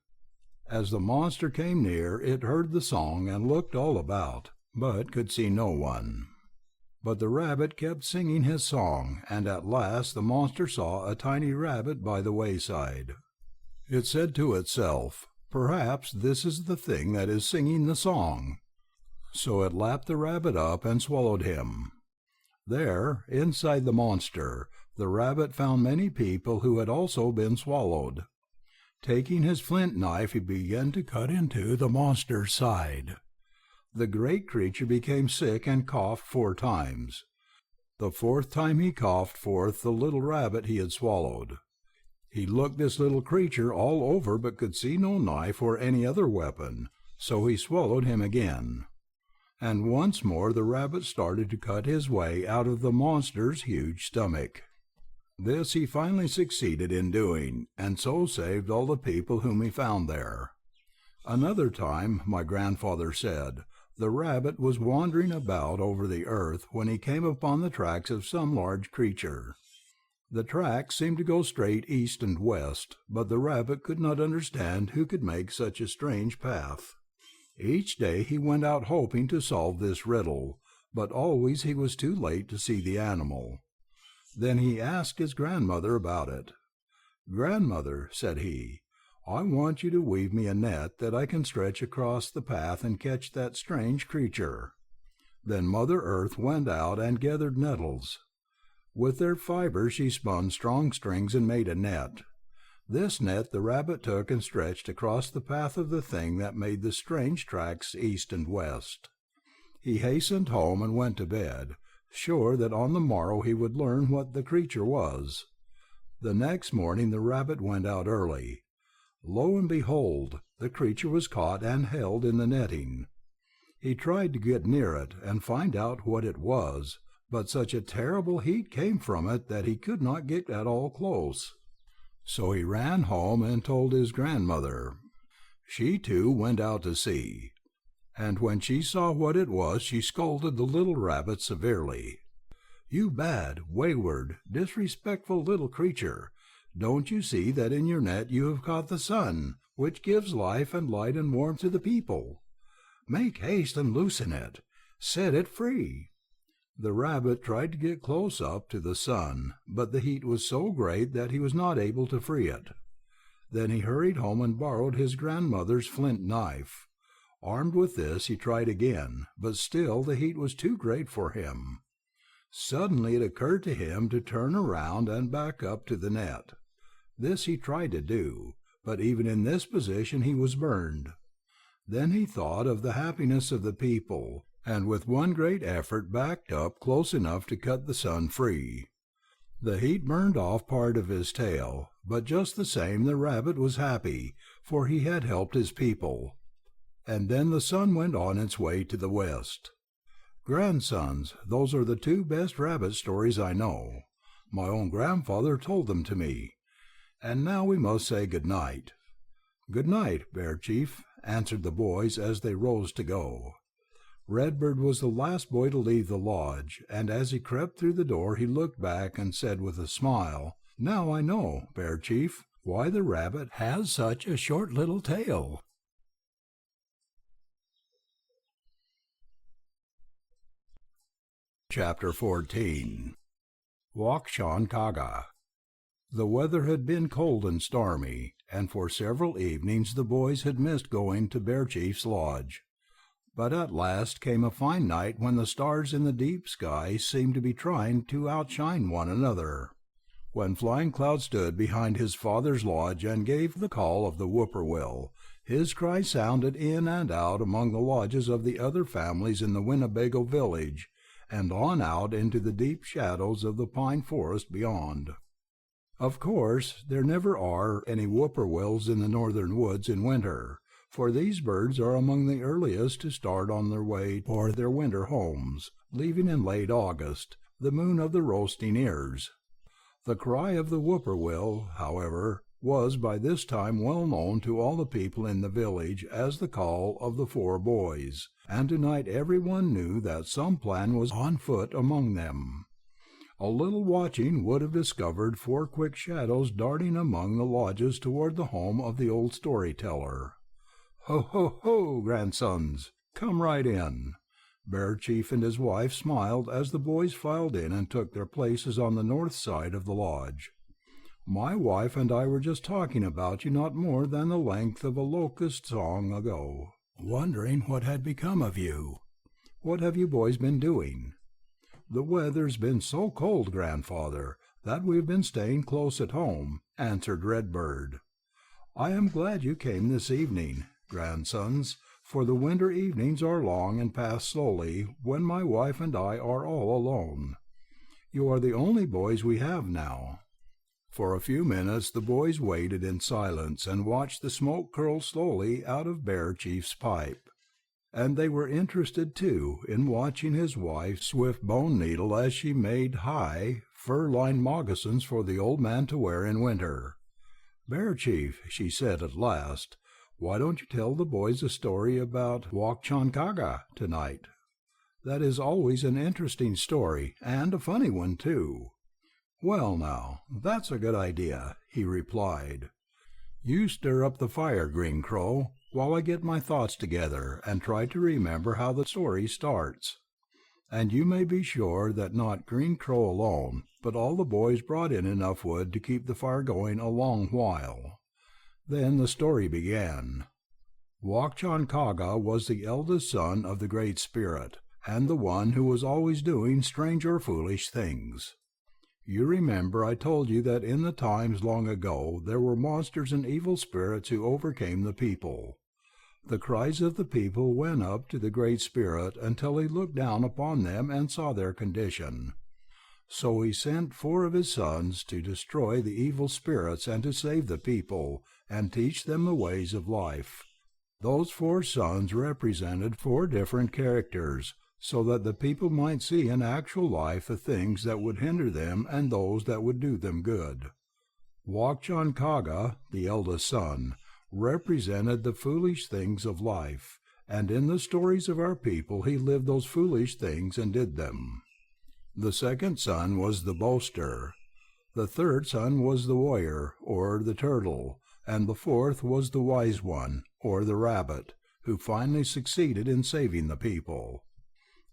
As the monster came near, it heard the song and looked all about, but could see no one. But the rabbit kept singing his song, and at last the monster saw a tiny rabbit by the wayside. It said to itself, "Perhaps this is the thing that is singing the song." So it lapped the rabbit up and swallowed him. There, inside the monster, the rabbit found many people who had also been swallowed. Taking his flint knife, he began to cut into the monster's side. The great creature became sick and coughed 4 times. The 4th time he coughed forth the little rabbit he had swallowed. He looked this little creature all over but could see no knife or any other weapon, so he swallowed him again. And once more the rabbit started to cut his way out of the monster's huge stomach. This he finally succeeded in doing, and so saved all the people whom he found there. Another time, my grandfather said, the rabbit was wandering about over the earth when he came upon the tracks of some large creature. The tracks seemed to go straight east and west, but the rabbit could not understand who could make such a strange path. Each day he went out hoping to solve this riddle, but always he was too late to see the animal. Then he asked his grandmother about it. "Grandmother," said he, "I want you to weave me a net that I can stretch across the path and catch that strange creature." Then Mother Earth went out and gathered nettles. With their fibers she spun strong strings and made a net. This net the rabbit took and stretched across the path of the thing that made the strange tracks east and west. He hastened home and went to bed, sure that on the morrow he would learn what the creature was. The next morning the rabbit went out early. Lo and behold, the creature was caught and held in the netting. He tried to get near it and find out what it was, but such a terrible heat came from it that he could not get at all close. So he ran home and told his grandmother. She too went out to see, and when she saw what it was she scolded the little rabbit severely. "You bad, wayward, disrespectful little creature, don't you see that in your net you have caught the sun, which gives life and light and warmth to the people? Make haste and loosen it. Set it free." The rabbit tried to get close up to the sun, but the heat was so great that he was not able to free it. Then he hurried home and borrowed his grandmother's flint knife. Armed with this he tried again, but still the heat was too great for him. Suddenly it occurred to him to turn around and back up to the net. This he tried to do, but even in this position he was burned. Then he thought of the happiness of the people, and with one great effort backed up close enough to cut the sun free. The heat burned off part of his tail, but just the same the rabbit was happy, for he had helped his people. And then the sun went on its way to the west. Grandsons, those are the 2 best rabbit stories I know. My own grandfather told them to me. And now we must say good night. "Good night, Bear Chief," answered the boys as they rose to go. Redbird was the last boy to leave the lodge, and as he crept through the door he looked back and said with a smile, "Now I know, Bear Chief, why the rabbit has such a short little tail." Chapter 14. Wakshan Kaga. The weather had been cold and stormy, and for several evenings the boys had missed going to Bear Chief's lodge. But at last came a fine night when the stars in the deep sky seemed to be trying to outshine one another. When Flying Cloud stood behind his father's lodge and gave the call of the whippoorwill, his cry sounded in and out among the lodges of the other families in the Winnebago village, and on out into the deep shadows of the pine forest beyond. Of course, there never are any whippoorwills in the northern woods in winter, for these birds are among the earliest to start on their way for their winter homes, leaving in late August, the moon of the roasting ears. The cry of the whippoorwill, however, was by this time well known to all the people in the village as the call of the 4 boys, and tonight everyone knew that some plan was on foot among them. A little watching would have discovered 4 quick shadows darting among the lodges toward the home of the old storyteller. "Ho, ho, ho, grandsons! Come right in. Bear Chief and his wife smiled as the boys filed in and took their places on the north side of the lodge. "My wife and I were just talking about you not more than the length of a locust song ago, wondering what had become of you. What have you boys been doing?" "The weather's been so cold, Grandfather, that we've been staying close at home," answered Redbird. "I am glad you came this evening, grandsons, for the winter evenings are long and pass slowly when my wife and I are all alone. You are the only boys we have now." For a few minutes the boys waited in silence and watched the smoke curl slowly out of Bear Chief's pipe. And they were interested, too, in watching his wife's swift bone needle as she made high, fur-lined moccasins for the old man to wear in winter. "Bear Chief," she said at last, "why don't you tell the boys a story about Wakchankaga tonight? That is always an interesting story, and a funny one, too." "Well, now, that's a good idea," he replied. "You stir up the fire, Green Crow, while I get my thoughts together and try to remember how the story starts." And you may be sure that not Green Crow alone, but all the boys brought in enough wood to keep the fire going a long while. Then the story began. Wakchankaga was the eldest son of the Great Spirit, and the one who was always doing strange or foolish things. You remember I told you that in the times long ago there were monsters and evil spirits who overcame the people. The cries of the people went up to the Great Spirit until he looked down upon them and saw their condition. So he sent 4 of his sons to destroy the evil spirits and to save the people and teach them the ways of life. Those 4 sons represented 4 different characters, so that the people might see in actual life the things that would hinder them and those that would do them good. Wakchankaga, the eldest son, represented the foolish things of life, and in the stories of our people he lived those foolish things and did them. The second son was the boaster. The third son was the warrior, or the turtle, and the fourth was the wise one, or the rabbit, who finally succeeded in saving the people.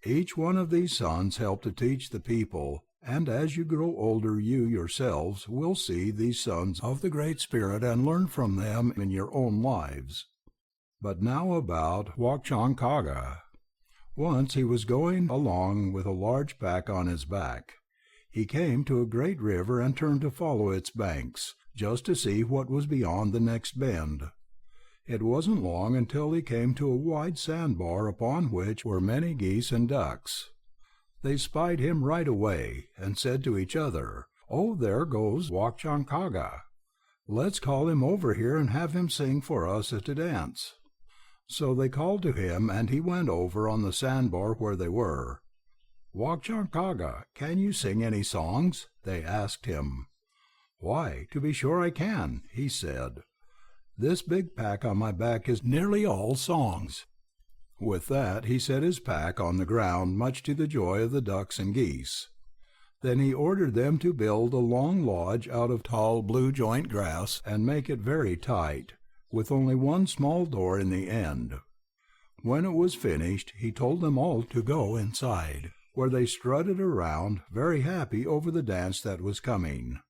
Each one of these sons helped to teach the people, and as you grow older you yourselves will see these sons of the Great Spirit and learn from them in your own lives. But now about Wakchankaga. Once he was going along with a large pack on his back. He came to a great river and turned to follow its banks, just to see what was beyond the next bend. It wasn't long until he came to a wide sandbar upon which were many geese and ducks. They spied him right away, and said to each other, "Oh, there goes Wakchankaga. Let's call him over here and have him sing for us at a dance." So they called to him, and he went over on the sandbar where they were. "Wakchankaga, can you sing any songs?" they asked him. "Why, to be sure I can," he said. "This big pack on my back is nearly all songs." With that he set his pack on the ground, much to the joy of the ducks and geese. Then he ordered them to build a long lodge out of tall blue joint grass and make it very tight, with only one small door in the end. When it was finished, he told them all to go inside, where they strutted around, very happy over the dance that was coming.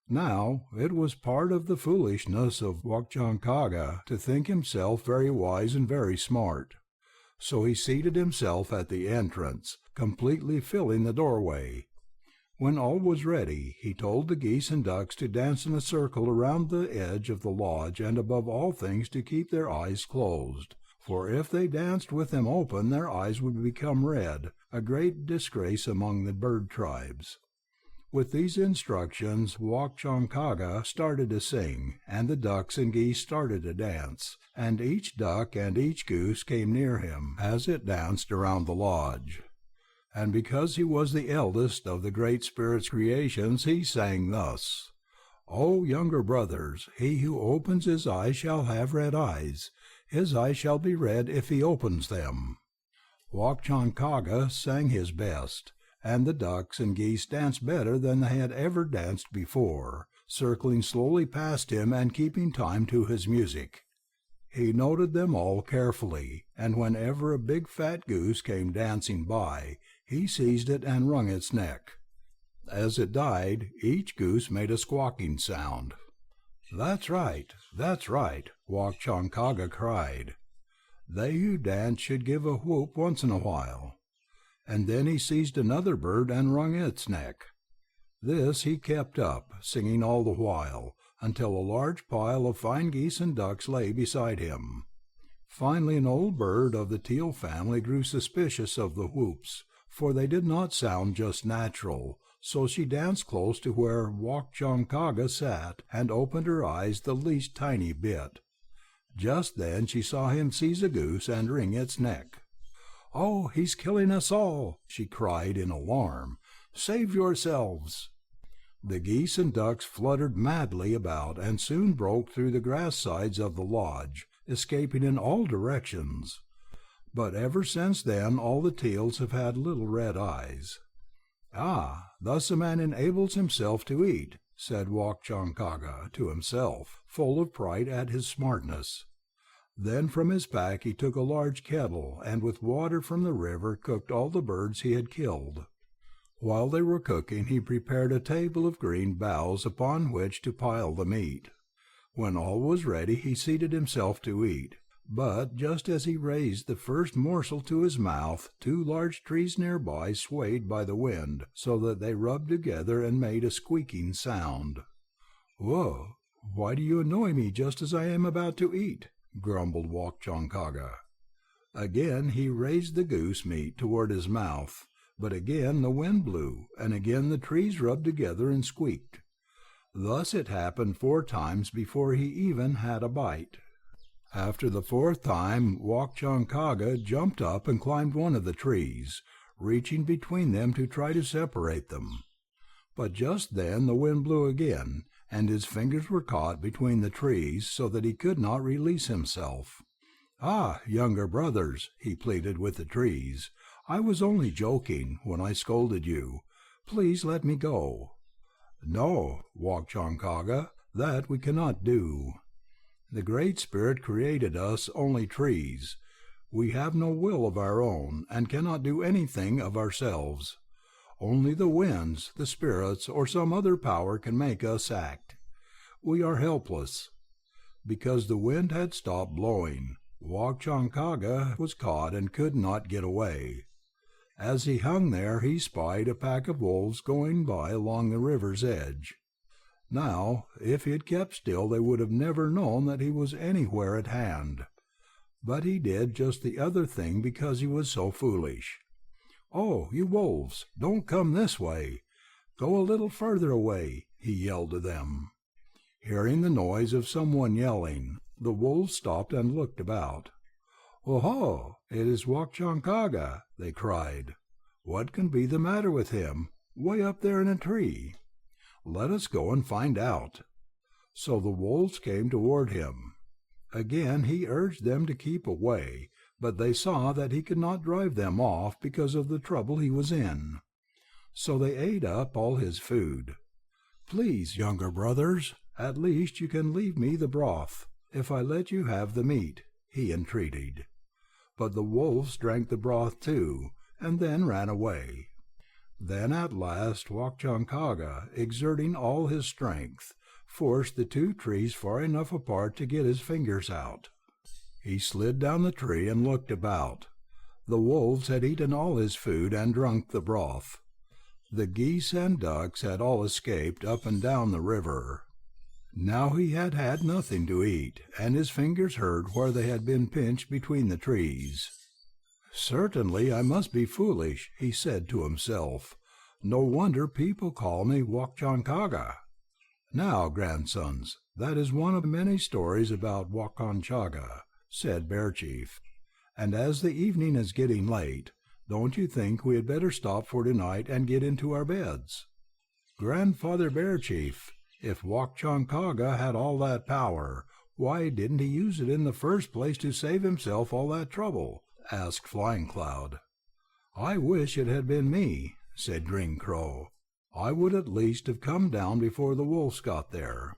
Now, it was part of the foolishness of Wakchankaga to think himself very wise and very smart. So he seated himself at the entrance, completely filling the doorway. When all was ready, he told the geese and ducks to dance in a circle around the edge of the lodge, and above all things to keep their eyes closed, for if they danced with them open their eyes would become red, a great disgrace among the bird tribes. With these instructions, Wakchankaga started to sing, and the ducks and geese started to dance, and each duck and each goose came near him as it danced around the lodge. And because he was the eldest of the Great Spirit's creations, he sang thus: "O younger brothers, he who opens his eyes shall have red eyes. His eyes shall be red if he opens them." Wakchankaga sang his best, and the ducks and geese danced better than they had ever danced before, circling slowly past him and keeping time to his music. He noted them all carefully, and whenever a big fat goose came dancing by, he seized it and wrung its neck. As it died, each goose made a squawking sound. That's right, Wak Chankaga cried. They who dance should give a whoop once in a while. And then he seized another bird and wrung its neck. This he kept up, singing all the while, until a large pile of fine geese and ducks lay beside him. Finally an old bird of the teal family grew suspicious of the whoops, for they did not sound just natural, so she danced close to where Wak Chankaga sat and opened her eyes the least tiny bit. Just then she saw him seize a goose and wring its neck. "Oh, he's killing us all!" she cried in alarm. "Save yourselves!" The geese and ducks fluttered madly about and soon broke through the grass sides of the lodge, escaping in all directions. But ever since then all the teals have had little red eyes. "Ah, thus a man enables himself to eat," said Wak Chankaga to himself, full of pride at his smartness. Then from his pack he took a large kettle, and with water from the river cooked all the birds he had killed. While they were cooking he prepared a table of green boughs upon which to pile the meat. When all was ready he seated himself to eat, but just as he raised the first morsel to his mouth, two large trees nearby swayed by the wind, so that they rubbed together and made a squeaking sound. "Whoa! Why do you annoy me just as I am about to eat?" grumbled Wak Chankaga. Again he raised the goose meat toward his mouth, but again the wind blew, and again the trees rubbed together and squeaked. Thus it happened 4 times before he even had a bite. After the 4th time Wak Chankaga jumped up and climbed one of the trees, reaching between them to try to separate them. But just then the wind blew again, and his fingers were caught between the trees so that he could not release himself. "Ah, younger brothers," he pleaded with the trees, "I was only joking when I scolded you. Please let me go." "No, Wak Chankaga, that we cannot do. The Great Spirit created us only trees. We have no will of our own, and cannot do anything of ourselves. Only the winds, the spirits, or some other power can make us act. We are helpless." Because the wind had stopped blowing, Wak Chankaga was caught and could not get away. As he hung there he spied a pack of wolves going by along the river's edge. Now, if he had kept still they would have never known that he was anywhere at hand. But he did just the other thing because he was so foolish. "Oh, you wolves, don't come this way. Go a little further away," he yelled to them. Hearing the noise of someone yelling, the wolves stopped and looked about. "Oh-ho! It is Wak Chankaga," they cried. "What can be the matter with him, way up there in a tree? Let us go and find out." So the wolves came toward him. Again he urged them to keep away, but they saw that he could not drive them off because of the trouble he was in. So they ate up all his food. "Please, younger brothers, at least you can leave me the broth, if I let you have the meat," he entreated. But the wolves drank the broth too, and then ran away. Then at last Wak Chankaga, exerting all his strength, forced the 2 trees far enough apart to get his fingers out. He slid down the tree and looked about. The wolves had eaten all his food and drunk the broth. The geese and ducks had all escaped up and down the river. Now he had had nothing to eat, and his fingers hurt where they had been pinched between the trees. "Certainly I must be foolish," he said to himself. "No wonder people call me Wak Chankaga." "Now, grandsons, that is one of many stories about Wak Chankaga," said Bear Chief. "And as the evening is getting late, don't you think we had better stop for tonight and get into our beds?" "Grandfather Bear Chief, if Wak Chankaga had all that power, why didn't he use it in the first place to save himself all that trouble?" asked Flying Cloud. "I wish it had been me," said Green Crow. "I would at least have come down before the wolves got there."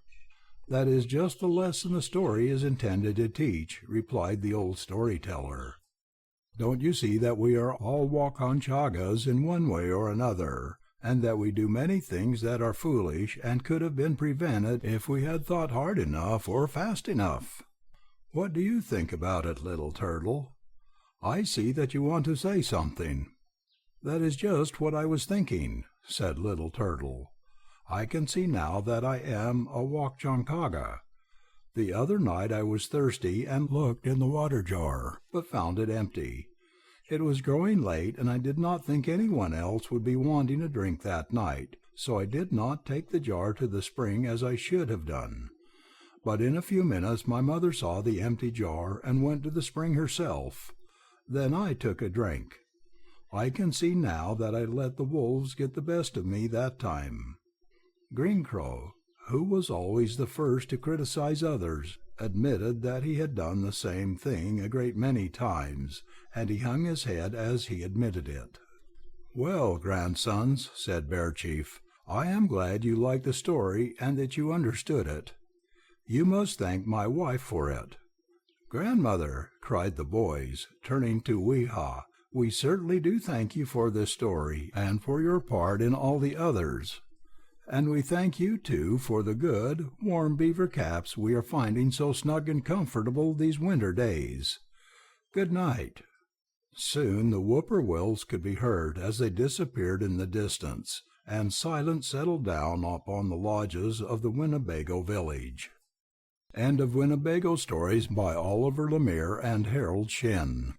That is just the lesson the story is intended to teach, replied the old storyteller. Don't you see that we are all Wakanchagas in one way or another, and that we do many things that are foolish and could have been prevented if we had thought hard enough or fast enough? What do you think about it, little turtle? I see that you want to say something. That is just what I was thinking, said Little Turtle. I can see now that I am a Wakchankaga. The other night I was thirsty and looked in the water jar, but found it empty. It was growing late, and I did not think anyone else would be wanting a drink that night, so I did not take the jar to the spring as I should have done. But in a few minutes my mother saw the empty jar and went to the spring herself. Then I took a drink. I can see now that I let the wolves get the best of me that time. Green Crow, who was always the first to criticize others, admitted that he had done the same thing a great many times, and he hung his head as he admitted it. Well, grandsons, said Bear Chief, I am glad you liked the story and that you understood it. You must thank my wife for it. Grandmother, cried the boys, turning to Weehaw, we certainly do thank you for this story and for your part in all the others. And we thank you, too, for the good, warm beaver caps we are finding so snug and comfortable these winter days. Good night. Soon the whippoorwills could be heard as they disappeared in the distance, and silence settled down upon the lodges of the Winnebago village. End of Winnebago Stories by Oliver LaMere and Harold Shinn.